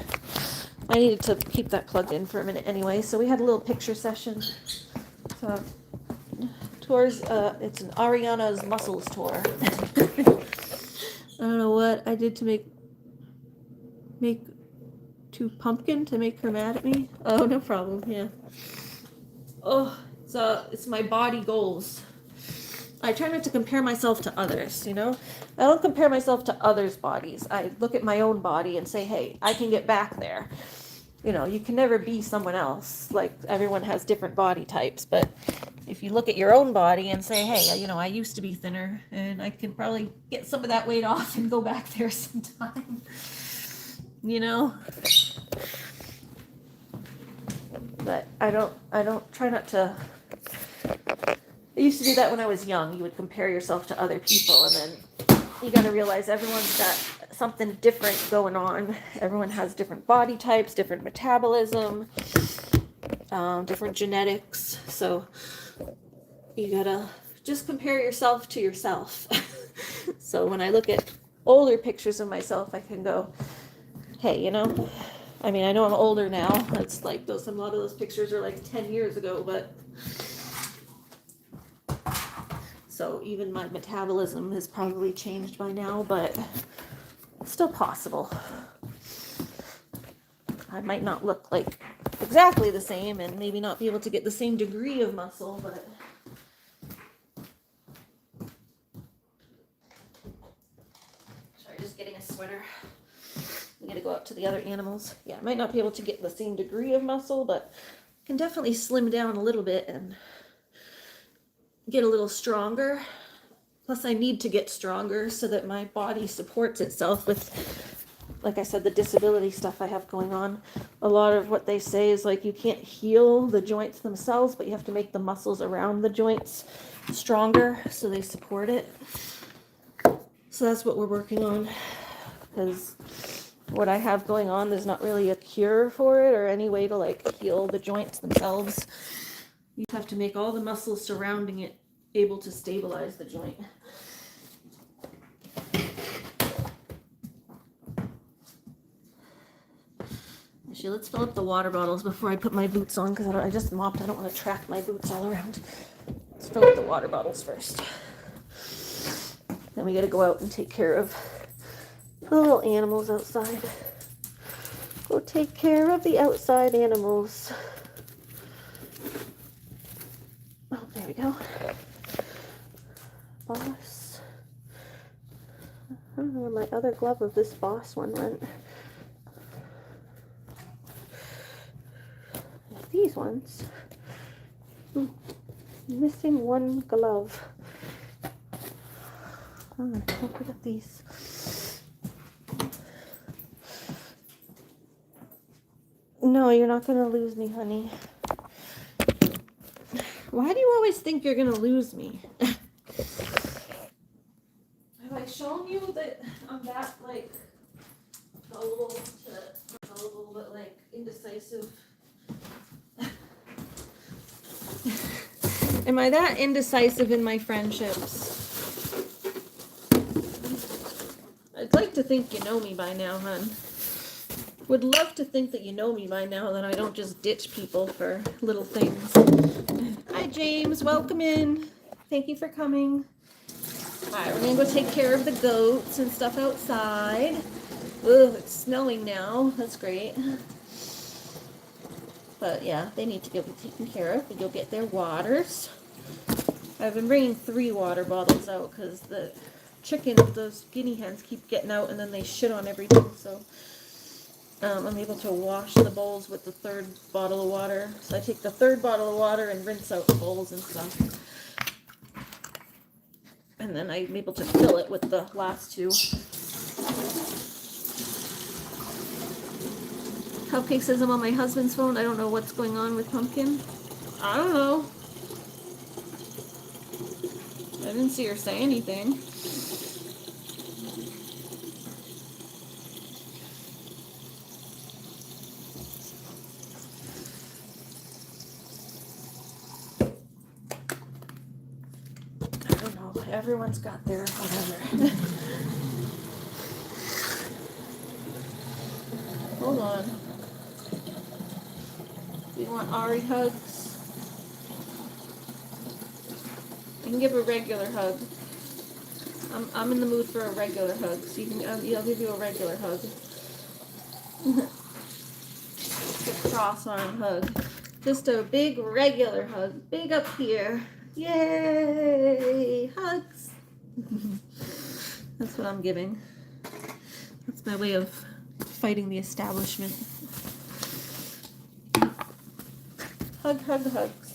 I needed to keep that plugged in for a minute anyway. So we had a little picture session. So tours, it's an Ariana's Muscles tour. I don't know what I did to make to Pumpkin to make her mad at me. Oh, no problem. Yeah. Oh, it's my body goals. I try not to compare myself to others, you know? I don't compare myself to others' bodies. I look at my own body and say, hey, I can get back there. You know, you can never be someone else. Like, everyone has different body types, but if you look at your own body and say, hey, you know, I used to be thinner and I can probably get some of that weight off and go back there sometime. You know? But I don't try not to. I used to do that when I was young. You would compare yourself to other people, and then you got to realize everyone's got something different going on. Everyone has different body types, different metabolism, different genetics. So you gotta just compare yourself to yourself. So when I look at older pictures of myself, I can go, hey, you know, I mean, I know I'm older now. It's like a lot of those pictures are like 10 years ago, but so even my metabolism has probably changed by now, but it's still possible. I might not look like exactly the same and maybe not be able to get the same degree of muscle, but sorry, just getting a sweater. We gotta go out to the other animals. Yeah, I might not be able to get the same degree of muscle, but I can definitely slim down a little bit and get a little stronger. Plus I need to get stronger so that my body supports itself with, like I said, the disability stuff I have going on. A lot of what they say is like you can't heal the joints themselves, but you have to make the muscles around the joints stronger so they support it. So that's what we're working on, because what I have going on, there's not really a cure for it or any way to like heal the joints themselves. You have to make all the muscles surrounding it able to stabilize the joint. Actually, let's fill up the water bottles before I put my boots on, because I just mopped. I don't want to track my boots all around. Let's fill up the water bottles first. Then we got to go out and take care of the little animals outside. Go take care of the outside animals. Oh, there we go. Boss. I don't know where my other glove of this Boss one went. These ones. Missing one glove. Oh, don't forget these. No, you're not gonna lose me, honey. Why do you always think you're gonna lose me? Have I shown you that I'm that like gullible to not gullible, but like indecisive? Am I that indecisive in my friendships? I'd like to think you know me by now, hon. Would love to think that you know me by now, that I don't just ditch people for little things. Hi, James. Welcome in. Thank you for coming. All right, we're going to go take care of the goats and stuff outside. Ugh, it's snowing now. That's great. But, yeah, they need to go be taken care of. They go get their waters. I've been bringing 3 water bottles out because the those guinea hens keep getting out and then they shit on everything. So I'm able to wash the bowls with the 3rd bottle of water. So I take the 3rd bottle of water and rinse out the bowls and stuff. And then I'm able to fill it with the last 2. Cupcake says I'm on my husband's phone. I don't know what's going on with Pumpkin. I don't know. I didn't see her say anything. I don't know. Everyone's got their whatever. Hold on. Do you want Ari hugs? You can give a regular hug. I'm in the mood for a regular hug, so you can. I'll give you a regular hug. Cross arm hug. Just a big regular hug. Big up here. Yay! Hugs. That's what I'm giving. That's my way of fighting the establishment. Hug, hug, hugs.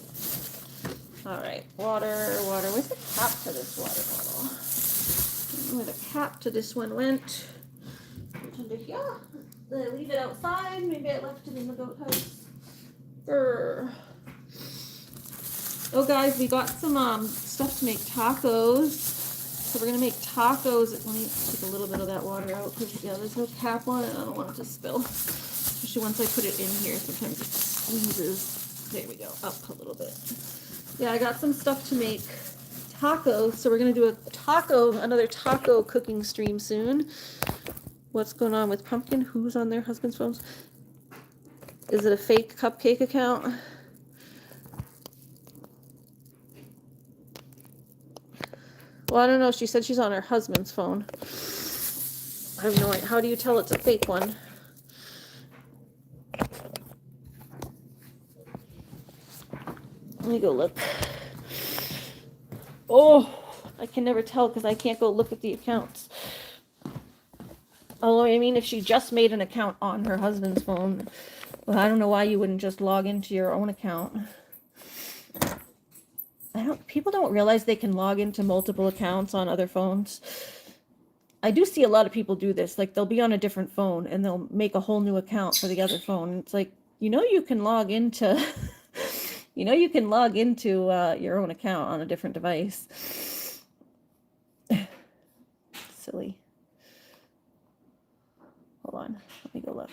All right, water. Where's the cap to this water bottle? I don't know where the cap to this one went. It's under here. Did I leave it outside? Maybe I left it in the goat house. Oh, guys, we got some stuff to make tacos. So we're gonna make tacos. Let me take a little bit of that water out because there's no cap on it. I don't want it to spill. Especially once I put it in here, sometimes it squeezes. There we go, up a little bit. Yeah, I got some stuff to make tacos. So we're gonna do another taco cooking stream soon. What's going on with Pumpkin? Who's on their husband's phones? Is it a fake cupcake account? Well, I don't know. She said she's on her husband's phone. I have no idea. How do you tell it's a fake one? Let me go look. Oh, I can never tell because I can't go look at the accounts. Oh, I mean, if she just made an account on her husband's phone, well, I don't know why you wouldn't just log into your own account. People don't realize they can log into multiple accounts on other phones. I do see a lot of people do this. Like, they'll be on a different phone and they'll make a whole new account for the other phone. It's like, you can log into, your own account on a different device. Silly. Hold on, let me go look.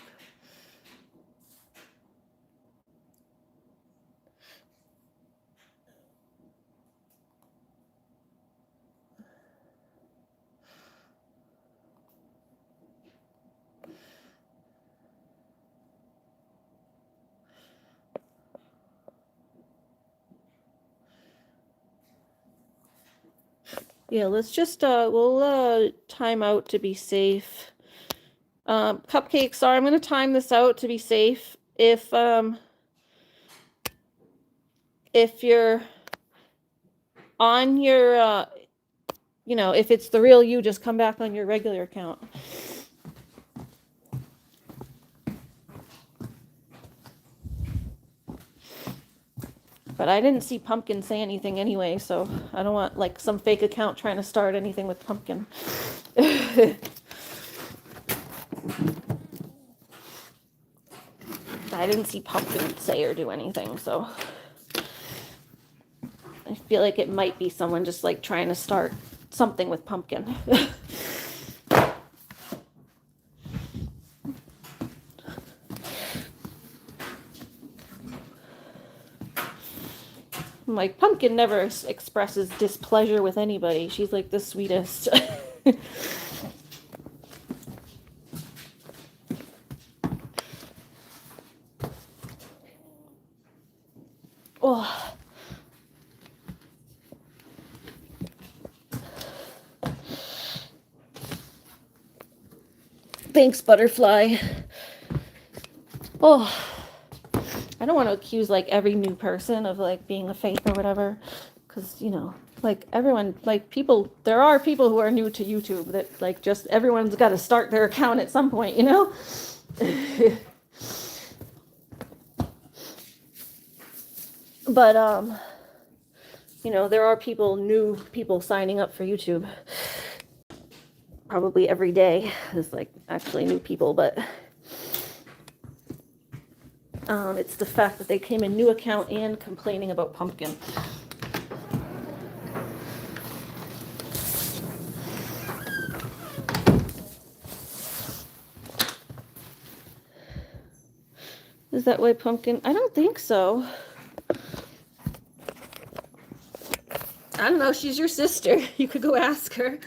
Yeah, let's just, we'll time out to be safe. Cupcake, sorry, I'm going to time this out to be safe. If you're on your, if it's the real you, just come back on your regular account. But I didn't see Pumpkin say anything anyway, so I don't want, like, some fake account trying to start anything with Pumpkin. I didn't see Pumpkin say or do anything, so I feel like it might be someone just, like, trying to start something with Pumpkin. Like, Pumpkin never expresses displeasure with anybody. She's, like, the sweetest. Oh. Thanks, Butterfly. Oh. I don't want to accuse, like, every new person of, like, being a fake or whatever, because, like, everyone, like, there are people who are new to YouTube that, like, just, everyone's got to start their account at some point, But, there are new people signing up for YouTube. Probably every day is, like, actually new people, but It's the fact that they came in new account and complaining about pumpkin. Is that why pumpkin? I don't think so. I don't know. She's your sister. You could go ask her.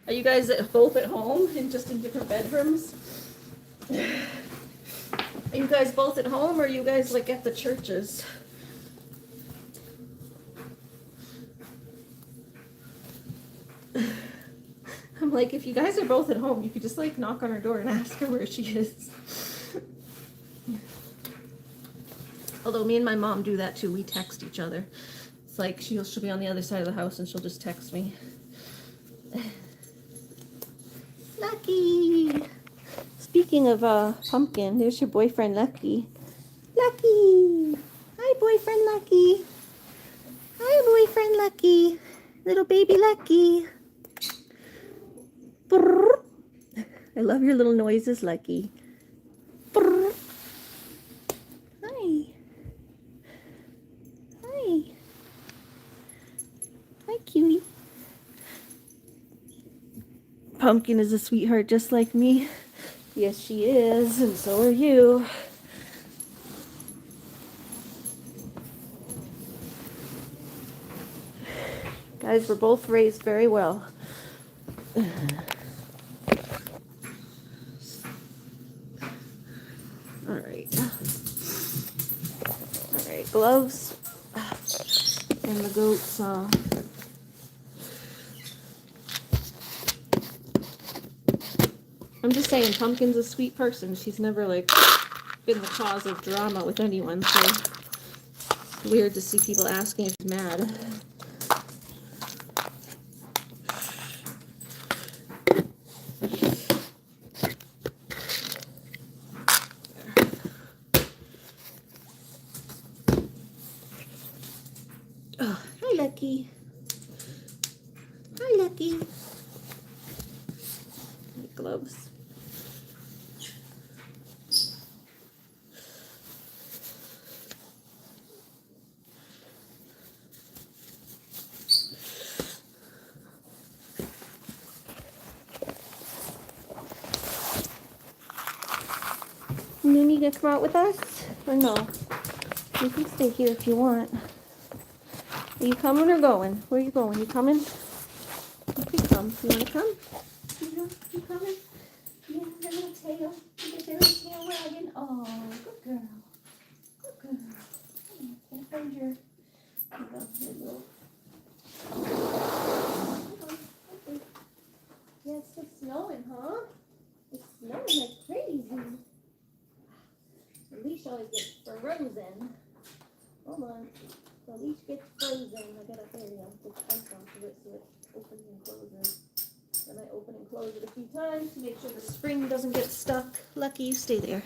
Are you guys both at home and just in different bedrooms? Are you guys both at home, or are you guys like at the churches? I'm like, if you guys are both at home, you could just like knock on her door and ask her where she is. Although me and my mom do that too. We text each other. It's like she'll be on the other side of the house and she'll just text me. Lucky! Speaking of pumpkin, there's your boyfriend Lucky. Lucky! Hi, boyfriend Lucky. Hi, boyfriend Lucky. Little baby Lucky. Brrr. I love your little noises, Lucky. Brrr. Hi. Hi. Hi, cutie. Pumpkin is a sweetheart just like me. Yes, she is, and so are you. Guys, we're both raised very well. All right. All right, gloves and the goats. I'm just saying, Pumpkin's a sweet person. She's never like been the cause of drama with anyone, so it's weird to see people asking if she's mad. Oh, hi, Lucky. Hi, Lucky. Gloves. Mooney, gonna come out with us? Or no? You can stay here if you want. Are you coming or going? Where are you going? You coming? You can come. You wanna come? You coming? Yeah, your little tail. You get your little tail wagging. Oh, good girl. Good girl. Can I find your... little... Yeah, it's still snowing, huh? It's snowing like crazy. The leash always gets frozen. Hold on. The leash gets frozen. I gotta put ice onto it so it opens and closes. Then I open and close it a few times to make sure the spring doesn't get stuck. Lucky, you stay there.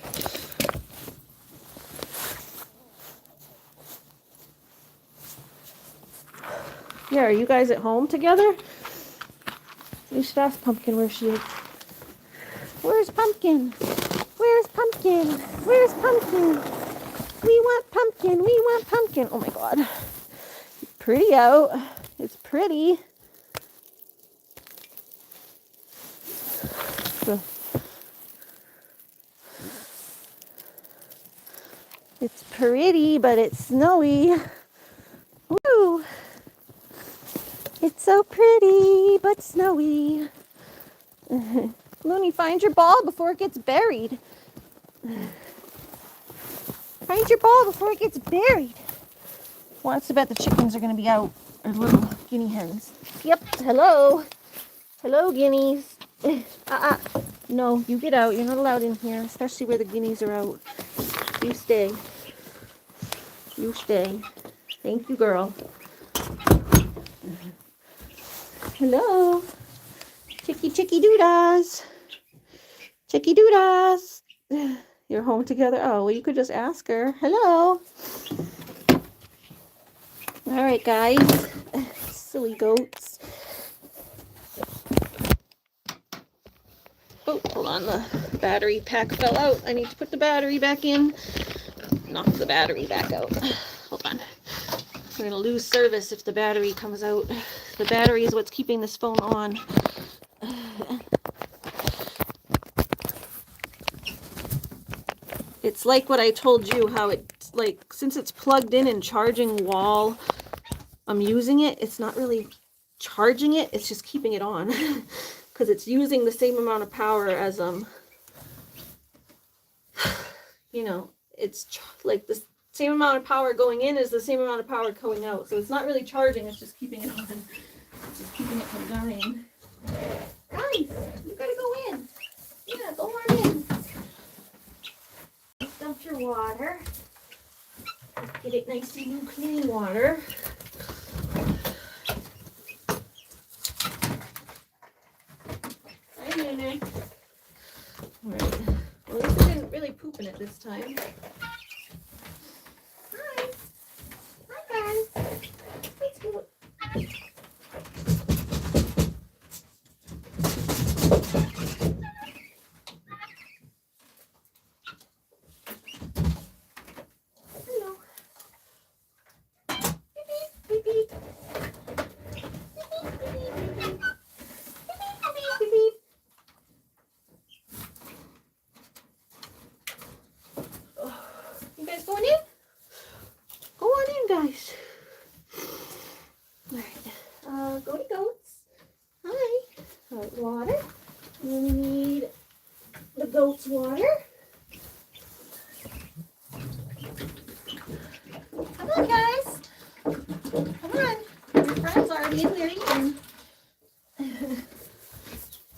Yeah, are you guys at home together? You should ask Pumpkin where she is. Where's Pumpkin? Where's Pumpkin? Where's Pumpkin? We want Pumpkin. We want Pumpkin. Oh my God. It's pretty out. It's pretty. It's pretty, but it's snowy. Woo! It's so pretty, but snowy. Looney, find your ball before it gets buried. Find your ball before it gets buried. Well, that's about the chickens are going to be out. Or little guinea hens. Yep. Hello. Hello, guineas. No, you get out. You're not allowed in here, especially where the guineas are out. You stay. You stay. Thank you, girl. Hello. Chicky doodahs. Chicky doodahs. You're home together? Oh, well, you could just ask her. Hello. All right, guys. Silly goats. Oh, hold on. The battery pack fell out. I need to put the battery back in. knock the battery back out. Hold on. We're gonna lose service if the battery comes out. The battery is what's keeping this phone on. It's like what I told you, how it, like, since it's plugged in and charging while I'm using it, it's not really charging it, it's just keeping it on. Because it's using the same amount of power as, you know, it's like the same amount of power going in is the same amount of power going out. So it's not really charging, it's just keeping it on. It's just keeping it from dying. Guys, you gotta go in. Yeah, go on in. Dump your water. Get it nice and new, clean water. Hi, Nene. Alright. Well, at least I didn't really poop in it this time. Hi. Hi, guys. Let's go. Hello. Beep, beep, beep, beep. Beep, beep, beep, beep. Beep, beep, beep. You guys going in? Go on in, guys. Alright. Go to goats. Hi. Alright, water. You need the goat's water. Come on, guys. Come on. Your friends are already in there eating.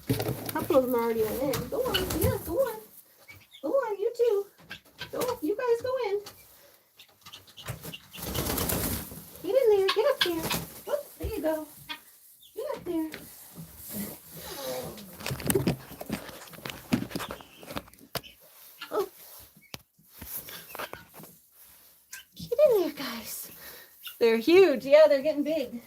A couple of them already went in. Go on. Yeah, go on. Go on, you too. Go, you guys go in. Get in there. Get up there. Oh, there you go. Get up there. Oh. Get in there, guys. They're huge. Yeah, they're getting big.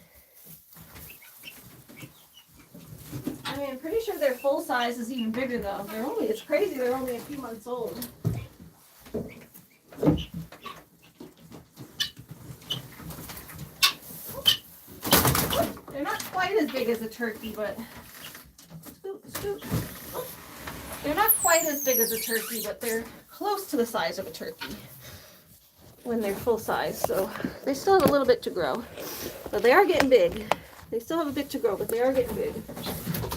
I mean, I'm pretty sure their full size is even bigger though. It's crazy, they're only a few months old. They're not quite as big as a turkey, but scoot. Oh. They're not quite as big as a turkey, but they're close to the size of a turkey when they're full size. So they still have a little bit to grow, but they are getting big. They still have a bit to grow, but they are getting big.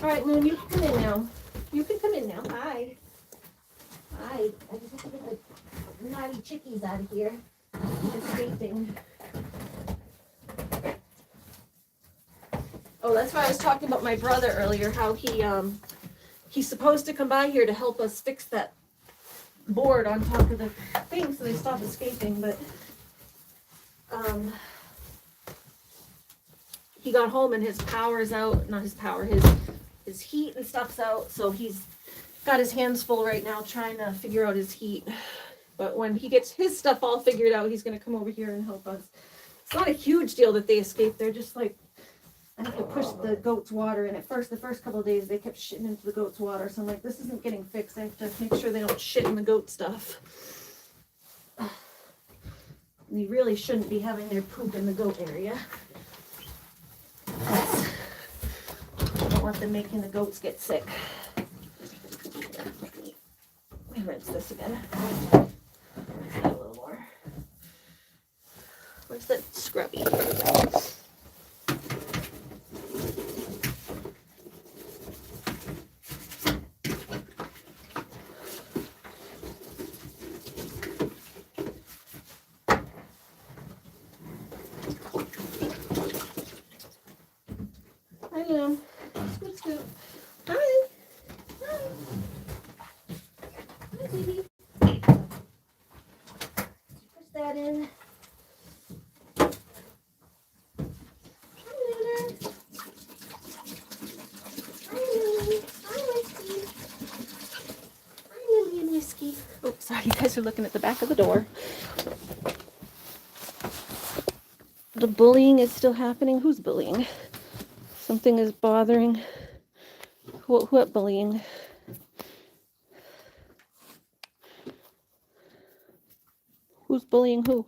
All right, Moon, you can come in now. You can come in now. Hi. Hi. I just have to get the naughty chickies out of here. They're sleeping. Oh, that's why I was talking about my brother earlier, how he's supposed to come by here to help us fix that board on top of the thing so they stop escaping, but he got home and his power's out. Not his power, his heat and stuff's out, so he's got his hands full right now trying to figure out his heat. But when he gets his stuff all figured out, he's going to come over here and help us. It's not a huge deal that they escaped. They're just like, I have to push the goat's water, and the first couple of days they kept shitting into the goat's water, so I'm like, this isn't getting fixed. I have to make sure they don't shit in the goat stuff. They really shouldn't be having their poop in the goat area. I don't want them making the goats get sick. Let me rinse this again. A little more. Where's that scrubby? Here we go. Scoot. Hi. Hi. Hi, baby. Push that in. Hi, Luna. Hi, Lily. Hi, Whiskey. Hi, Lily and Whiskey. Oh, sorry, you guys are looking at the back of the door. The bullying is still happening. Who's bullying? Something is bothering. What bullying? Who's bullying who?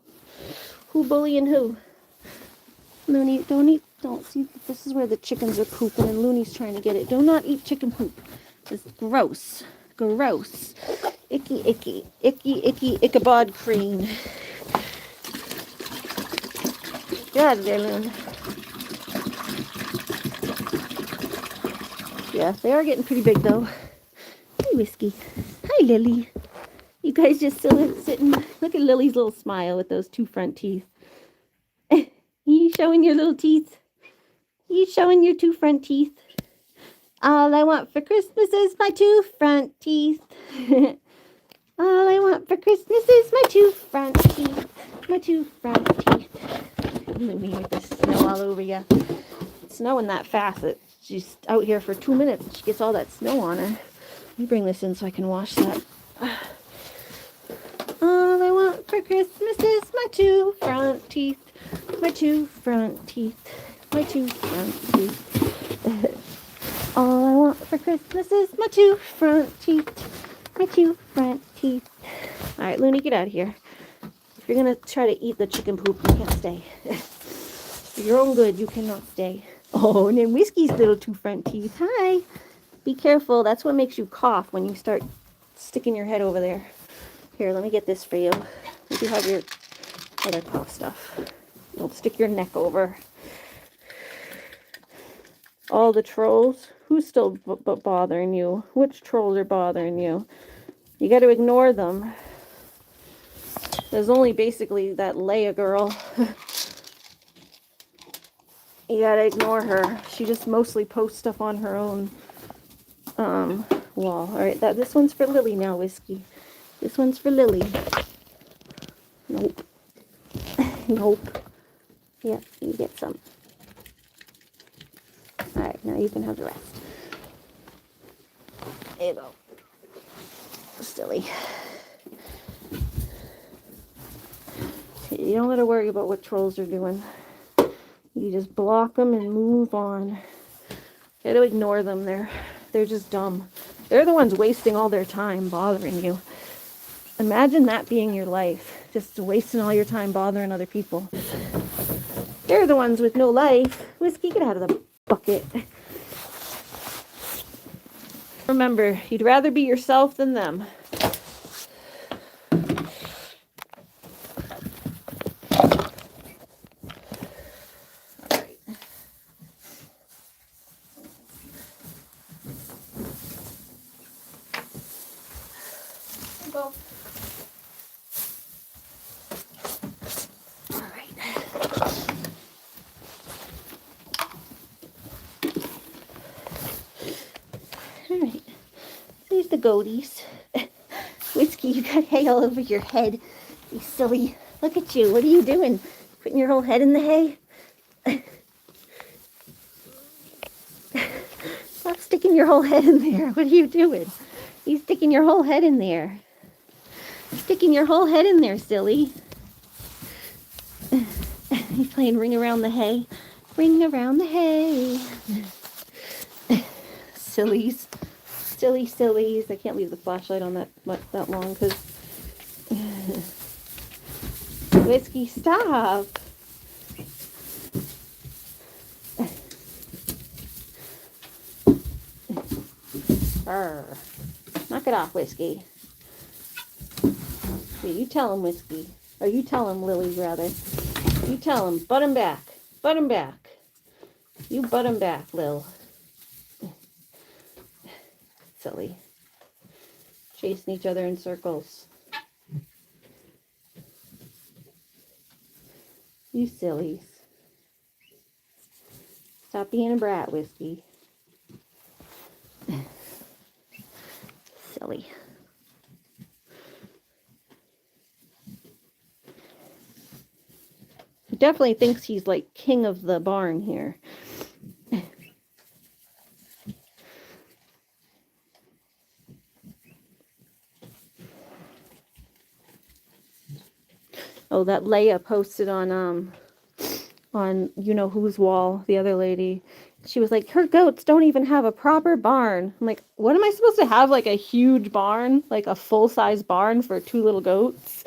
Who bullying who? Looney, don't eat. Don't see. This is where the chickens are pooping, and Looney's trying to get it. Do not eat chicken poop. It's gross. Gross. Icky, icky, icky, icky, Ichabod Crane. Get out of there, Loon. Yeah, they are getting pretty big, though. Hi, Whiskey. Hi, Lily. You guys just sitting. Look at Lily's little smile with those two front teeth. You showing your little teeth? You showing your two front teeth? All I want for Christmas is my two front teeth. All I want for Christmas is my two front teeth. My two front teeth. Look at me with the snow all over you. It's snowing that fast that she's out here for 2 minutes and she gets all that snow on her. Let me bring this in so I can wash that. All I want for Christmas is my two front teeth. My two front teeth. My two front teeth. All I want for Christmas is my two front teeth. My two front teeth. Alright, Looney, get out of here. If you're going to try to eat the chicken poop, you can't stay. For your own good, you cannot stay. Oh, and then Whiskey's little two front teeth. Hi. Be careful. That's what makes you cough when you start sticking your head over there. Here, let me get this for you. You do have your other cough stuff. Don't stick your neck over. All the trolls. Who's still bothering you? Which trolls are bothering you? You got to ignore them. There's only basically that Leia girl. You got to ignore her. She just mostly posts stuff on her own wall. Alright, this one's for Lily now, Whiskey. This one's for Lily. Nope. Nope. Yeah, you get some. Alright, now you can have the rest. There you go. Silly. You don't got to worry about what trolls are doing. You just block them and move on. You got to ignore them. They're just dumb. They're the ones wasting all their time bothering you. Imagine that being your life. Just wasting all your time bothering other people. They're the ones with no life. Whiskey, get out of the bucket. Remember, you'd rather be yourself than them. Goaties. Whiskey, you got hay all over your head. You silly. Look at you. What are you doing? Putting your whole head in the hay? Stop sticking your whole head in there. What are you doing? You sticking your whole head in there. Sticking your whole head in there, silly. You playing ring around the hay? Ring around the hay. Sillies. Silly sillies. I can't leave the flashlight on that long because Whiskey, stop. Arr. Knock it off, Whiskey. Yeah, you tell him, Whiskey. Or you tell him, Lily, rather. You tell him. Butt him back. Butt him back. You butt him back, Lil. Silly. Chasing each other in circles. You sillies. Stop being a brat, Whiskey. Silly. He definitely thinks he's like king of the barn here. Oh, that Leia posted on you know whose wall, the other lady. She was like, her goats don't even have a proper barn. I'm like, what am I supposed to have? Like a huge barn? Like a full-size barn for two little goats?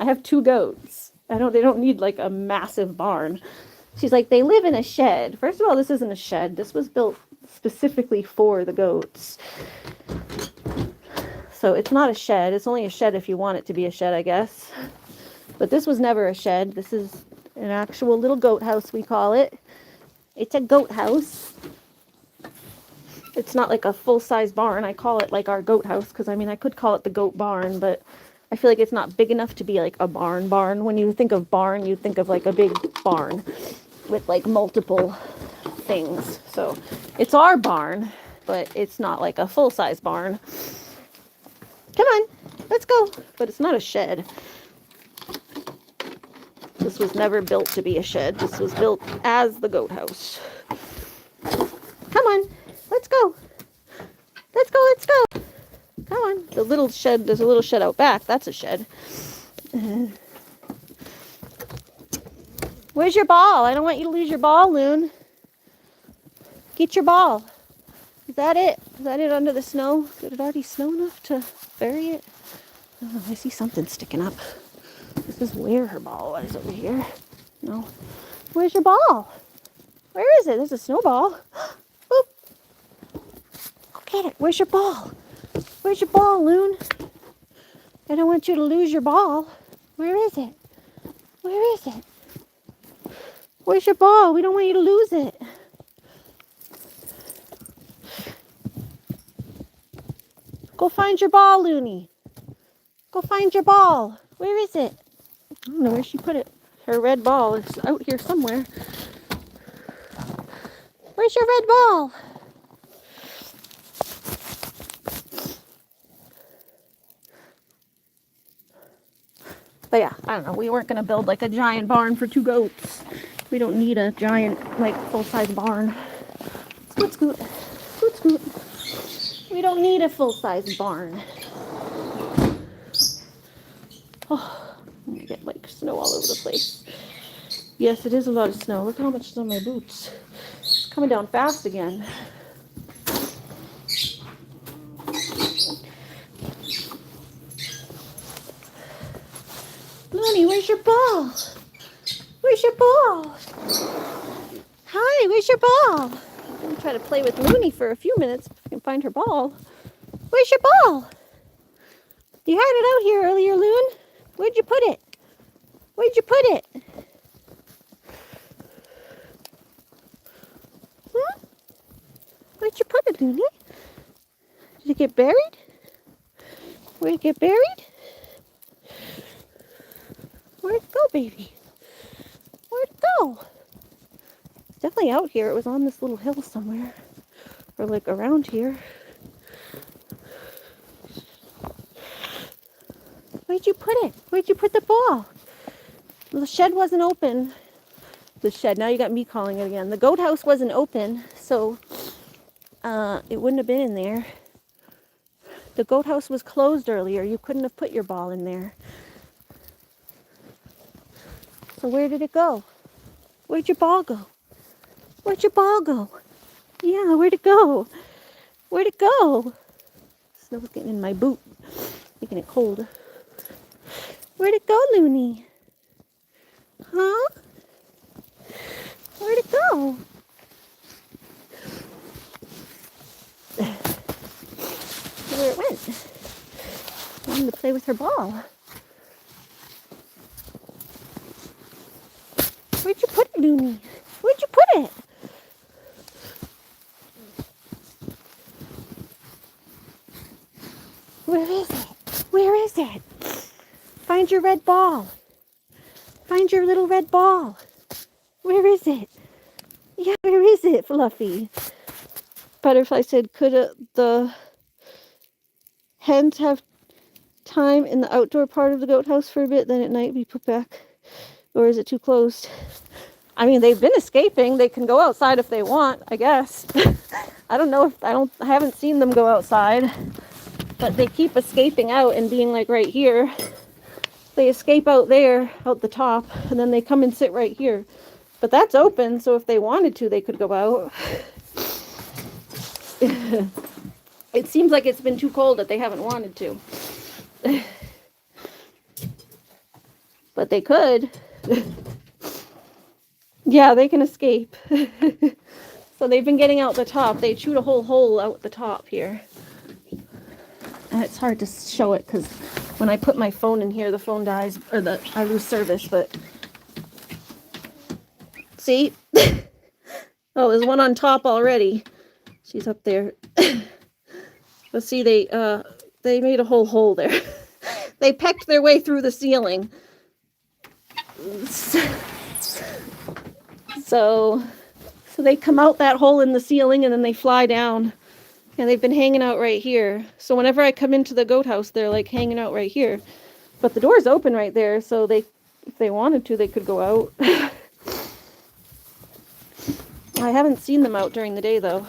I have 2 goats. They don't need like a massive barn. She's like, they live in a shed. First of all, this isn't a shed. This was built specifically for the goats. So it's not a shed. It's only a shed if you want it to be a shed, I guess. But this was never a shed. This is an actual little goat house, we call it. It's a goat house. It's not like a full-size barn. I call it like our goat house because, I mean, I could call it the goat barn, but I feel like it's not big enough to be like a barn. When you think of barn, you think of like a big barn with like multiple things. So it's our barn, but it's not like a full-size barn. Come on, let's go. But it's not a shed. This was never built to be a shed. This was built as the goat house. Come on, let's go. Let's go, let's go. Come on. The little shed, there's a little shed out back. That's a shed. Where's your ball? I don't want you to lose your ball, Loon. Get your ball. Is that it? Is that it under the snow? Did it already snow enough to bury it? Oh, I see something sticking up. This is where her ball was over here. No. Where's your ball? Where is it? There's a snowball. Boop. Go get it. Where's your ball? Where's your ball, Loon? I don't want you to lose your ball. Where is it? Where is it? Where's your ball? We don't want you to lose it. Go find your ball, Looney. Go find your ball. Where is it? I don't know where she put it. Her red ball is out here somewhere. Where's your red ball? But yeah, I don't know. We weren't going to build like a giant barn for 2 goats. We don't need a giant, like, full-size barn. Scoot, scoot. Scoot, scoot. We don't need a full-size barn. Oh, I'm going to get, like, snow all over the place. Yes, it is a lot of snow. Look how much is on my boots. It's coming down fast again. Looney, where's your ball? Where's your ball? Hi, where's your ball? I'm going to try to play with Looney for a few minutes if I can find her ball. Where's your ball? You had it out here earlier, Loon. Where'd you put it? Where'd you put it? Huh? Where'd you put it, Looney? Did it get buried? Where'd it get buried? Where'd it go, baby? Where'd it go? It's definitely out here. It was on this little hill somewhere. Or like around here. Where'd you put it? Where'd you put the ball? The shed wasn't open. The shed, now you got me calling it again. The goat house wasn't open, so it wouldn't have been in there. The goat house was closed earlier. You couldn't have put your ball in there. So where did it go? Where'd your ball go? Where'd your ball go? Yeah, where'd it go? Where'd it go? Snow's getting in my boot, making it cold. Where'd it go, Looney? Huh? Where'd it go? Where it went? I wanted to play with her ball. Where'd you put it, Looney? Where'd you put it? Where is it? Where is it? Find your red ball. Find your little red ball. Where is it? Yeah, where is it, Fluffy? Butterfly said, could the hens have time in the outdoor part of the goat house for a bit, then at night be put back? Or is it too closed? I mean, they've been escaping. They can go outside if they want, I guess. I don't know if I haven't seen them go outside, but they keep escaping out and being like right here. They escape out there, out the top, and then they come and sit right here. But that's open, so if they wanted to, they could go out. It seems like it's been too cold that they haven't wanted to. but they could. Yeah, they can escape. So they've been getting out the top. They chewed a whole hole out the top here. And it's hard to show it because when I put my phone in here, the phone dies, or I lose service, but see? Oh, there's one on top already. She's up there. But see, they made a whole hole there. They pecked their way through the ceiling. So they come out that hole in the ceiling and then they fly down. And they've been hanging out right here. So whenever I come into the goat house, they're like hanging out right here. But the door's open right there, so if they wanted to, they could go out. I haven't seen them out during the day though.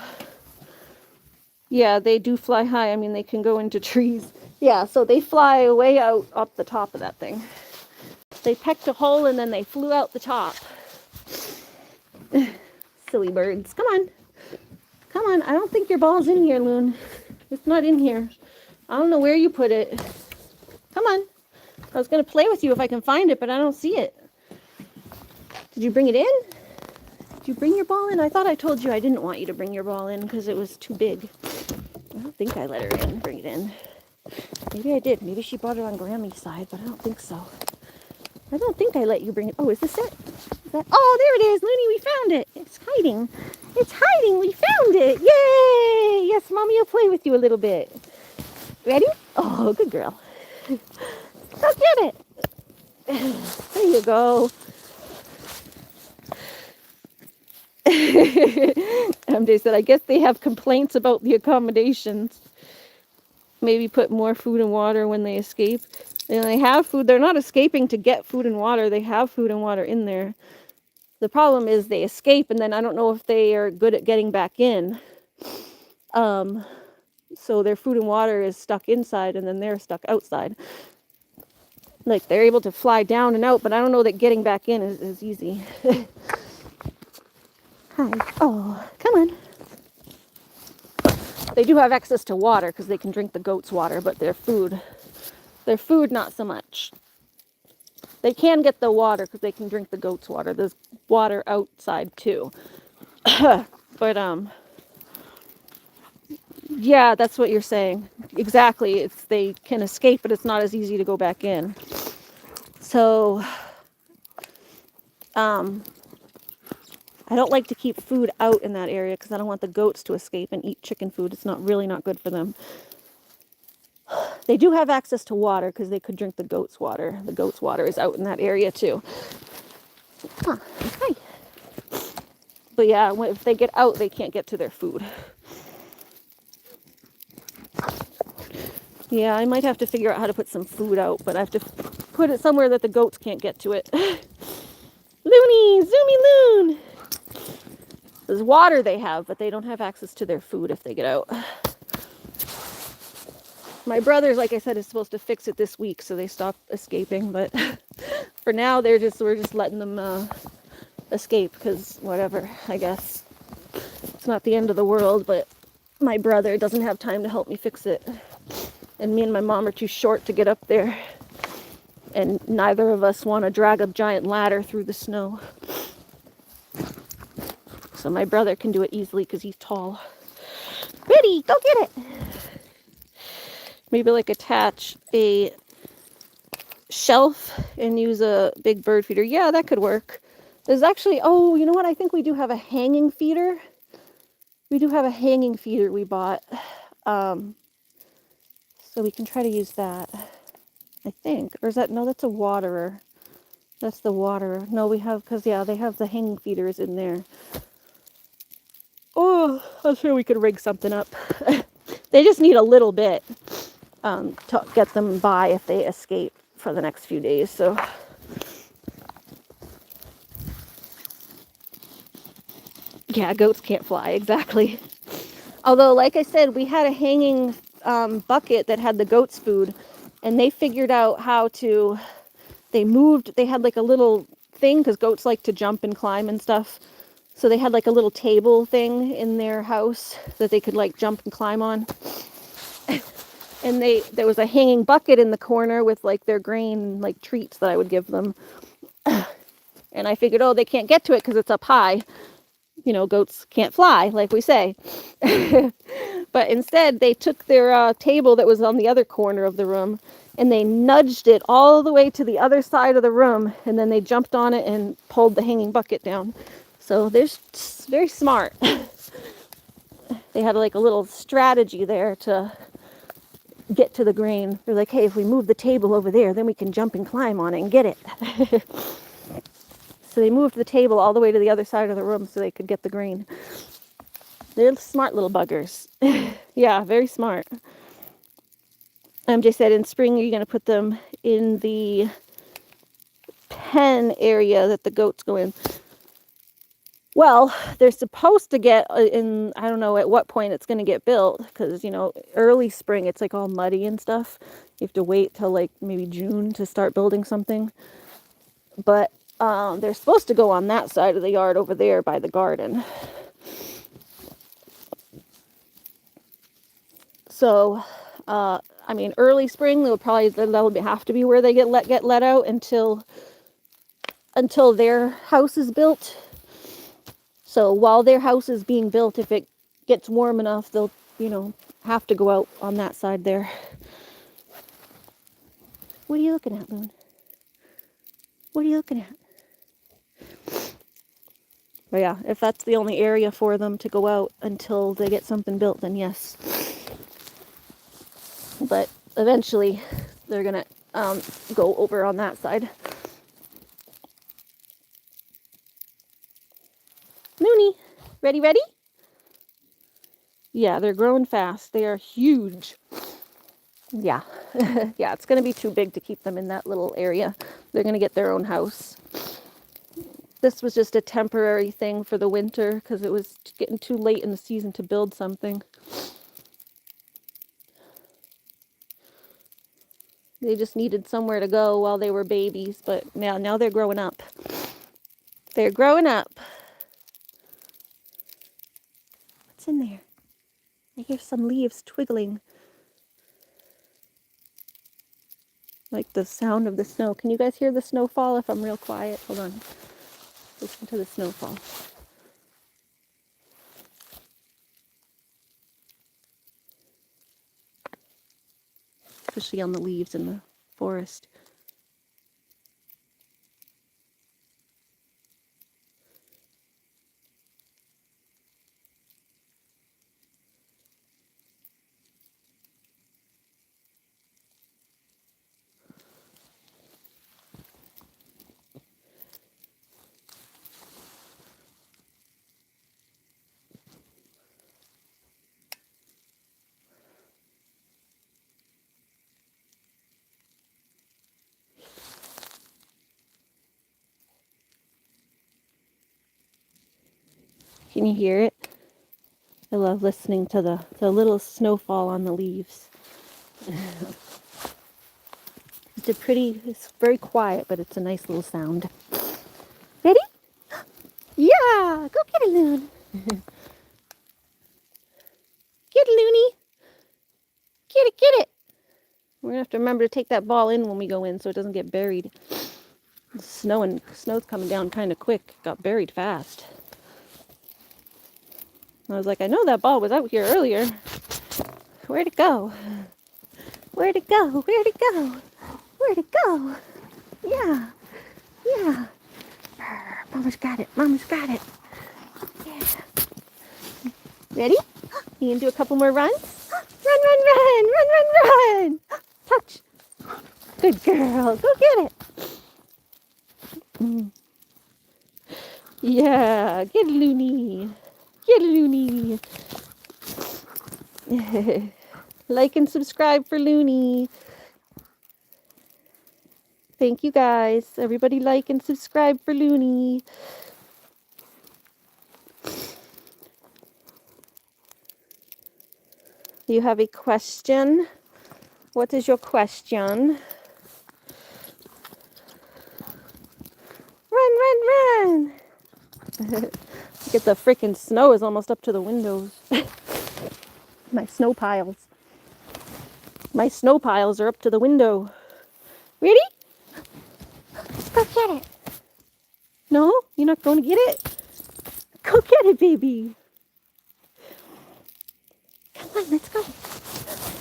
Yeah, they do fly high. I mean, they can go into trees. Yeah, so they fly way out up the top of that thing. They pecked a hole and then they flew out the top. Silly birds. Come on. Come on. I don't think your ball's in here, Loon. It's not in here. I don't know where you put it. Come on. I was going to play with you if I can find it, but I don't see it. Did you bring it in? Did you bring your ball in? I thought I told you I didn't want you to bring your ball in because it was too big. I don't think I let her in. Bring it in. Maybe I did. Maybe she brought it on Grammy's side, but I don't think so. I don't think I let you bring it. Oh, is this it? Oh, there it is, Looney. We found it. It's hiding. It's hiding. We found it. Yay! Yes, Mommy will play with you a little bit. Ready? Oh, good girl. Go get it. There you go. MJ said, I guess they have complaints about the accommodations. Maybe put more food and water when they escape. And they have food. They're not escaping to get food and water. They have food and water in there. The problem is they escape, and then I don't know if they are good at getting back in. So their food and water is stuck inside, and then they're stuck outside. Like, they're able to fly down and out, but I don't know that getting back in is easy. Hi. Oh, come on. They do have access to water because they can drink the goat's water, but their food, not so much. They can get the water because they can drink the goat's water. There's water outside too. But yeah, that's what you're saying. Exactly. They can escape, but it's not as easy to go back in. So I don't like to keep food out in that area because I don't want the goats to escape and eat chicken food. It's not good for them. They do have access to water because they could drink the goat's water. The goat's water is out in that area too. Huh, okay. But yeah, if they get out, they can't get to their food. Yeah, I might have to figure out how to put some food out, but I have to put it somewhere that the goats can't get to it. Loony, Zoomy Loon! There's water they have, but they don't have access to their food if they get out. My brother's, like I said, is supposed to fix it this week, so they stop escaping, but for now we're just letting them escape, because whatever, I guess. It's not the end of the world, but my brother doesn't have time to help me fix it. And me and my mom are too short to get up there. And neither of us want to drag a giant ladder through the snow. So my brother can do it easily because he's tall. Ready, go get it! Maybe like attach a shelf and use a big bird feeder. Yeah, that could work. There's actually, oh, you know what? I think we do have a hanging feeder. We do have a hanging feeder we bought. So we can try to use that, I think. Or is that, no, that's a waterer. That's the waterer. No, we have, because, yeah, they have the hanging feeders in there. Oh, I'm sure we could rig something up. They just need a little bit to get them by if they escape for the next few days, so. Yeah, goats can't fly, exactly. Although, like I said, we had a hanging bucket that had the goats' food, and they figured out how to, they had like a little thing, because goats like to jump and climb and stuff. So they had like a little table thing in their house that they could like jump and climb on. And there was a hanging bucket in the corner with like their grain, like treats that I would give them. And I figured, oh, they can't get to it because it's up high. You know, goats can't fly, like we say. But instead, they took their table that was on the other corner of the room and they nudged it all the way to the other side of the room. And then they jumped on it and pulled the hanging bucket down. So they're very smart. They had like a little strategy there to get to the grain. They're like, hey, if we move the table over there, then we can jump and climb on it and get it. So they moved the table all the way to the other side of the room so they could get the grain. They're smart little buggers. Yeah, very smart. MJ said in spring you're going to put them in the pen area that the goats go in. Well, they're supposed to get in, I don't know at what point it's going to get built, because, you know, early spring, it's like all muddy and stuff. You have to wait till like maybe June to start building something. But they're supposed to go on that side of the yard over there by the garden. So, I mean, early spring, that'll have to be where they get let out until their house is built. So while their house is being built, if it gets warm enough, they'll, you know, have to go out on that side there. What are you looking at, Loon? What are you looking at? But yeah, if that's the only area for them to go out until they get something built, then yes. But eventually, they're going to go over on that side. Loony, ready? Yeah, they're growing fast. They are huge. Yeah. Yeah, it's going to be too big to keep them in that little area. They're going to get their own house. This was just a temporary thing for the winter because it was getting too late in the season to build something. They just needed somewhere to go while they were babies, but now they're growing up. They're growing up. What's in there? I hear some leaves twiggling. Like the sound of the snow. Can you guys hear the snowfall if I'm real quiet? Hold on. Listen to the snowfall. Especially on the leaves in the forest. Can you hear it? I love listening to the little snowfall on the leaves. It's very quiet, but it's a nice little sound. Ready? Yeah, go get it, Loon. Get it, Loony. Get it. We're gonna have to remember to take that ball in when we go in so it doesn't get buried. The snow's coming down kind of quick. It got buried fast. I was like, I know that ball was out here earlier. Where'd it go? Where'd it go? Where'd it go? Where'd it go? Yeah. Mama's got it. Yeah. Ready? You can do a couple more runs? Run. Touch. Good girl. Go get it. Yeah. Get it, Loony. Like and subscribe for Loony. Thank you guys. Everybody like and subscribe for Loony. You have a question? What is your question? Run. Look at the freaking snow is almost up to the windows. My snow piles. My snow piles are up to the window. Ready? Go get it. No, you're not going to get it? Go get it, baby. Come on, let's go.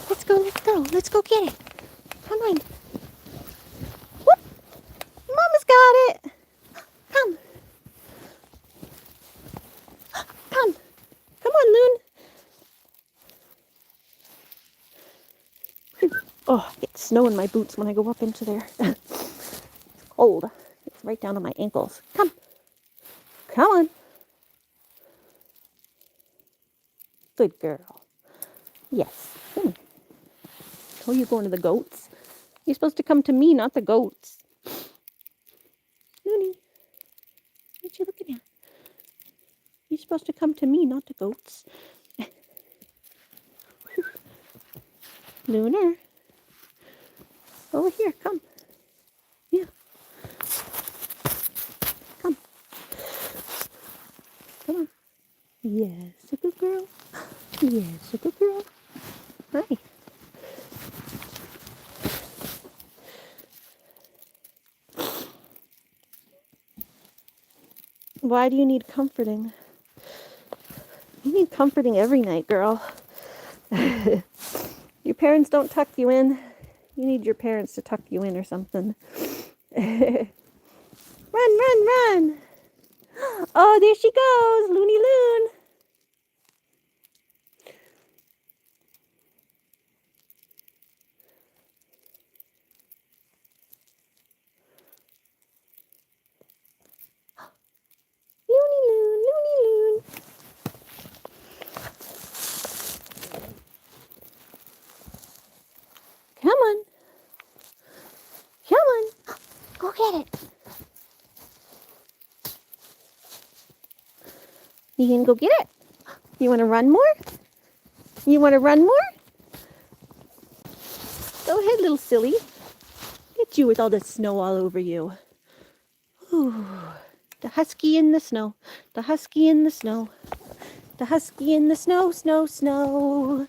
Let's go, let's go. Let's go get it. Come on. Whoop. Mama's got it. Come. Come. Come on, Loon. Oh, I get snow in my boots when I go up into there. It's cold. It's right down to my ankles. Come. Come on. Good girl. Yes. Come. Oh, you're going to the goats? You're supposed to come to me, not the goats. Looney, what you looking at? You're supposed to come to me, not the goats. Lunar. Over here, come. Yeah. Come. Come on. Yes, a good girl. Yes, a good girl. Hi. Why do you need comforting? You need comforting every night, girl. Your parents don't tuck you in. You need your parents to tuck you in or something. Run, run, run. Oh, there she goes, Looney Loon. Looney Loon, Looney Loon. Come on. Come on. Go get it. You can go get it. You want to run more? You want to run more? Go ahead, little silly. Get you with all the snow all over you. Ooh, the husky in the snow. The husky in the snow. The husky in the snow, snow, snow.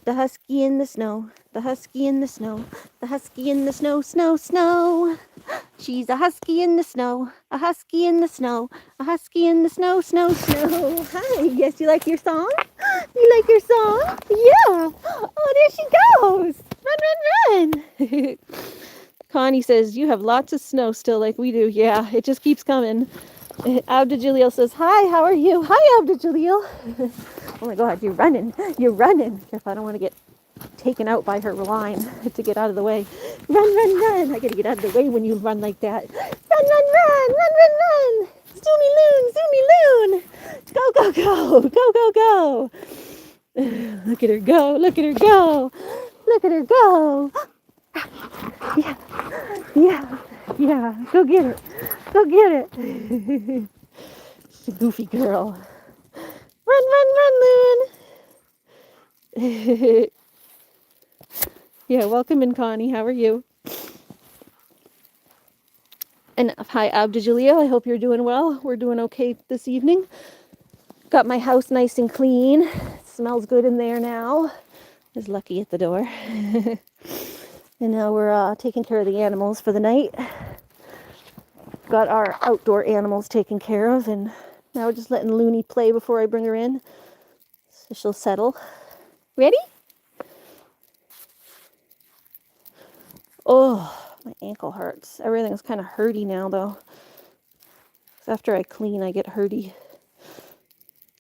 The husky in the snow. The husky in the snow. The husky in the snow, snow, snow. She's a husky in the snow. A husky in the snow. A husky in the snow, snow, snow. Hi, yes, you like your song? You like your song? Yeah. Oh, there she goes. Run, run, run. Connie says, you have lots of snow still like we do. Yeah, it just keeps coming. Abdijalil says, hi, how are you? Hi, Abdijalil. Oh my God, you're running. You're running. If I don't want to get taken out by her line to get out of the way. Run, run, run. I got to get out of the way when you run like that. Run, run, run. Run, run, run. Zoomy Loon. Zoomy Loon. Go, go, go. Go, go, go. Look at her go. Look at her go. Look at her go. Yeah. Yeah. Yeah. Go get it. Go get it. She's a goofy girl. Run, run, run, Loon. Yeah, welcome in, Connie. How are you? And hi, Abdijalil. I hope you're doing well. We're doing okay this evening. Got my house nice and clean. Smells good in there now. There's Lucky at the door. And now we're taking care of the animals for the night. Got our outdoor animals taken care of, and now we're just letting Looney play before I bring her in. So she'll settle. Ready? Oh, my ankle hurts. Everything's kind of hurty now, though. After I clean, I get hurty.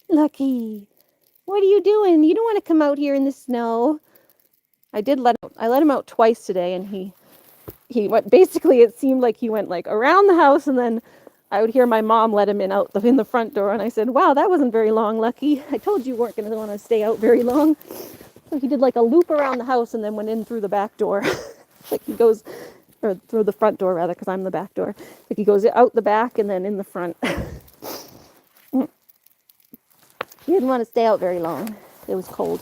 Lucky, what are you doing? You don't want to come out here in the snow. I let him out twice today, and he went, basically it seemed like he went like around the house, and then I would hear my mom let him in the front door, and I said, wow, that wasn't very long, Lucky. I told you weren't going to want to stay out very long. So he did like a loop around the house and then went in through the back door. Like he goes, or through the front door rather, because I'm the back door. Like he goes out the back and then in the front. He didn't want to stay out very long. It was cold.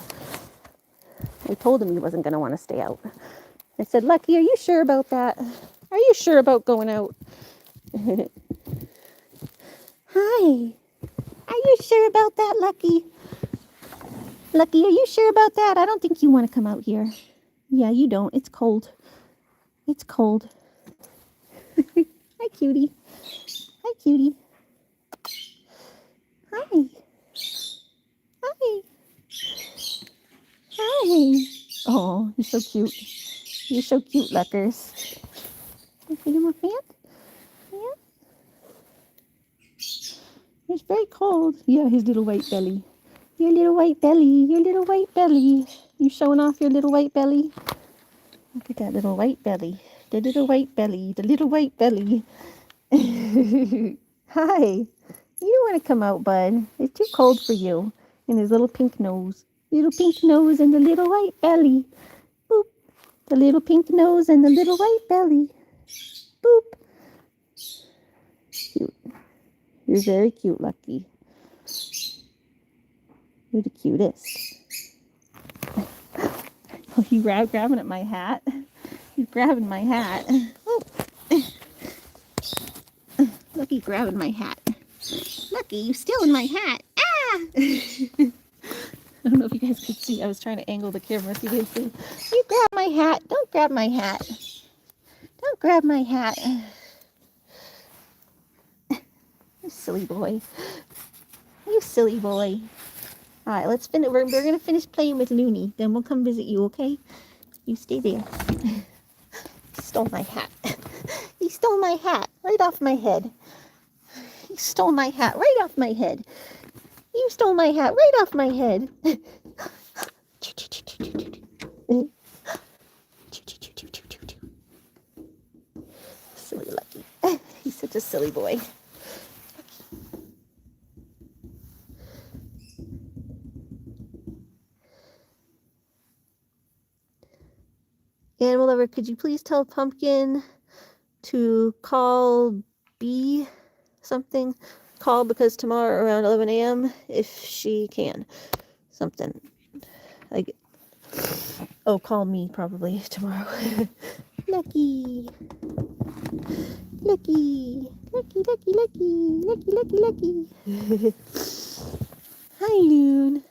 I told him he wasn't going to want to stay out. I said, Lucky, are you sure about that? Are you sure about going out? Hi. Are you sure about that, Lucky? Lucky, are you sure about that? I don't think you want to come out here. Yeah, you don't. It's cold. It's cold. Hi, cutie. Hi, cutie. Hi. Hi. Hi. Oh, you're so cute. You're so cute, Luckers. You feed him a fan? Yeah. It's very cold. Yeah, his little white belly. Your little white belly. Your little white belly. You showing off your little white belly? Look at that little white belly. The little white belly. The little white belly. Hi. You don't want to come out, bud. It's too cold for you. And his little pink nose. Little pink nose and the little white belly. Boop. The little pink nose and the little white belly. Boop. Cute. You're very cute, Lucky. You're the cutest. Oh, he's grabbing at my hat. He's grabbing my hat. Oh. Lucky grabbing my hat. Lucky, you stealing my hat. Ah! I don't know if you guys could see. I was trying to angle the camera so you could see. You grab my hat. Don't grab my hat. Don't grab my hat. You silly boy. You silly boy. All right, let's finish. We're going to finish playing with Looney. Then we'll come visit you, okay? You stay there. He stole my hat. He stole my hat right off my head. He stole my hat right off my head. You stole my hat right off my head. Silly Lucky. He's such a silly boy. Animal lover, could you please tell Pumpkin to call B something? Call because tomorrow around 11 a.m. if she can. Something. Like, oh, call me probably tomorrow. Lucky. Lucky. Lucky, lucky, lucky. Lucky, lucky, lucky. Hi, Loon.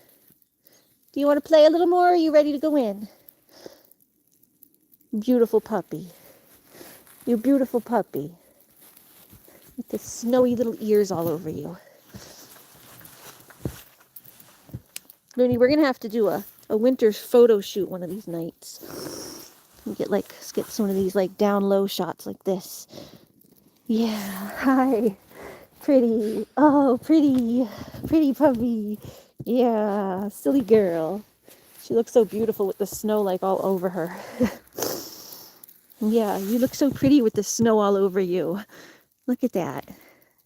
Do you want to play a little more or are you ready to go in? Beautiful puppy. You beautiful puppy. With the snowy little ears all over you. Looney, we're going to have to do a winter photo shoot one of these nights. Get some of these like down low shots like this. Yeah, hi. Pretty. Oh, pretty. Pretty puppy. Yeah, silly girl. She looks so beautiful with the snow like all over her. Yeah, you look so pretty with the snow all over you. Look at that.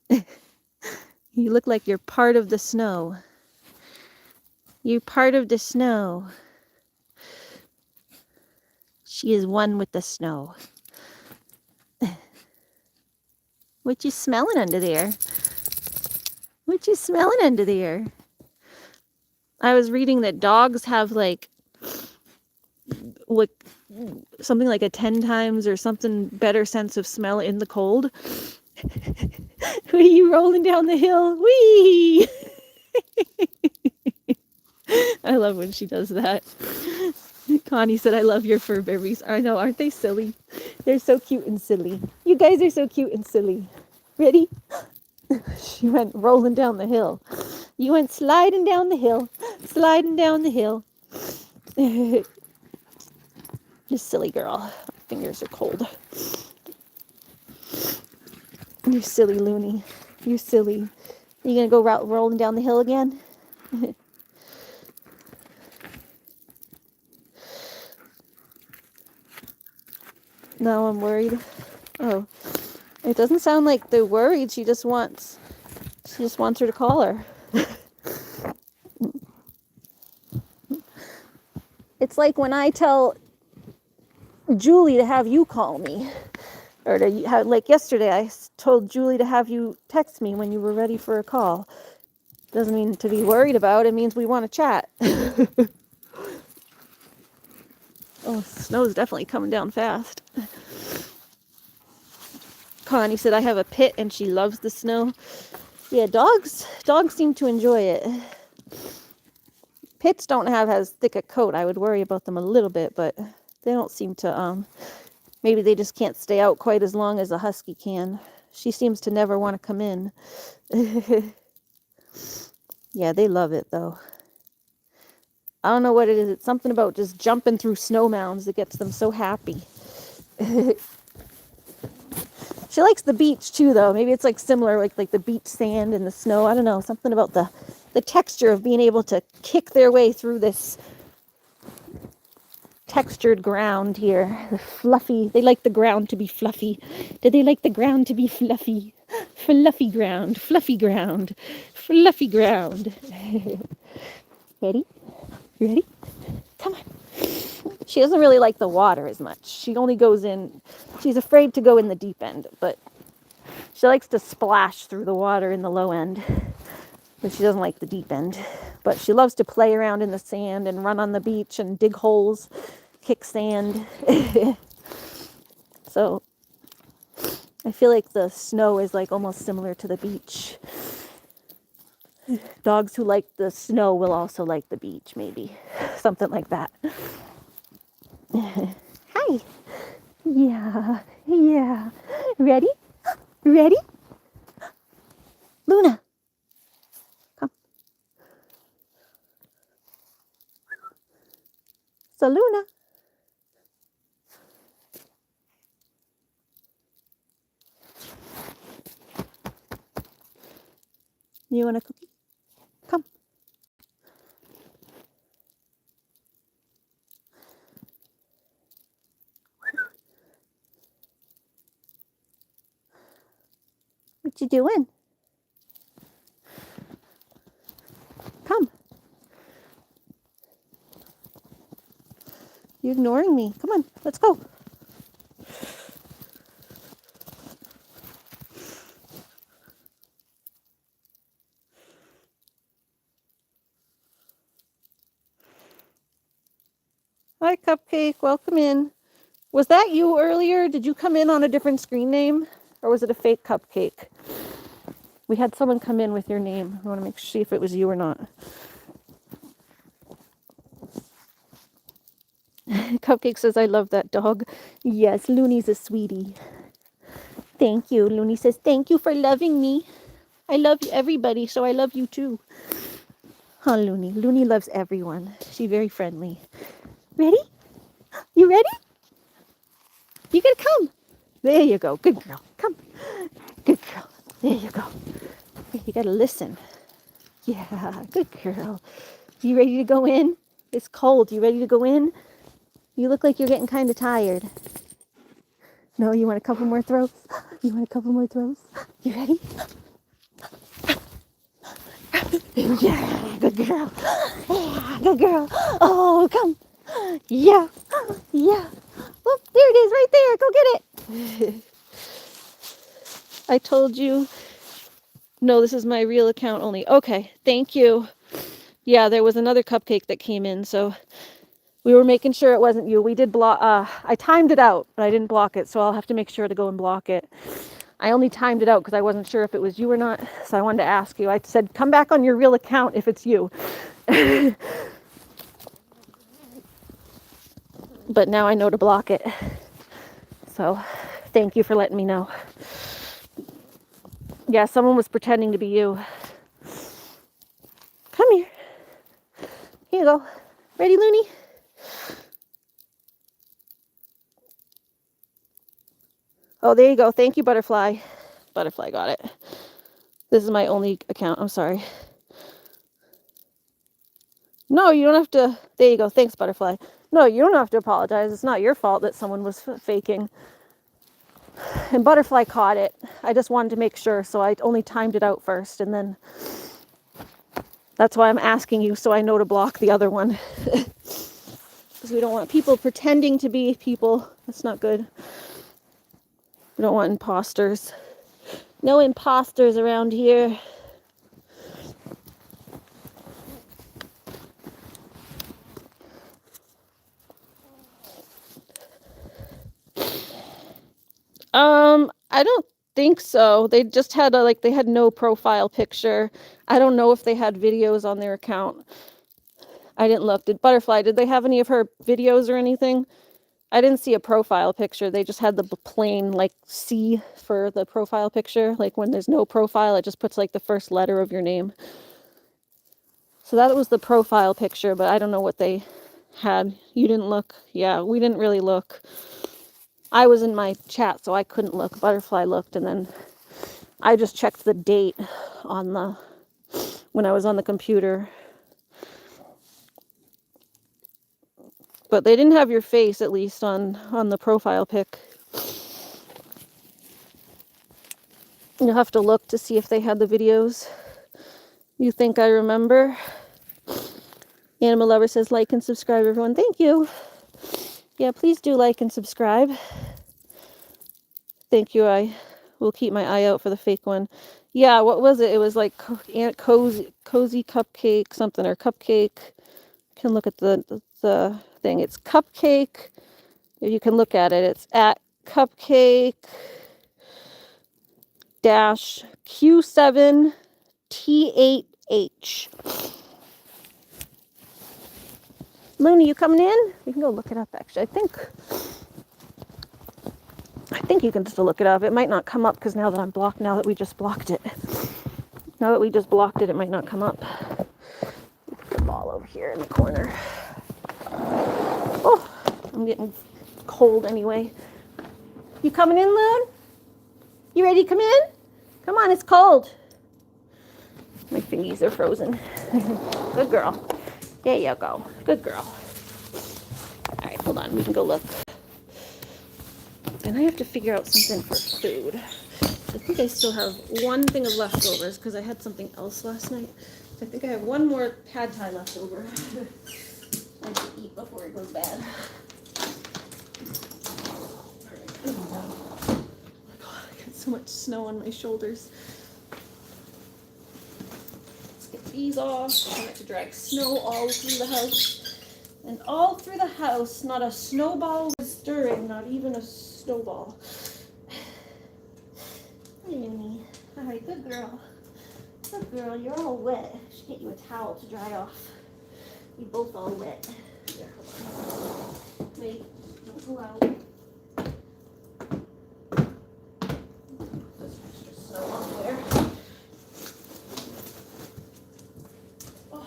You look like you're part of the snow. You're part of the snow. She is one with the snow. What you smelling under there? What you smelling under there? I was reading that dogs have like something like a 10 times or something better sense of smell in the cold. Are you rolling down the hill? Whee! I love when she does that. Connie said, I love your fur babies. I know, aren't they silly? They're so cute and silly. You guys are so cute and silly. Ready? She went rolling down the hill. You went sliding down the hill. Sliding down the hill. You silly girl. My fingers are cold. You silly Looney. You silly. Are you going to go rolling down the hill again? No, I'm worried. Oh, it doesn't sound like they're worried. She just wants her to call her. It's like when I tell Julie to have you call me. Or like yesterday, I told Julie to have you text me when you were ready for a call. Doesn't mean to be worried about. It means we want to chat. Oh, snow's definitely coming down fast. Connie said I have a pit and she loves the snow. Yeah, dogs seem to enjoy it. Pits don't have as thick a coat. I would worry about them a little bit, but They don't seem to, maybe they just can't stay out quite as long as a husky can. She seems to never want to come in. Yeah, they love it though. I don't know what it is. It's something about just jumping through snow mounds that gets them so happy. She likes the beach too, though. Maybe it's like similar, like the beach sand and the snow. I don't know. Something about the texture of being able to kick their way through this textured ground here. The fluffy. They like the ground to be fluffy. Do they like the ground to be fluffy? Fluffy ground. Fluffy ground. Fluffy ground. Ready? Ready? Come on. She doesn't really like the water as much. She only goes in, she's afraid to go in the deep end, but she likes to splash through the water in the low end, but she doesn't like the deep end. But she loves to play around in the sand and run on the beach and dig holes, kick sand. So I feel like the snow is like almost similar to the beach. Dogs who like the snow will also like the beach, maybe. Something like that. Hi. Yeah. Yeah. Ready? Ready? Luna. Come. So Luna. You want a cookie? Come. What you doing? Come. You ignoring me? Come on, let's go. Hi, Cupcake. Welcome in. Was that you earlier? Did you come in on a different screen name? Or was it a fake Cupcake? We had someone come in with your name. I want to see if it was you or not. Cupcake says, I love that dog. Yes, Looney's a sweetie. Thank you. Looney says, thank you for loving me. I love everybody, so I love you too. Huh, Looney? Looney loves everyone. She's very friendly. Ready? You ready? You gonna come? There you go. Good girl. Come. Good girl. There you go. You gotta listen. Yeah, good girl. You ready to go in? It's cold. You ready to go in? You look like you're getting kind of tired. No, you want a couple more throws? You want a couple more throws? You ready? Yeah, good girl. Yeah, good girl. Oh, come. Yeah, yeah. Oh, there it is right there. Go get it. I told you. No, this is my real account only. Okay, thank you. Yeah, there was another Cupcake that came in, so we were making sure it wasn't you. We did block, I timed it out, but I didn't block it, so I'll have to make sure to go and block it. I only timed it out because I wasn't sure if it was you or not, so I wanted to ask you. I said, come back on your real account if it's you. But now I know to block it. So, thank you for letting me know. Yeah, someone was pretending to be you. Come here. Here you go. Ready, Looney? Oh, there you go. Thank you, Butterfly. Butterfly got it. This is my only account. I'm sorry. No, you don't have to. There you go. Thanks, Butterfly. No, you don't have to apologize. It's not your fault that someone was faking. And Butterfly caught it. I just wanted to make sure, so I only timed it out first, and then that's why I'm asking you, so I know to block the other one. Because we don't want people pretending to be people. That's not good. We don't want imposters. No imposters around here. I don't think so. They just had they had no profile picture. I don't know if they had videos on their account. I didn't look. Did Butterfly, did they have any of her videos or anything? I didn't see a profile picture. They just had the plain like C for the profile picture. Like when there's no profile, it just puts like the first letter of your name. So that was the profile picture, but I don't know what they had. You didn't look? Yeah, we didn't really look. I was in my chat, so I couldn't look. Butterfly looked, and then I just checked the date on the when I was on the computer. But they didn't have your face, at least on the profile pic. You'll have to look to see if they had the videos. You think I remember? Animal Lover says like and subscribe, everyone. Thank you. Yeah, please do like and subscribe. Thank you. I will keep my eye out for the fake one. Yeah, what was it? It was like Aunt Cozy Cupcake something, or Cupcake. You can look at the thing. It's Cupcake. If you can look at it, it's at Cupcake dash Q7 T8H. Looney, you coming in? We can go look it up, actually. I think you can still look it up. It might not come up because now that we just blocked it. Now that we just blocked it, it might not come up. Put the ball over here in the corner. Oh, I'm getting cold anyway. You coming in, Loon? You ready to come in? Come on, it's cold. My fingies are frozen. Good girl. There you go. Good girl. All right, hold on. We can go look. And I have to figure out something for food. I think I still have one thing of leftovers because I had something else last night. I think I have one more pad thai left over. I have to eat before it goes bad. Oh my god, I got so much snow on my shoulders. Let's get these off. I have to drag snow all through the house. And all through the house, not a snowball was stirring, not even a snowball. Hey, Minnie. All right, good girl. Good girl, you're all wet. I should get you a towel to dry off. You both all wet. Here, hold on. Wait, don't go out. There's extra snow on there. Oh.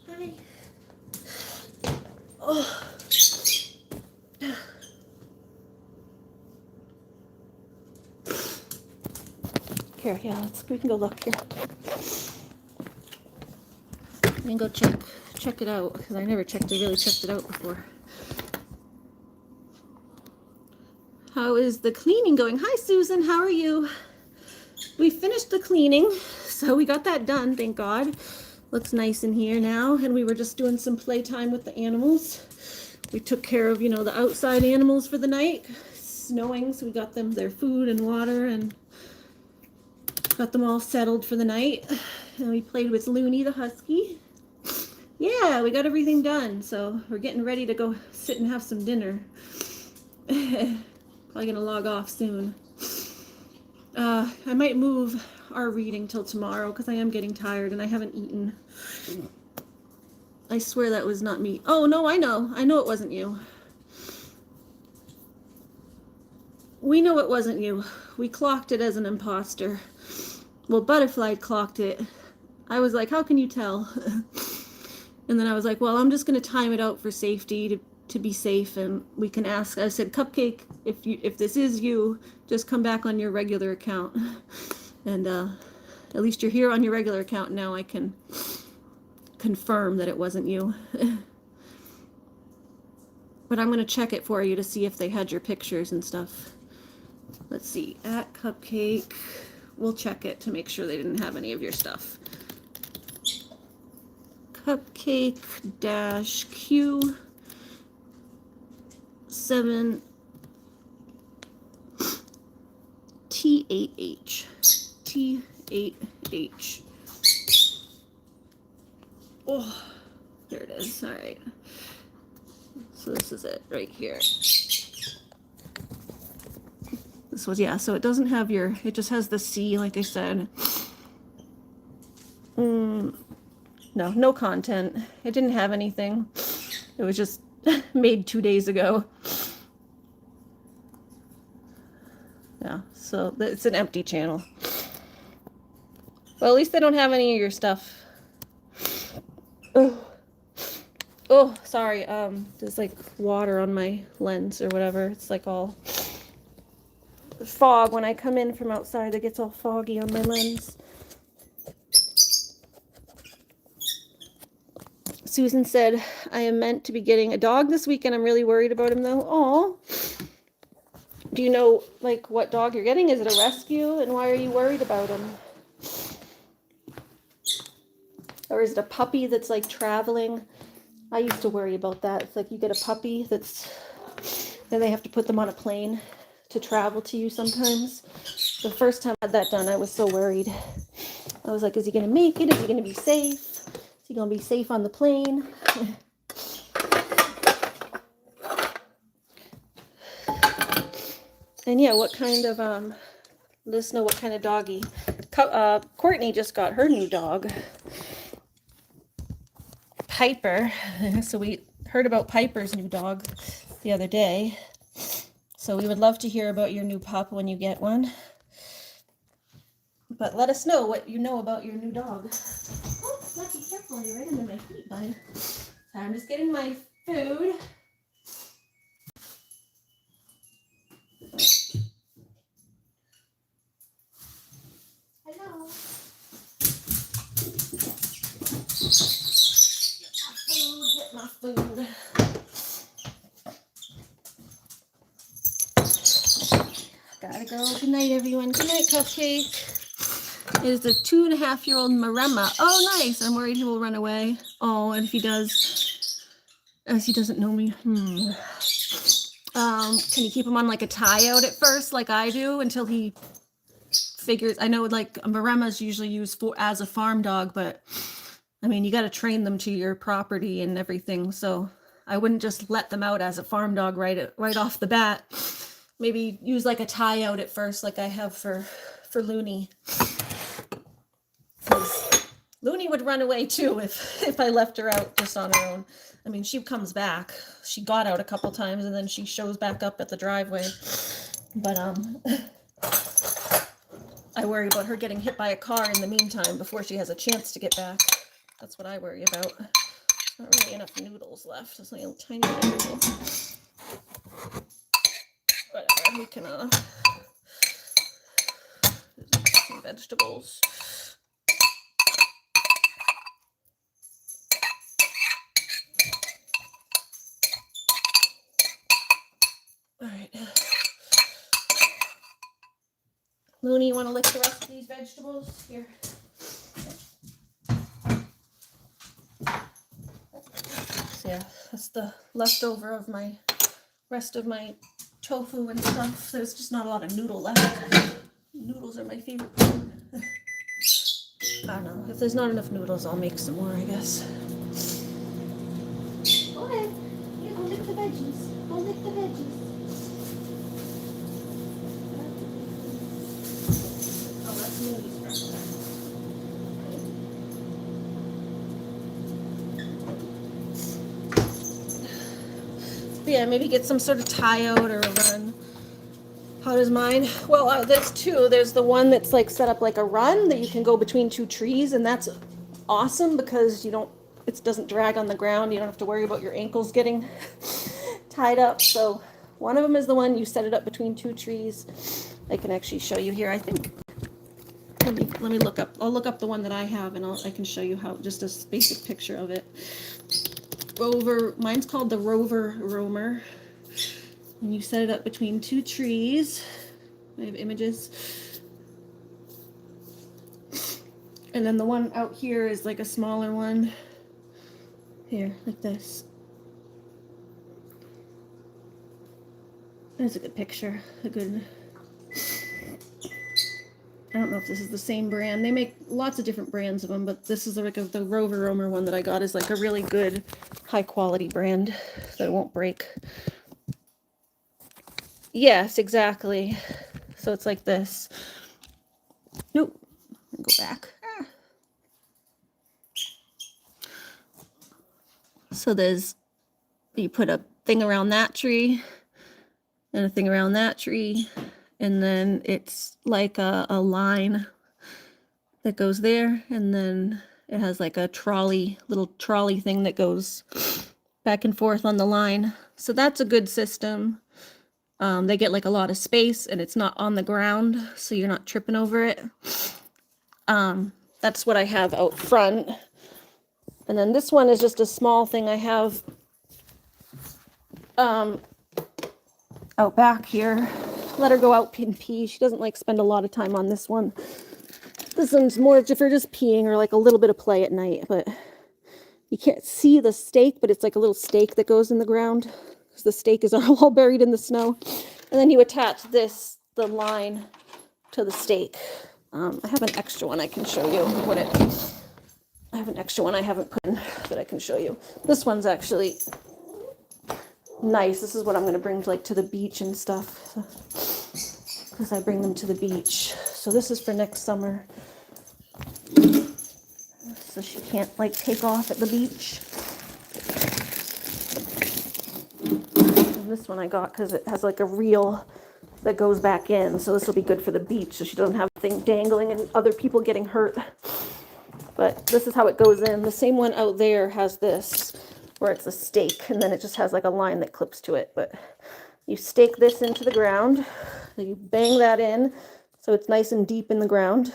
Hi. Oh. Here, yeah, we can go look here. We can go check it out, because I never really checked it out before. How is the cleaning going? Hi, Susan, how are you? We finished the cleaning, so we got that done, thank God. Looks nice in here now, and we were just doing some playtime with the animals. We took care of, the outside animals for the night. Snowing, so we got them their food and water, and got them all settled for the night. And we played with Looney the husky. Yeah, we got everything done, so we're getting ready to go sit and have some dinner. Probably gonna log off soon. I might move our reading till tomorrow because I am getting tired and I haven't eaten. I swear that was not me. Oh no, I know it wasn't you. We know it wasn't you. We clocked it as an imposter. Well, Butterfly clocked it. I was like, how can you tell? And then I was like, well, I'm just going to time it out for safety to be safe, and we can ask. I said, Cupcake, if this is you, just come back on your regular account. And at least you're here on your regular account now. I can confirm that it wasn't you. But I'm going to check it for you to see if they had your pictures and stuff. Let's see, at Cupcake. We'll check it to make sure they didn't have any of your stuff. Cupcake dash Q7 T8H. T8H. Oh, there it is. All right. So this is it right here. This was, yeah, so it doesn't have it just has the C, like I said. no content. It didn't have anything. It was just made 2 days ago. Yeah, so it's an empty channel. Well, at least they don't have any of your stuff. Oh, oh, sorry. There's like water on my lens or whatever. It's like all fog when I come in from outside. It gets all foggy on my lens. Susan said, I am meant to be getting a dog this weekend. I'm really worried about him though. Oh, do you know like what dog you're getting? Is it a rescue? And why are you worried about him? Or is it a puppy that's like traveling? I used to worry about that. It's like you get a puppy that's, then they have to put them on a plane to travel to you sometimes. The first time I had that done, I was so worried. I was like, is he going to make it? Is he going to be safe? Is he going to be safe on the plane? And yeah, what kind of, let us know what kind of doggy. Courtney just got her new dog, Piper. So we heard about Piper's new dog the other day. So we would love to hear about your new pup when you get one. But let us know what you know about your new dog. Oh, Lucky, careful, you're right under my feet, bud. I'm just getting my food. Hello. Get my food. Gotta go. Good night, everyone. Good night, Cupcake. It is a 2.5-year-old Maremma. Oh, nice. I'm worried he will run away. Oh, and if he does, as he doesn't know me. Can you keep him on like a tie out at first, like I do, until he figures? I know like Maremmas usually used as a farm dog, but I mean, you got to train them to your property and everything. So I wouldn't just let them out as a farm dog right off the bat. Maybe use like a tie out at first, like I have for Looney. Looney would run away too if I left her out just on her own. I mean, she comes back. She got out a couple times and then she shows back up at the driveway. But I worry about her getting hit by a car in the meantime before she has a chance to get back. That's what I worry about. Not really enough noodles left. There's like a tiny bit of noodles. Whatever, we can some vegetables. All right. Looney, you want to lick the rest of these vegetables? Here. So yeah, that's the leftover of my rest of my tofu and stuff. There's just not a lot of noodle left. Noodles are my favorite food. I don't know. If there's not enough noodles, I'll make some more, I guess. Go ahead. Here, go lick the veggies. Go lick the veggies. Oh, that's Mooney's breakfast. But yeah, maybe get some sort of tie out or a run. How does mine? Well, there's two. There's the one that's like set up like a run that you can go between two trees, and that's awesome because it doesn't drag on the ground. You don't have to worry about your ankles getting tied up. So one of them is the one you set it up between two trees. I can actually show you here. I think. Let me look up. I'll look up the one that I have, and I can show you how. Just a basic picture of it. Rover. Mine's called the Rover Roamer. And you set it up between two trees. I have images. And then the one out here is like a smaller one. Here, like this. That's a good picture. I don't know if this is the same brand. They make lots of different brands of them, but this is like the Rover Roamer one that I got is like a really good, high quality brand that won't break. Yes, exactly. So it's like this. Nope. Go back. So you put a thing around that tree and a thing around that tree, and then it's like a line that goes there, and then it has like a little trolley thing that goes back and forth on the line. So that's a good system. They get like a lot of space, and it's not on the ground, so you're not tripping over it. That's what I have out front. And then this one is just a small thing I have out back here. Let her go out and pee. She doesn't like spend a lot of time on this one. This one's more for just peeing or like a little bit of play at night, but you can't see the stake, but it's like a little stake that goes in the ground because the stake is all buried in the snow. And then you attach the line to the stake. I have an extra one I can show you I have an extra one I haven't put in that I can show you. This one's actually nice. This is what I'm going to bring to the beach and stuff, because I bring them to the beach. So this is for next summer, so she can't like take off at the beach. And this one I got because it has like a reel that goes back in, so this will be good for the beach, so she doesn't have a thing dangling and other people getting hurt. But this is how it goes in. The same one out there has this, where it's a stake, and then it just has like a line that clips to it. But you stake this into the ground, you bang that in, so it's nice and deep in the ground.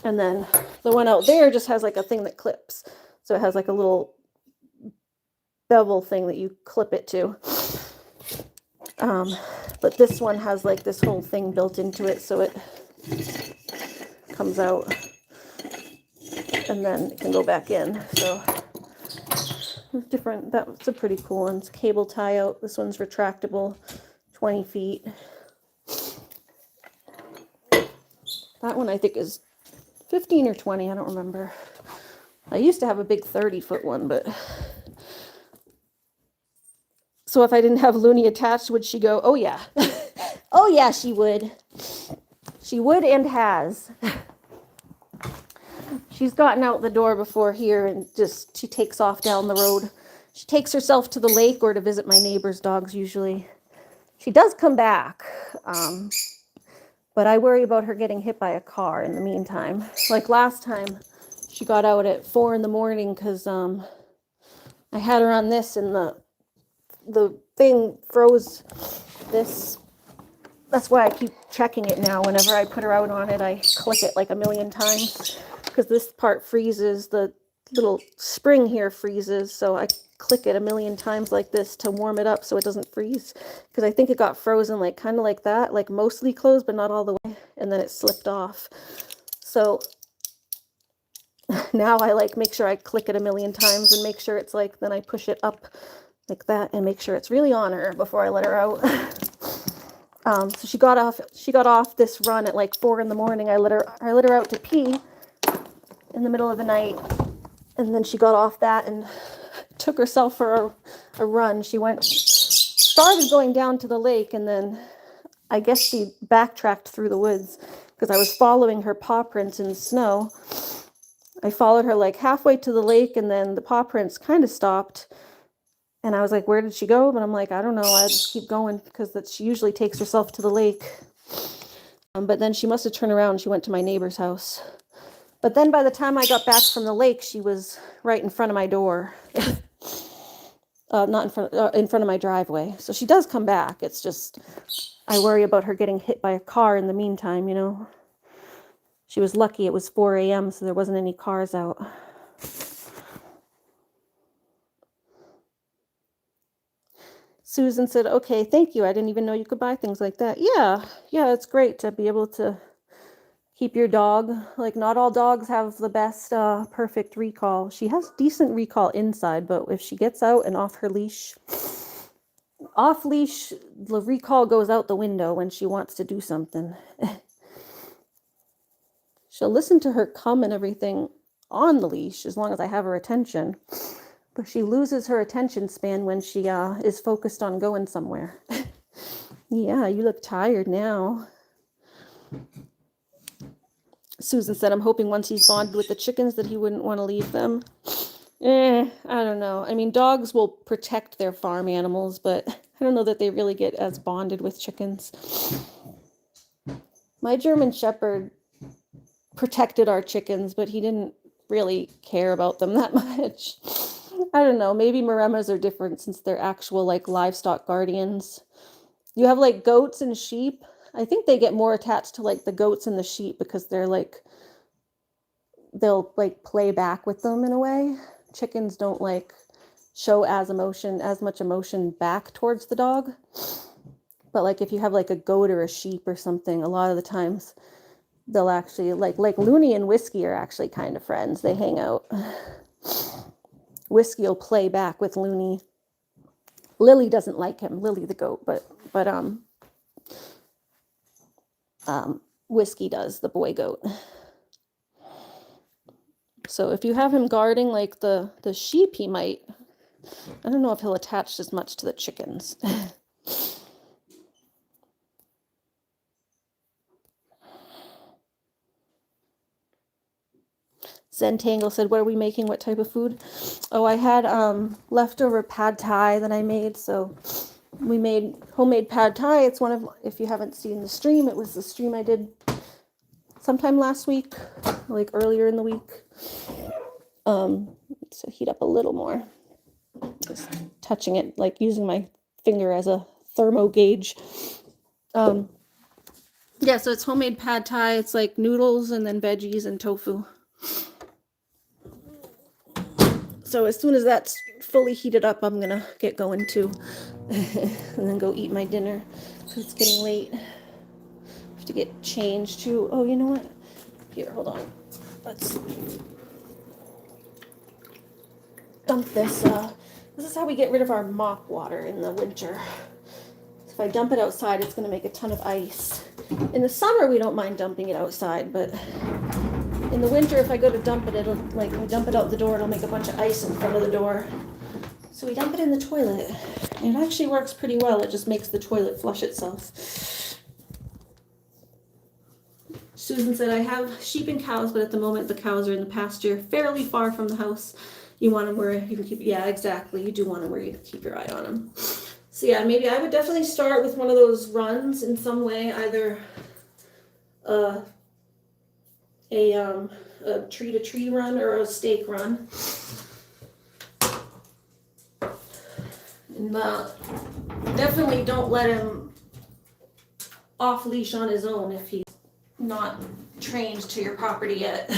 And then the one out there just has like a thing that clips. So it has like a little bevel thing that you clip it to. But this one has like this whole thing built into it, so it comes out and then it can go back in. So it's different. That's a pretty cool one. It's cable tie out. This one's retractable, 20 feet. That one I think is 15 or 20, I don't remember. I used to have a big 30-foot one, but so if I didn't have Looney attached, would she go? Oh yeah. Oh yeah, she would. She would and has. She's gotten out the door before here and she takes off down the road. She takes herself to the lake or to visit my neighbor's dogs usually. She does come back, but I worry about her getting hit by a car in the meantime. Like last time, she got out at 4 in the morning because I had her on this and the thing froze this. That's why I keep checking it now. Whenever I put her out on it, I click it like a million times because this part freezes. The little spring here freezes, so I click it a million times like this to warm it up so it doesn't freeze, because I think it got frozen like kind of like that, like mostly closed but not all the way, and then it slipped off. So now I like make sure I click it a million times and make sure it's like, then I push it up like that and make sure it's really on her before I let her out. So she got off this run at like 4 in the morning. I let her out to pee in the middle of the night, and then she got off that and took herself for a run. She started going down to the lake, and then I guess she backtracked through the woods because I was following her paw prints in the snow. I followed her like halfway to the lake, and then the paw prints kind of stopped. And I was like, where did she go? But I'm like, I don't know. I just keep going because she usually takes herself to the lake. But then she must have turned around. She went to my neighbor's house. But then by the time I got back from the lake, she was right in front of my door. Not in front of my driveway. So she does come back. It's just, I worry about her getting hit by a car in the meantime, you know. She was lucky it was 4 a.m., so there wasn't any cars out. Susan said, okay, thank you. I didn't even know you could buy things like that. Yeah, it's great to be able to keep your dog. Like, not all dogs have the best perfect recall. She has decent recall inside, but if she gets out and off leash, the recall goes out the window when she wants to do something. She'll listen to her come and everything on the leash as long as I have her attention. But she loses her attention span when she is focused on going somewhere. Yeah, you look tired now. Susan said, I'm hoping once he's bonded with the chickens that he wouldn't want to leave them. I don't know. I mean, dogs will protect their farm animals, but I don't know that they really get as bonded with chickens. My German Shepherd protected our chickens, but he didn't really care about them that much. I don't know. Maybe Maremas are different since they're actual like livestock guardians. You have like goats and sheep. I think they get more attached to like the goats and the sheep because they're like they'll like play back with them in a way. Chickens don't like show as much emotion back towards the dog. But like if you have like a goat or a sheep or something, a lot of the times they'll actually like Looney and Whiskey are actually kind of friends. They hang out. Whiskey will play back with Looney. Lily doesn't like him, Lily the goat, but Whiskey does, the boy goat. So if you have him guarding like the sheep, he might. I don't know if he'll attach as much to the chickens. Zentangle said, what are we making? What type of food? Oh, I had leftover pad thai that I made. So we made homemade pad thai. It's one of, if you haven't seen the stream, it was the stream I did sometime last week, like earlier in the week. So heat up a little more. Just touching it, like using my finger as a thermo gauge. Yeah, so it's homemade pad thai. It's like noodles and then veggies and tofu. So as soon as that's fully heated up, I'm gonna get going too. And then go eat my dinner. So it's getting late. I have to get changed too. Oh, you know what? Here, hold on. Let's dump this. This is how we get rid of our mop water in the winter. So if I dump it outside, it's gonna make a ton of ice. In the summer, we don't mind dumping it outside, but in the winter, if I go to dump it, it'll, like, we dump it out the door, it'll make a bunch of ice in front of the door. So we dump it in the toilet. And it actually works pretty well. It just makes the toilet flush itself. Susan said, I have sheep and cows, but at the moment the cows are in the pasture, fairly far from the house. You want them where you can keep, yeah, exactly. You do want them where you can keep your eye on them. So yeah, maybe I would definitely start with one of those runs in some way, either a tree-to-tree run or a stake run. And definitely don't let him off leash on his own if he's not trained to your property yet.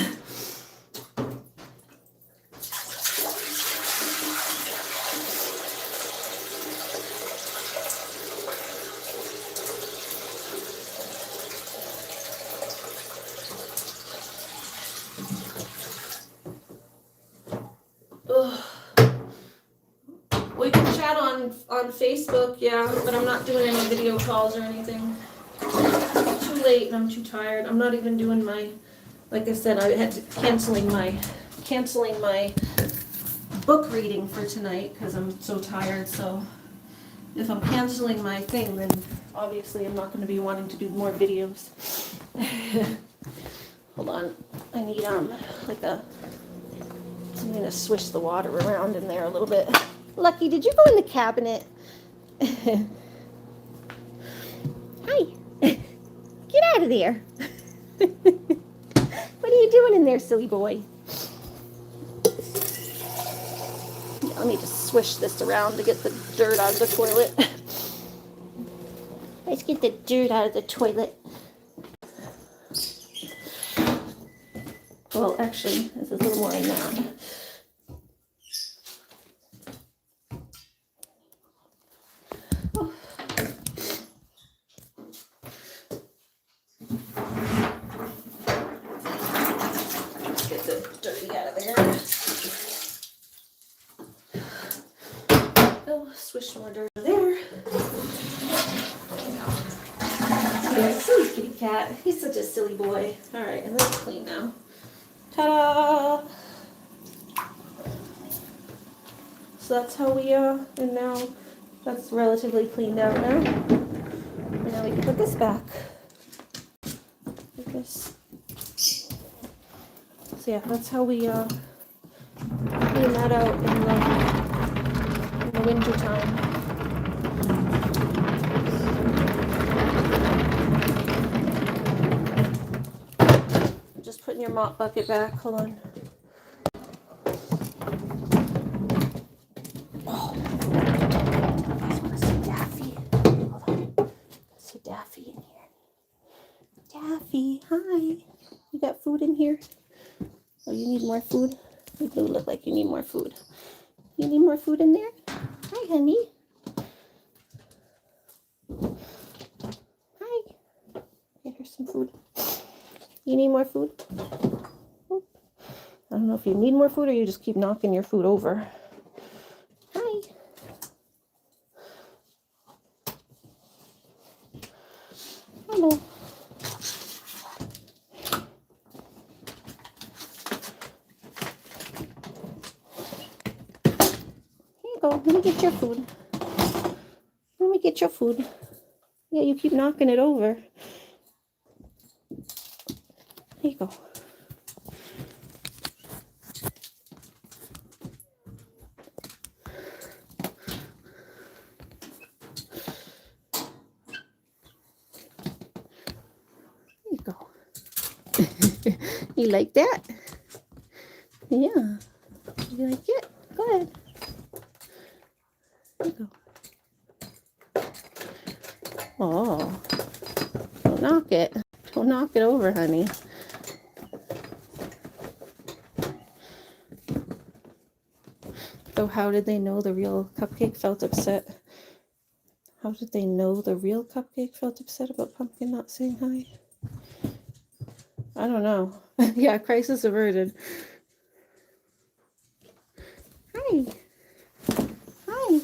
We can chat on Facebook, yeah, but I'm not doing any video calls or anything. It's too late and I'm too tired. I'm not even doing my, like I said, I had to canceling my book reading for tonight because I'm so tired. So if I'm canceling my thing, then obviously I'm not going to be wanting to do more videos. Hold on, I need like a. I'm gonna swish the water around in there a little bit. Lucky, did you go in the cabinet? Hi. Get out of there. What are you doing in there, silly boy? Yeah, let me just swish this around to get the dirt out of the toilet. Let's get the dirt out of the toilet. Well, actually, there's a little more in there. Swish more dirt there. Yeah, silly kitty cat. He's such a silly boy. Alright, and that's clean now. Ta-da! So that's how we, and now that's relatively cleaned out now. And now we can put this back. Put this. So yeah, that's how we, Clean that out in the winter time. Just putting your mop bucket back. Hold on. Oh, I just want to see Daffy. Hold on. Let's see Daffy in here. Daffy, hi. You got food in here? Oh, you need more food? You do look like you need more food. You need more food in there? Hi, honey. Hi. Get her some food. You need more food? Oh. I don't know if you need more food or you just keep knocking your food over. Hi. Hello. Here you go. Let me get your food. Let me get your food. Yeah, you keep knocking it over. Here you go. There you go. You like that? Yeah. You like it? Go ahead. There you go. Oh. Don't knock it. Don't knock it over, honey. So how did they know the real Cupcake felt upset? How did they know the real Cupcake felt upset about Pumpkin not saying hi? I don't know. Yeah, crisis averted. Hi. Hi.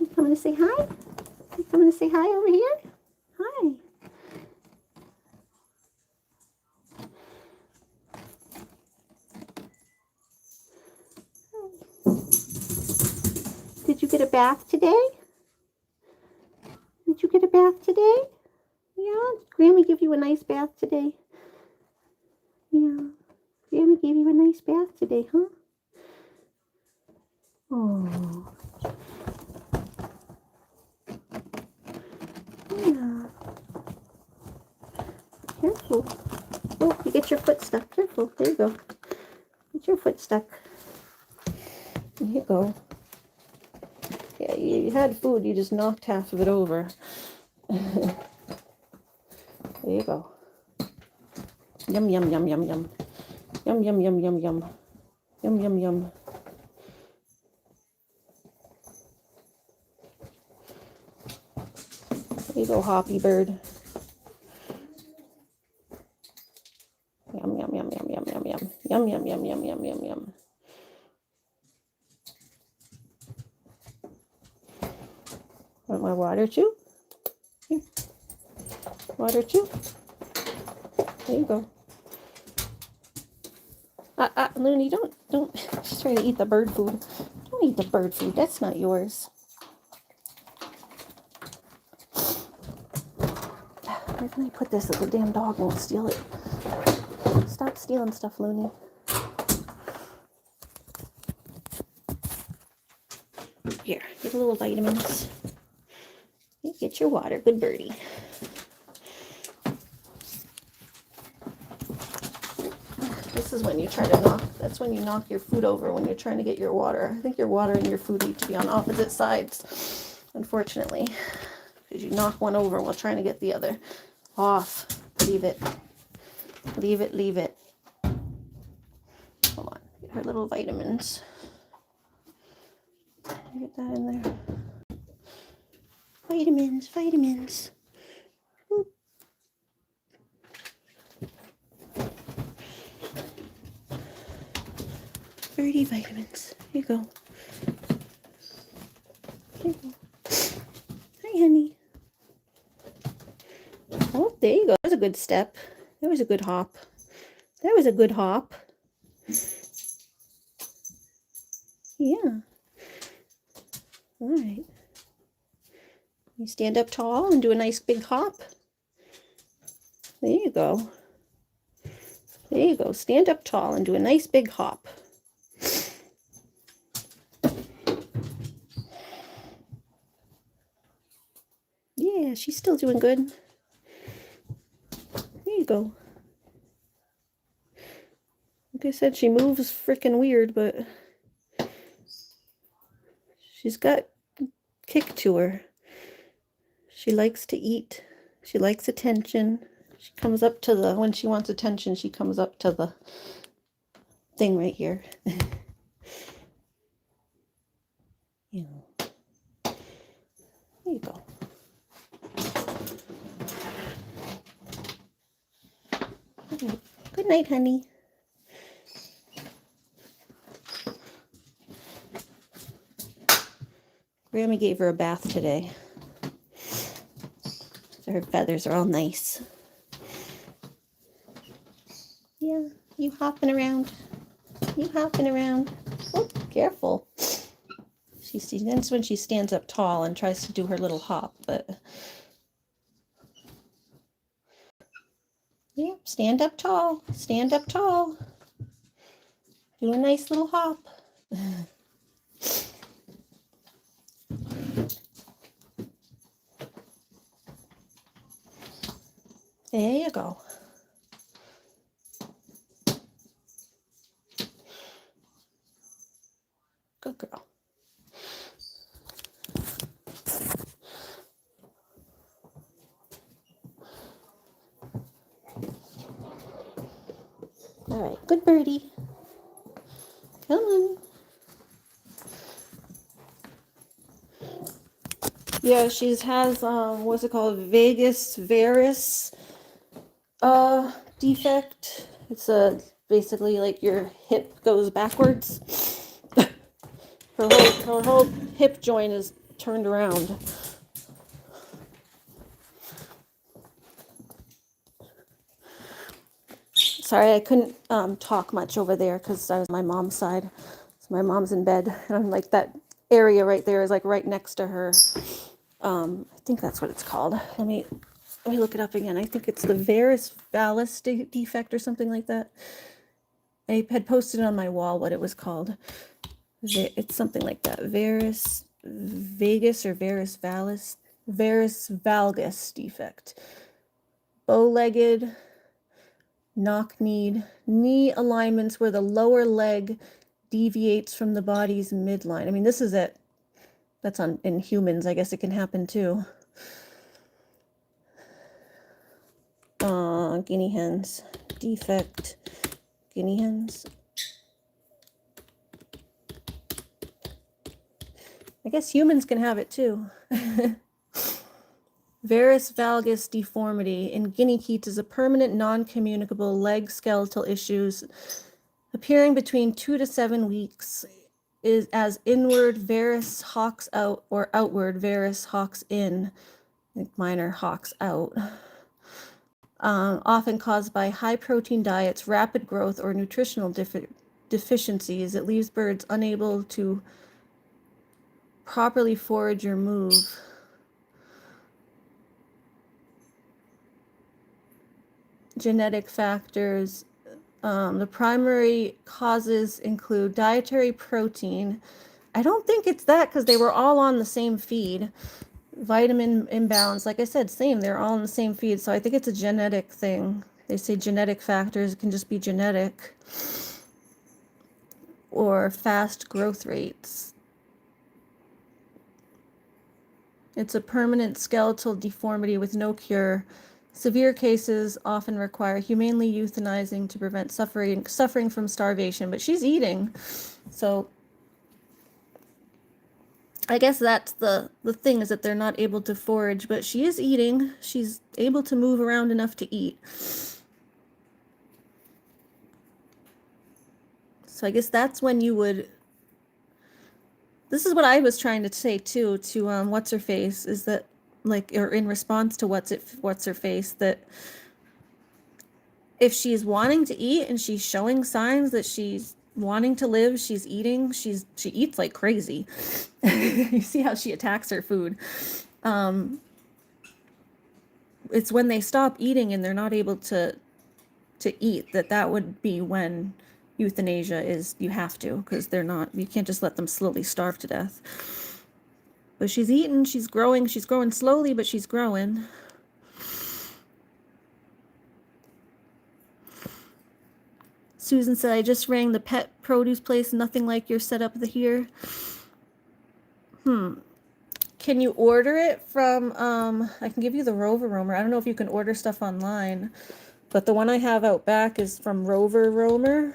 You coming to say hi? You coming to say hi over here? Hi. Did you get a bath today? Did you get a bath today? Yeah. Grammy give you a nice bath today. Yeah. Grammy gave you a nice bath today, huh? Oh. Yeah. Careful. Oh, you get your foot stuck. Careful. There you go. Get your foot stuck. There you go. Yeah, you had food. You just knocked half of it over. There you go. Yum, yum, yum, yum, yum. Yum, yum, yum, yum, yum. Yum, yum, yum. There you go, Hoppy Bird. Yum, yum, yum, yum, yum, yum, yum. Yum, yum, yum, yum, yum, yum, yum. Want my water too? Here. Water too? There you go. Looney, don't, she's trying to eat the bird food. Don't eat the bird food. That's not yours. Where can I put this so the damn dog won't steal it? Stop stealing stuff, Looney. Here, get a little vitamins. Get your water, good birdie. This is when you try to knock, that's when you knock your food over when you're trying to get your water. I think your water and your food need to be on opposite sides, unfortunately. Because you knock one over while trying to get the other off. Leave it. Leave it, leave it. Hold on, get her little vitamins. Get that in there. Vitamins, vitamins. Boop. Birdie vitamins. Here you go. There you go. Hi, honey. Oh, there you go. That was a good step. That was a good hop. That was a good hop. Yeah. All right. You stand up tall and do a nice big hop. There you go. There you go. Stand up tall and do a nice big hop. Yeah, she's still doing good. There you go. Like I said, she moves freaking weird, but she's got kick to her. She likes to eat. She likes attention. She comes up to the, when she wants attention, she comes up to the thing right here. Yeah. There you go. Okay. Good night, honey. Grammy gave her a bath today. So her feathers are all nice. Yeah, you hopping around. You hopping around. Oh, careful. That's when she stands up tall and tries to do her little hop, but yeah, stand up tall. Stand up tall. Do a nice little hop. There you go. Good girl. All right, good birdie. Come on. Yeah, she has what's it called? Vagus varus defect. It's a basically like your hip goes backwards. Her whole hip joint is turned around. Sorry, I couldn't talk much over there because I was on my mom's side. So my mom's in bed, and I'm like that area right there is like right next to her. I think that's what it's called. Let me look it up again. I think it's the varus valgus defect or something like that. I had posted on my wall what it was called. It's something like that. Varus vagus or varus valgus defect. Bow-legged, knock-kneed, knee alignments where the lower leg deviates from the body's midline. I mean, this is it. That's in humans. I guess it can happen too. Guinea hens. Defect. Guinea hens. I guess humans can have it too. Varus valgus deformity in guinea geese is a permanent non-communicable leg skeletal issues appearing between 2 to 7 weeks is as inward varus hawks out or outward varus hawks in. I think mine are hawks out. Often caused by high protein diets, rapid growth, or nutritional deficiencies. It leaves birds unable to properly forage or move. Genetic factors. The primary causes include dietary protein. I don't think it's that because they were all on the same feed. Vitamin imbalance, like I said, same. They're all on the same feed. So I think it's a genetic thing. They say genetic factors can just be genetic. Or fast growth rates. It's a permanent skeletal deformity with no cure. Severe cases often require humanely euthanizing to prevent suffering from starvation. But she's eating. So I guess that's the thing, is that they're not able to forage, but she is eating. She's able to move around enough to eat. So I guess that's when you would, this is what I was trying to say too, to what's her face, is that like, or in response to what's her face, that if she's wanting to eat and she's showing signs that she's wanting to live, she's eating, she eats like crazy. You see how she attacks her food. It's when they stop eating and they're not able to eat that would be when euthanasia is, you have to, because they're not, you can't just let them slowly starve to death. But she's eating, she's growing slowly, but she's growing. Susan said, I just rang the pet produce place, nothing like your setup here. Can you order it from, I can give you the Rover Roamer. I don't know if you can order stuff online, but the one I have out back is from Rover Roamer.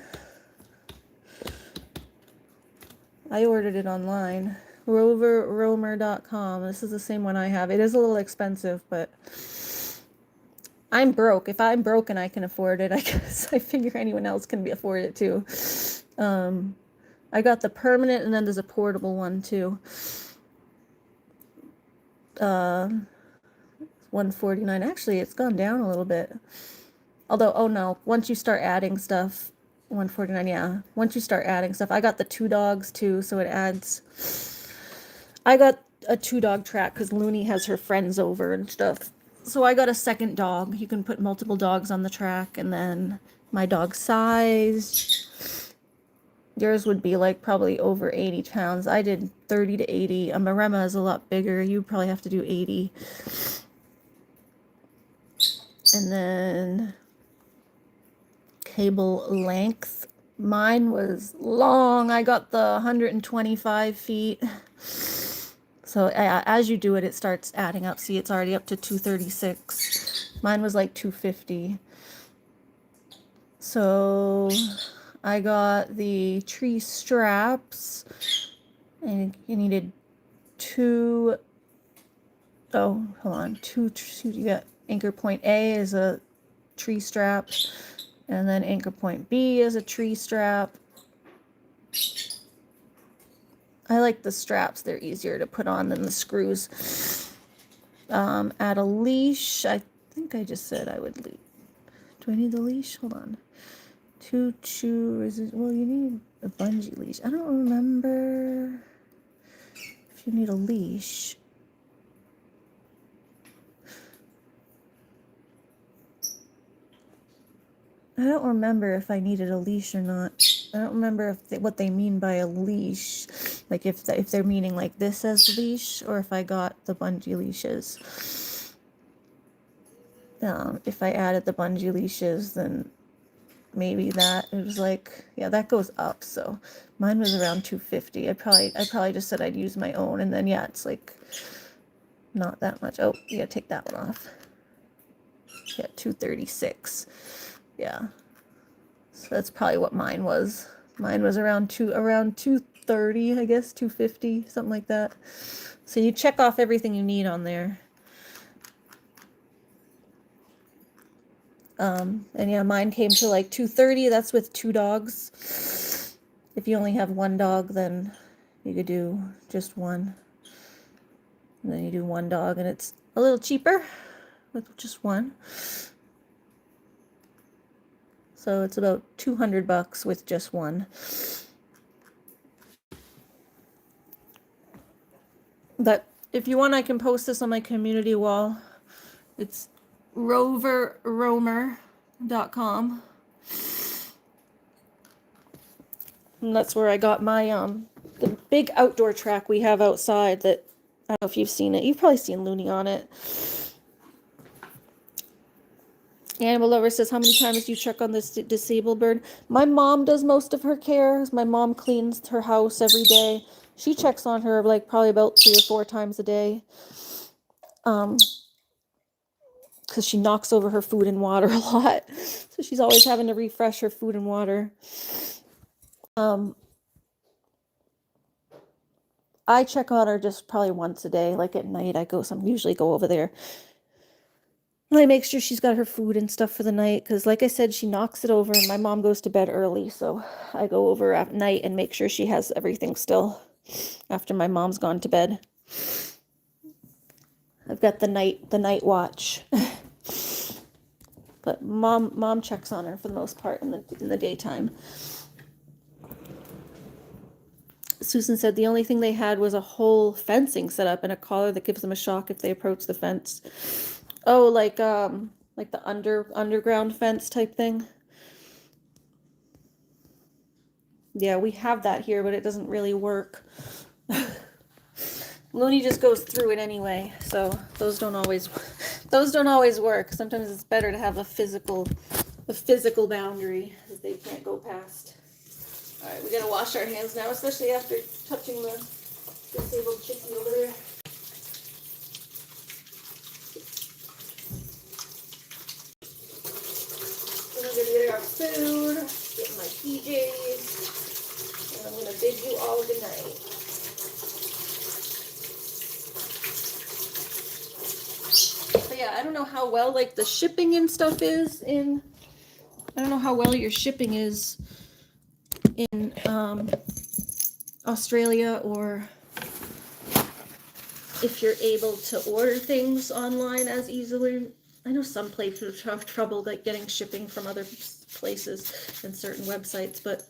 I ordered it online. roverroamer.com. This is the same one I have. It is a little expensive, but I'm broke. If I'm broke and I can afford it, I guess I figure anyone else can afford it too. I got the permanent, and then there's a portable one too. $149. Actually, it's gone down a little bit. Although, oh no, once you start adding stuff, $149, yeah. Once you start adding stuff, I got the 2 dogs too, so it adds. I got a 2-dog track because Looney has her friends over and stuff. So I got a second dog. You can put multiple dogs on the track, and then my dog size. Yours would be like probably over 80 pounds. I did 30 to 80. A Maremma is a lot bigger. You probably have to do 80. And then cable length. Mine was long. I got the 125 feet. So as you do it, it starts adding up. See, it's already up to 236. Mine was like 250. So I got the tree straps, and you needed 2. Oh, hold on. Two. You got anchor point A is a tree strap, and then anchor point B is a tree strap. I like the straps. They're easier to put on than the screws. Add a leash. I think I just said I would leave. Do I need the leash? Hold on. Well, you need a bungee leash. I don't remember if you need a leash. I don't remember if I needed a leash or not. I don't remember what they mean by a leash. Like if they're meaning like this as the leash, or if I got the bungee leashes. If I added the bungee leashes, then maybe that it was like, yeah, that goes up. So mine was around 250. I probably just said I'd use my own, and then yeah, it's like not that much. Oh, you gotta take that one off. Yeah, 236. Yeah. So that's probably what mine was. Mine was around 230, I guess, 250, something like that. So you check off everything you need on there. And yeah, mine came to like 230. That's with 2 dogs. If you only have 1 dog, then you could do just 1. And then you do 1 dog, and it's a little cheaper with just 1. So it's about $200 with just 1. But if you want, I can post this on my community wall. It's roverroamer.com. And that's where I got my the big outdoor track we have outside that, I don't know if you've seen it. You've probably seen Looney on it. Animal Lover says, how many times do you check on this disabled bird? My mom does most of her care. My mom cleans her house every day. She checks on her like probably about 3 or 4 times a day. Because she knocks over her food and water a lot. So she's always having to refresh her food and water. I check on her just probably once a day. Like at night, I usually go over there. And I make sure she's got her food and stuff for the night. Because like I said, she knocks it over and my mom goes to bed early. So I go over at night and make sure she has everything still after my mom's gone to bed. I've got the night watch. But mom checks on her for the most part in the daytime. Susan said the only thing they had was a whole fencing set up and a collar that gives them a shock if they approach the fence. Oh, like the underground fence type thing. Yeah, we have that here, but it doesn't really work. Looney just goes through it anyway, so those don't always work. Sometimes it's better to have a physical boundary that they can't go past. All right, we gotta wash our hands now, especially after touching the disabled chickie over there. I'm gonna get our food, get my PJs, and I'm gonna bid you all good night. But yeah, I don't know how well like the shipping and stuff is in. I don't know how well your shipping is in Australia, or if you're able to order things online as easily. I know some places have trouble like getting shipping from other places and certain websites, but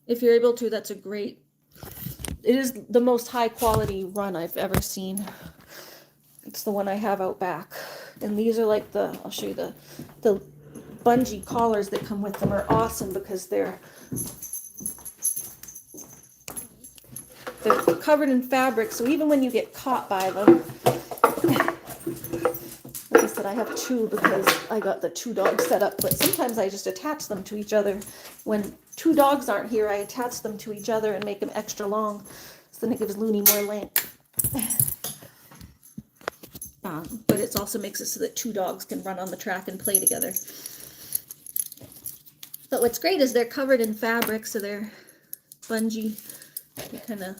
if you're able to, that's a great. It is the most high quality run I've ever seen. It's the one I have out back, and these are like I'll show you the bungee collars that come with them are awesome because they're covered in fabric, so even when you get caught by them, like I said, I have two because I got the two dogs set up, but sometimes I just attach them to each other. When two dogs aren't here, I attach them to each other and make them extra long, so then it gives Looney more length. But it also makes it so that two dogs can run on the track and play together. But what's great is they're covered in fabric, so they're bungee. You kind of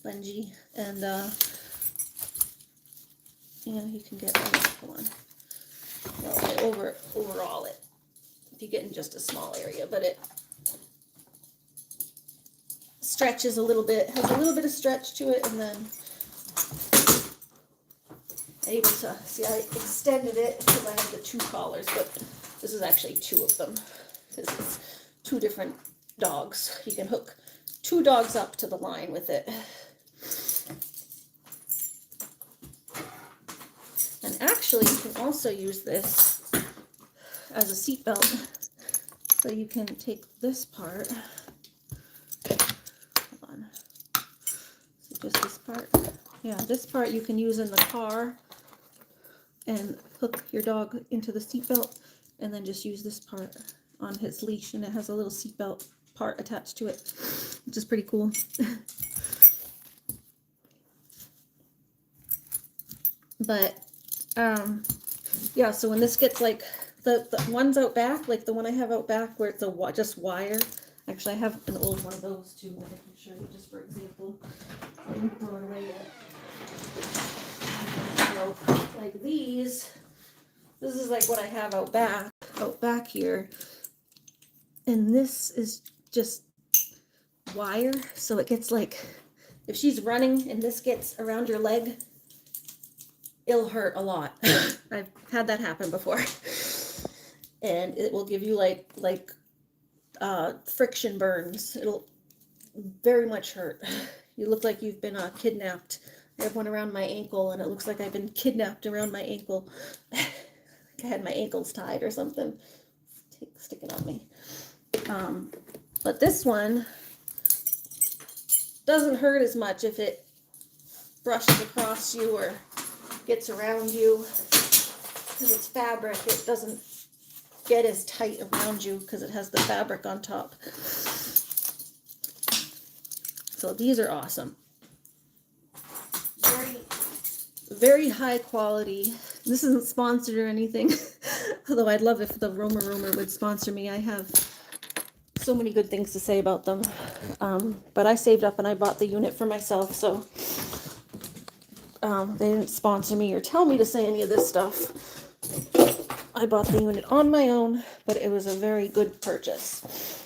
bungee, and you can get come on. Well, overall it. If you get in just a small area, but it stretches a little bit, has a little bit of stretch to it, and then able to see I extended it because I have the two collars, but this is actually two of them because it's two different dogs. You can hook two dogs up to the line with it. And actually you can also use this as a seat belt. So you can take this part, hold on, so just this part. Yeah, this part you can use in the car and hook your dog into the seatbelt, and then just use this part on his leash, and it has a little seatbelt part attached to it, which is pretty cool. But yeah, so when this gets like the ones out back, like the one I have out back where it's just wire. Actually, I have an old one of those too that I can show you just for example. I didn't throw it away yet. So, like this is like what I have out back here, and this is just wire, so it gets like, if she's running and this gets around your leg, it'll hurt a lot. I've had that happen before, and it will give you like friction burns. It'll very much hurt. You look like you've been kidnapped. I have one around my ankle, and it looks like I've been kidnapped around my ankle. Like I had my ankles tied or something. Sticking on me. But this one doesn't hurt as much if it brushes across you or gets around you. Because it's fabric, it doesn't get as tight around you because it has the fabric on top. So these are awesome. Very high quality. This isn't sponsored or anything, although I'd love if the Roamer would sponsor me. I have so many good things to say about them, but I saved up and I bought the unit for myself, so they didn't sponsor me or tell me to say any of this stuff. I bought the unit on my own, but it was a very good purchase,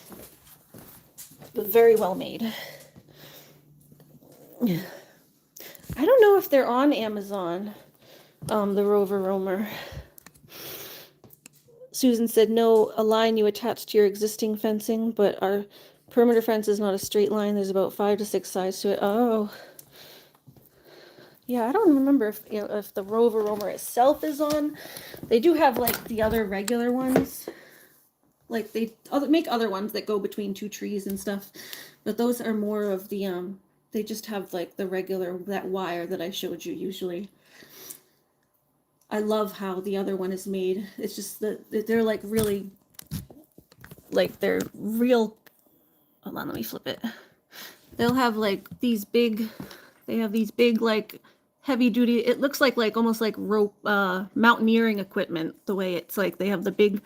but very well made. I don't know if they're on Amazon, the Roamer. Susan said, no, a line you attach to your existing fencing, but our perimeter fence is not a straight line. There's about 5 to 6 sides to it. Oh. Yeah, I don't remember if the Roamer itself is on. They do have like the other regular ones. Like they make other ones that go between two trees and stuff, but those are more of the they just have like the regular, that wire that I showed you usually. I love how the other one is made. It's just that they're like really, like they're real. Hold on, let me flip it. They'll have like these big, they have these big like heavy duty, it looks like almost like rope, mountaineering equipment, the way it's like they have the big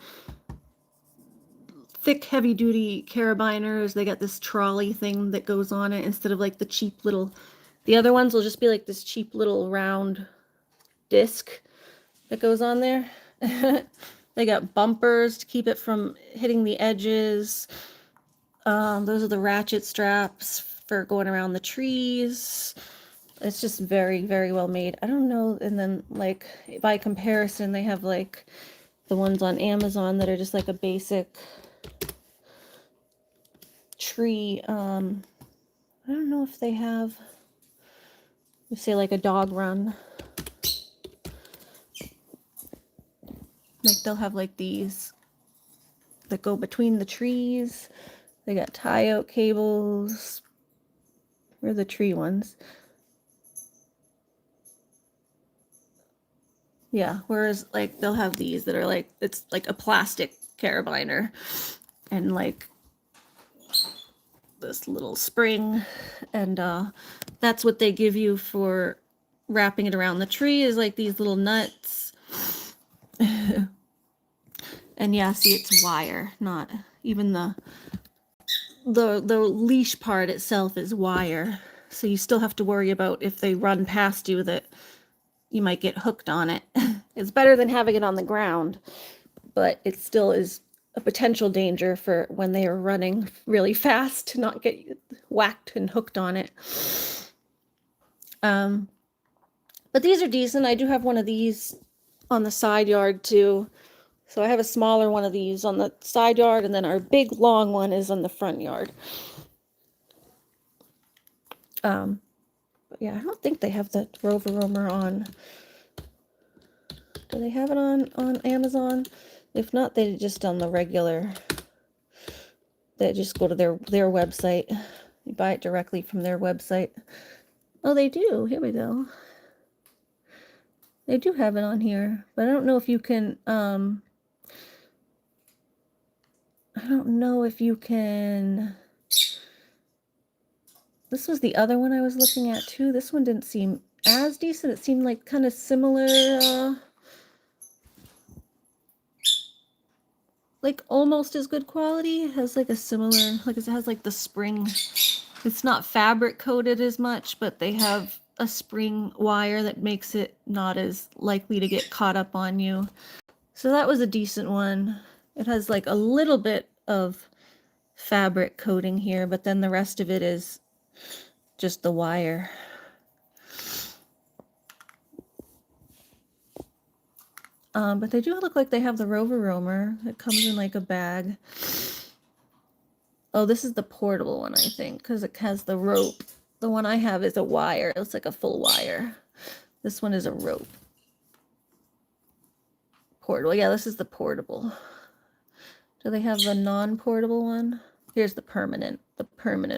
thick heavy duty carabiners. They got this trolley thing that goes on it instead of like the cheap little, the other ones will just be like this cheap little round disc that goes on there. They got bumpers to keep it from hitting the edges. Those are the ratchet straps for going around the trees. It's just very, very well made. I don't know. And then like by comparison, they have like the ones on Amazon that are just like a basic tree. I don't know if they have, say like a dog run. Like they'll have like these that go between the trees. They got tie-out cables. Where are the tree ones? Yeah, whereas like they'll have these that are like, it's like a plastic carabiner and like this little spring, and that's what they give you for wrapping it around the tree, is like these little nuts. And yeah, see, it's wire, not even the leash part itself is wire. So you still have to worry about if they run past you that you might get hooked on it. It's better than having it on the ground, but it still is a potential danger for when they are running really fast to not get whacked and hooked on it. But these are decent. I do have one of these on the side yard too. So I have a smaller one of these on the side yard, and then our big long one is on the front yard. But yeah, I don't think they have the Rover Roamer on. Do they have it on Amazon? If not, they just on the regular. They just go to their website. You buy it directly from their website. Oh, they do. Here we go. They do have it on here, but I don't know if you can. I don't know if you can. This was the other one I was looking at too. This one didn't seem as decent. It seemed like kind of similar, like almost as good quality. It has like a similar, like it has like the spring. It's not fabric coated as much, but they have a spring wire that makes it not as likely to get caught up on you. So that was a decent one. It has like a little bit of fabric coating here, but then the rest of it is just the wire. But they do look like they have the Rover Roamer. It comes in like a bag. Oh, this is the portable one, I think, because it has the rope. The one I have is a wire. It's like a full wire. This one is a rope. Portable. Yeah, this is the portable. Do they have the non-portable one? Here's the permanent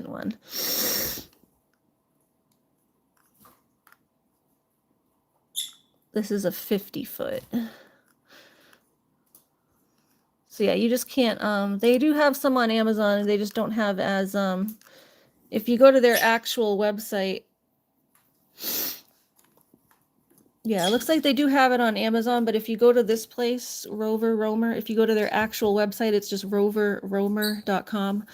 one. This is a 50-foot. So yeah, you just can't, they do have some on Amazon, they just don't have as, if you go to their actual website, yeah, it looks like they do have it on Amazon, but if you go to this place, Rover Roamer, if you go to their actual website, it's just roverroamer.com.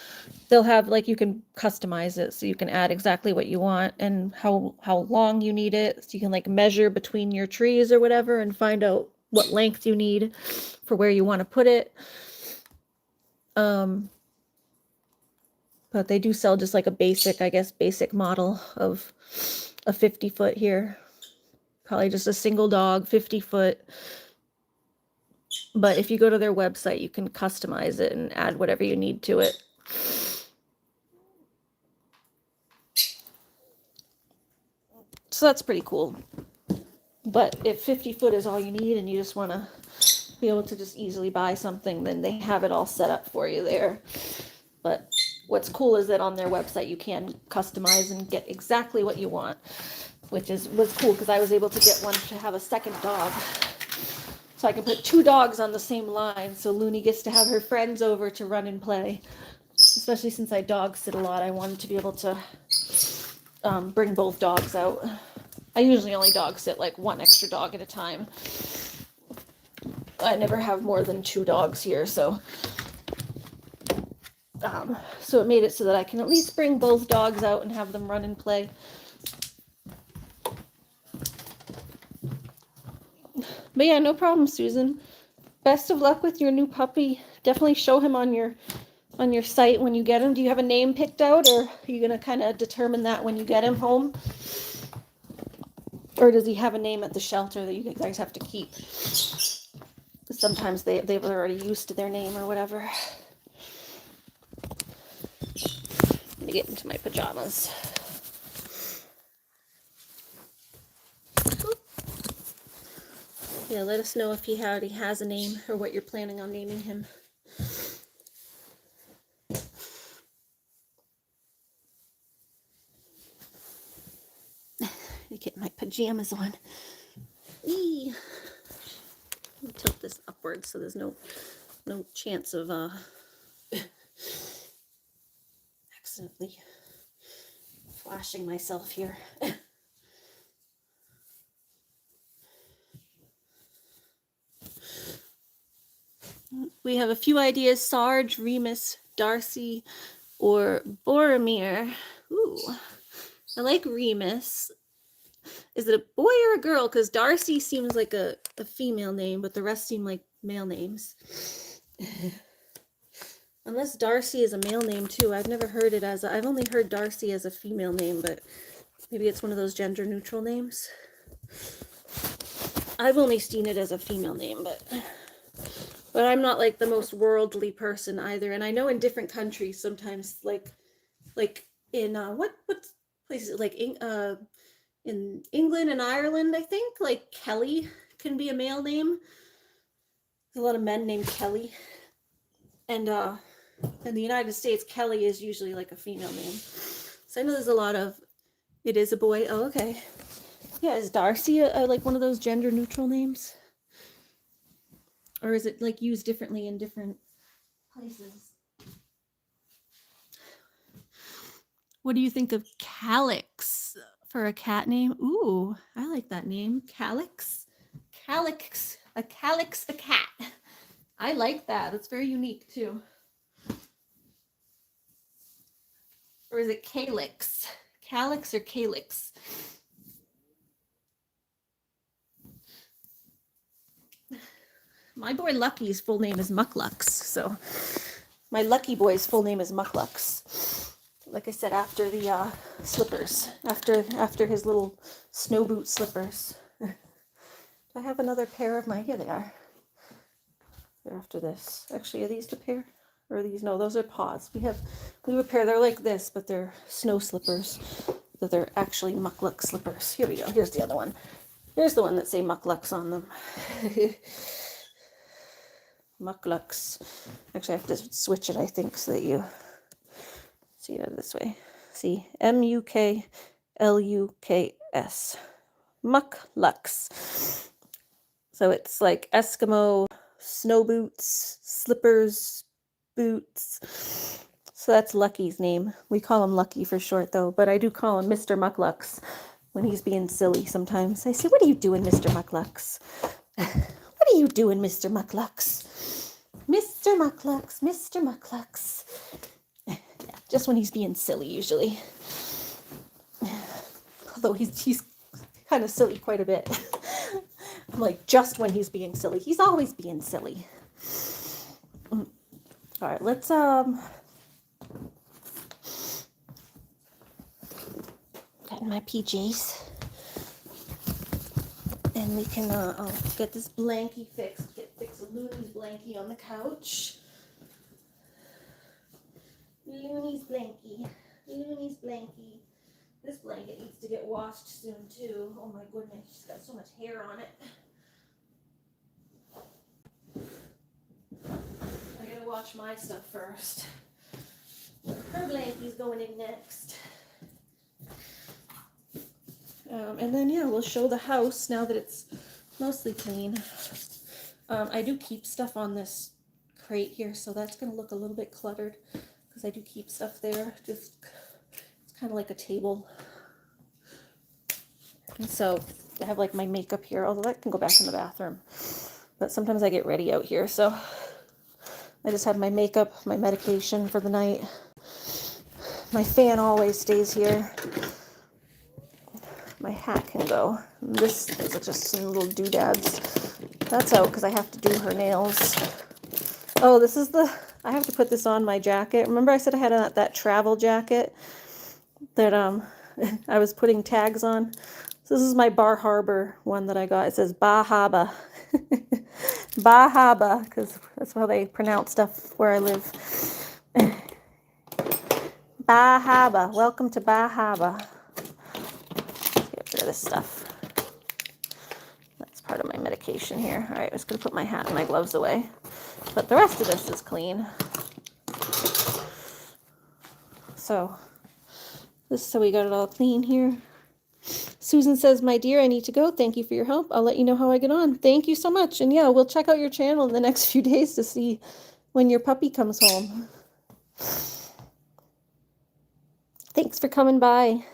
They'll have, like, you can customize it, so you can add exactly what you want and how long you need it. So you can, like, measure between your trees or whatever and find out what length you need for where you want to put it. But they do sell just like a basic, I guess, basic model of a 50-foot here. Probably just a single dog, 50-foot. But if you go to their website, you can customize it and add whatever you need to it. So that's pretty cool. But if 50 foot is all you need and you just want to be able to just easily buy something, then they have it all set up for you there. But what's cool is that on their website you can customize and get exactly what you want, which was cool because I was able to get one to have a second dog. So I can put 2 dogs on the same line, so Looney gets to have her friends over to run and play. Especially since I dog sit a lot, I wanted to be able to bring both dogs out. I usually only dog sit like 1 extra dog at a time. I never have more than 2 dogs here, so it made it so that I can at least bring both dogs out and have them run and play. But yeah, no problem, Susan. Best of luck with your new puppy. Definitely show him on your site when you get him. Do you have a name picked out, or are you gonna kind of determine that when you get him home? Or does he have a name at the shelter that you guys have to keep? Sometimes they've already used to their name or whatever. Let me get into my pajamas. Yeah, let us know if he already has a name or what you're planning on naming him. Get my pajamas on. Eee. Let me tilt this upwards so there's no chance of accidentally flashing myself here. We have a few ideas: Sarge, Remus, Darcy, or Boromir. Ooh, I like Remus. Is it a boy or a girl? Because Darcy seems like a female name, but the rest seem like male names. Unless Darcy is a male name too. I've never heard it as I've only heard Darcy as a female name, but maybe it's one of those gender neutral names. I've only seen it as a female name, but I'm not like the most worldly person either. And I know in different countries sometimes, like in what places, like in England and Ireland, I think, like Kelly can be a male name. There's a lot of men named Kelly. And in the United States, Kelly is usually like a female name. So I know there's a lot of, it is a boy. Oh, okay. Yeah, is Darcy like one of those gender neutral names? Or is it like used differently in different places? What do you think of Calyx for a cat name? Ooh, I like that name. Calyx. Calyx. A calyx, a cat. I like that. That's very unique too. Or is it Calyx? Calyx or Calyx? My boy Lucky's full name is Mucklux, so my Lucky boy's full name is Mucklux. Like I said, after the slippers, after his little snow boot slippers. Do I have another pair of my? Here they are. They're after this. Actually, are these the pair? Or are these? No, those are paws. We have a pair. They're like this, but they're snow slippers. So they're actually Mucklux slippers. Here we go. Here's the other one. Here's the one that say Mucklux on them. Mucklux. Actually, I have to switch it, I think, so that you see it this way. See, Mucklux. Mucklux. So it's like Eskimo snow boots, slippers, boots. So that's Lucky's name. We call him Lucky for short, though, but I do call him Mr. Mucklux when he's being silly sometimes. I say, "What are you doing, Mr. Mucklux? What are you doing, Mr. Mucklux? Mr. Mucklux, Mr. Mucklux." Yeah, just when he's being silly, usually. Although he's kind of silly quite a bit. I'm like, just when he's being silly. He's always being silly. All right, let's get in my PJs. And we can I'll get this blankie fixed. Fix a Looney's blankie on the couch. Looney's blankie. Looney's blankie. This blanket needs to get washed soon too. Oh my goodness, she's got so much hair on it. to wash my stuff first. Her blankie's going in next. And then, yeah, we'll show the house now that it's mostly clean. I do keep stuff on this crate here, so that's going to look a little bit cluttered because I do keep stuff there. Just, it's kind of like a table. And so I have like my makeup here, although that can go back in the bathroom. But sometimes I get ready out here, so I just have my makeup, my medication for the night. My fan always stays here. My hat can go. And this is just some little doodads. That's out because I have to do her nails. Oh, this is I have to put this on my jacket. Remember I said I had that travel jacket that I was putting tags on? So this is my Bar Harbor one that I got. It says Bahaba. Bahaba, because that's how they pronounce stuff where I live. Bahaba. Welcome to Bahaba. Get rid of this stuff. That's part of my medication here. All right, I'm just going to put my hat and my gloves away. But the rest of this is clean. So we got it all clean here. Susan says, my dear, I need to go. Thank you for your help. I'll let you know how I get on. Thank you so much. And yeah, we'll check out your channel in the next few days to see when your puppy comes home. Thanks for coming by.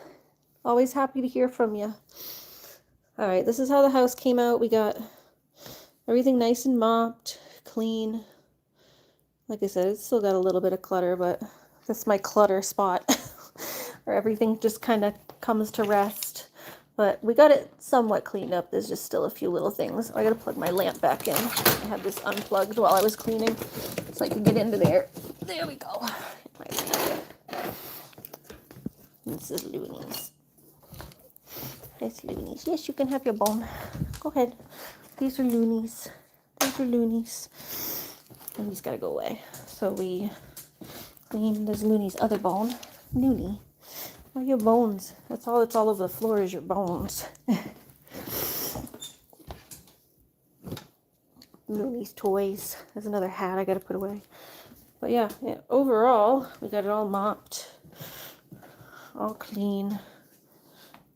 Always happy to hear from you. All right, this is how the house came out. We got everything nice and mopped, clean. Like I said, it's still got a little bit of clutter, but that's my clutter spot where everything just kind of comes to rest. But we got it somewhat cleaned up. There's just still a few little things. I got to plug my lamp back in. I had this unplugged while I was cleaning so I could get into there. There we go. This is Looney's. That's Looney's. Yes, you can have your bone. Go ahead. These are Looney's. Those are Looney's. And he's got to go away. So we clean. There's Looney's other bone. Looney. Oh, your bones. That's all over the floor is your bones. Looney's toys. There's another hat I got to put away. But yeah, overall, we got it all mopped. All clean.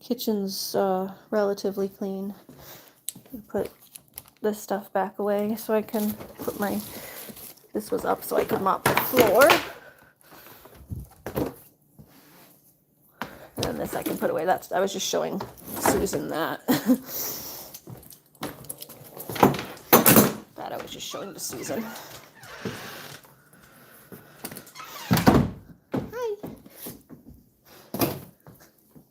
Kitchen's relatively clean. Put this stuff back away so I can put this was up so I could mop the floor. And then this I can put away. I was just showing Susan that. That I was just showing to Susan. Hi.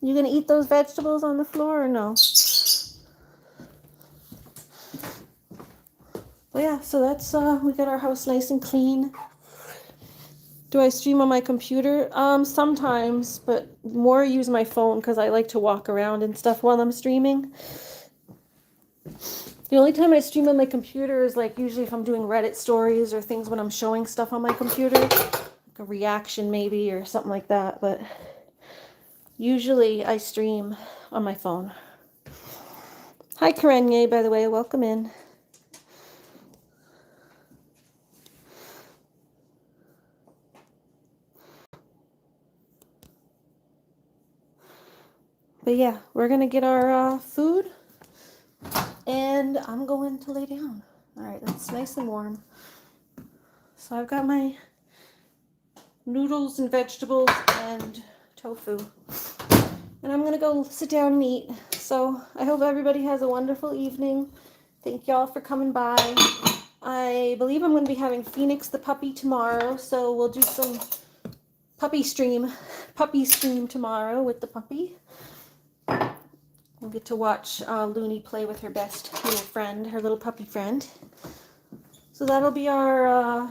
You gonna eat those vegetables on the floor or no? But yeah, so that's we got our house nice and clean. Do I stream on my computer? Sometimes, but more use my phone because I like to walk around and stuff while I'm streaming. The only time I stream on my computer is like usually if I'm doing Reddit stories or things when I'm showing stuff on my computer, like a reaction maybe or something like that. But usually I stream on my phone. Hi Karenye, by the way, welcome in. But yeah, we're going to get our food, and I'm going to lay down. All right, it's nice and warm. So I've got my noodles and vegetables and tofu, and I'm going to go sit down and eat. So I hope everybody has a wonderful evening. Thank y'all for coming by. I believe I'm going to be having Phoenix the puppy tomorrow, so we'll do some puppy stream tomorrow with the puppy. We'll get to watch Looney play with her best little friend, her little puppy friend. So that'll be our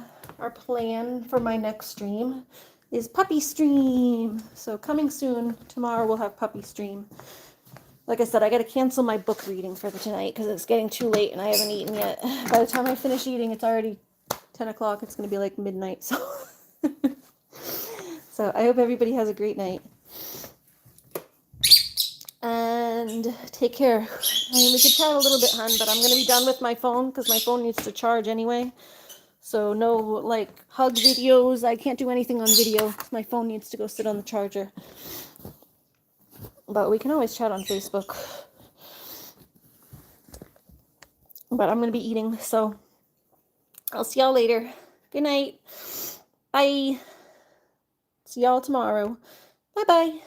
plan for my next stream is puppy stream. So coming soon, tomorrow we'll have puppy stream. Like I said, I got to cancel my book reading for tonight because it's getting too late and I haven't eaten yet. By the time I finish eating, it's already 10 o'clock. It's going to be like midnight. So, so I hope everybody has a great night. And take care. I mean, we could chat a little bit, hun, but I'm going to be done with my phone because my phone needs to charge anyway. So no like hug videos. I can't do anything on video. My phone needs to go sit on the charger. But we can always chat on Facebook. But I'm going to be eating, so I'll see y'all later. Good night. Bye. See y'all tomorrow. Bye-bye.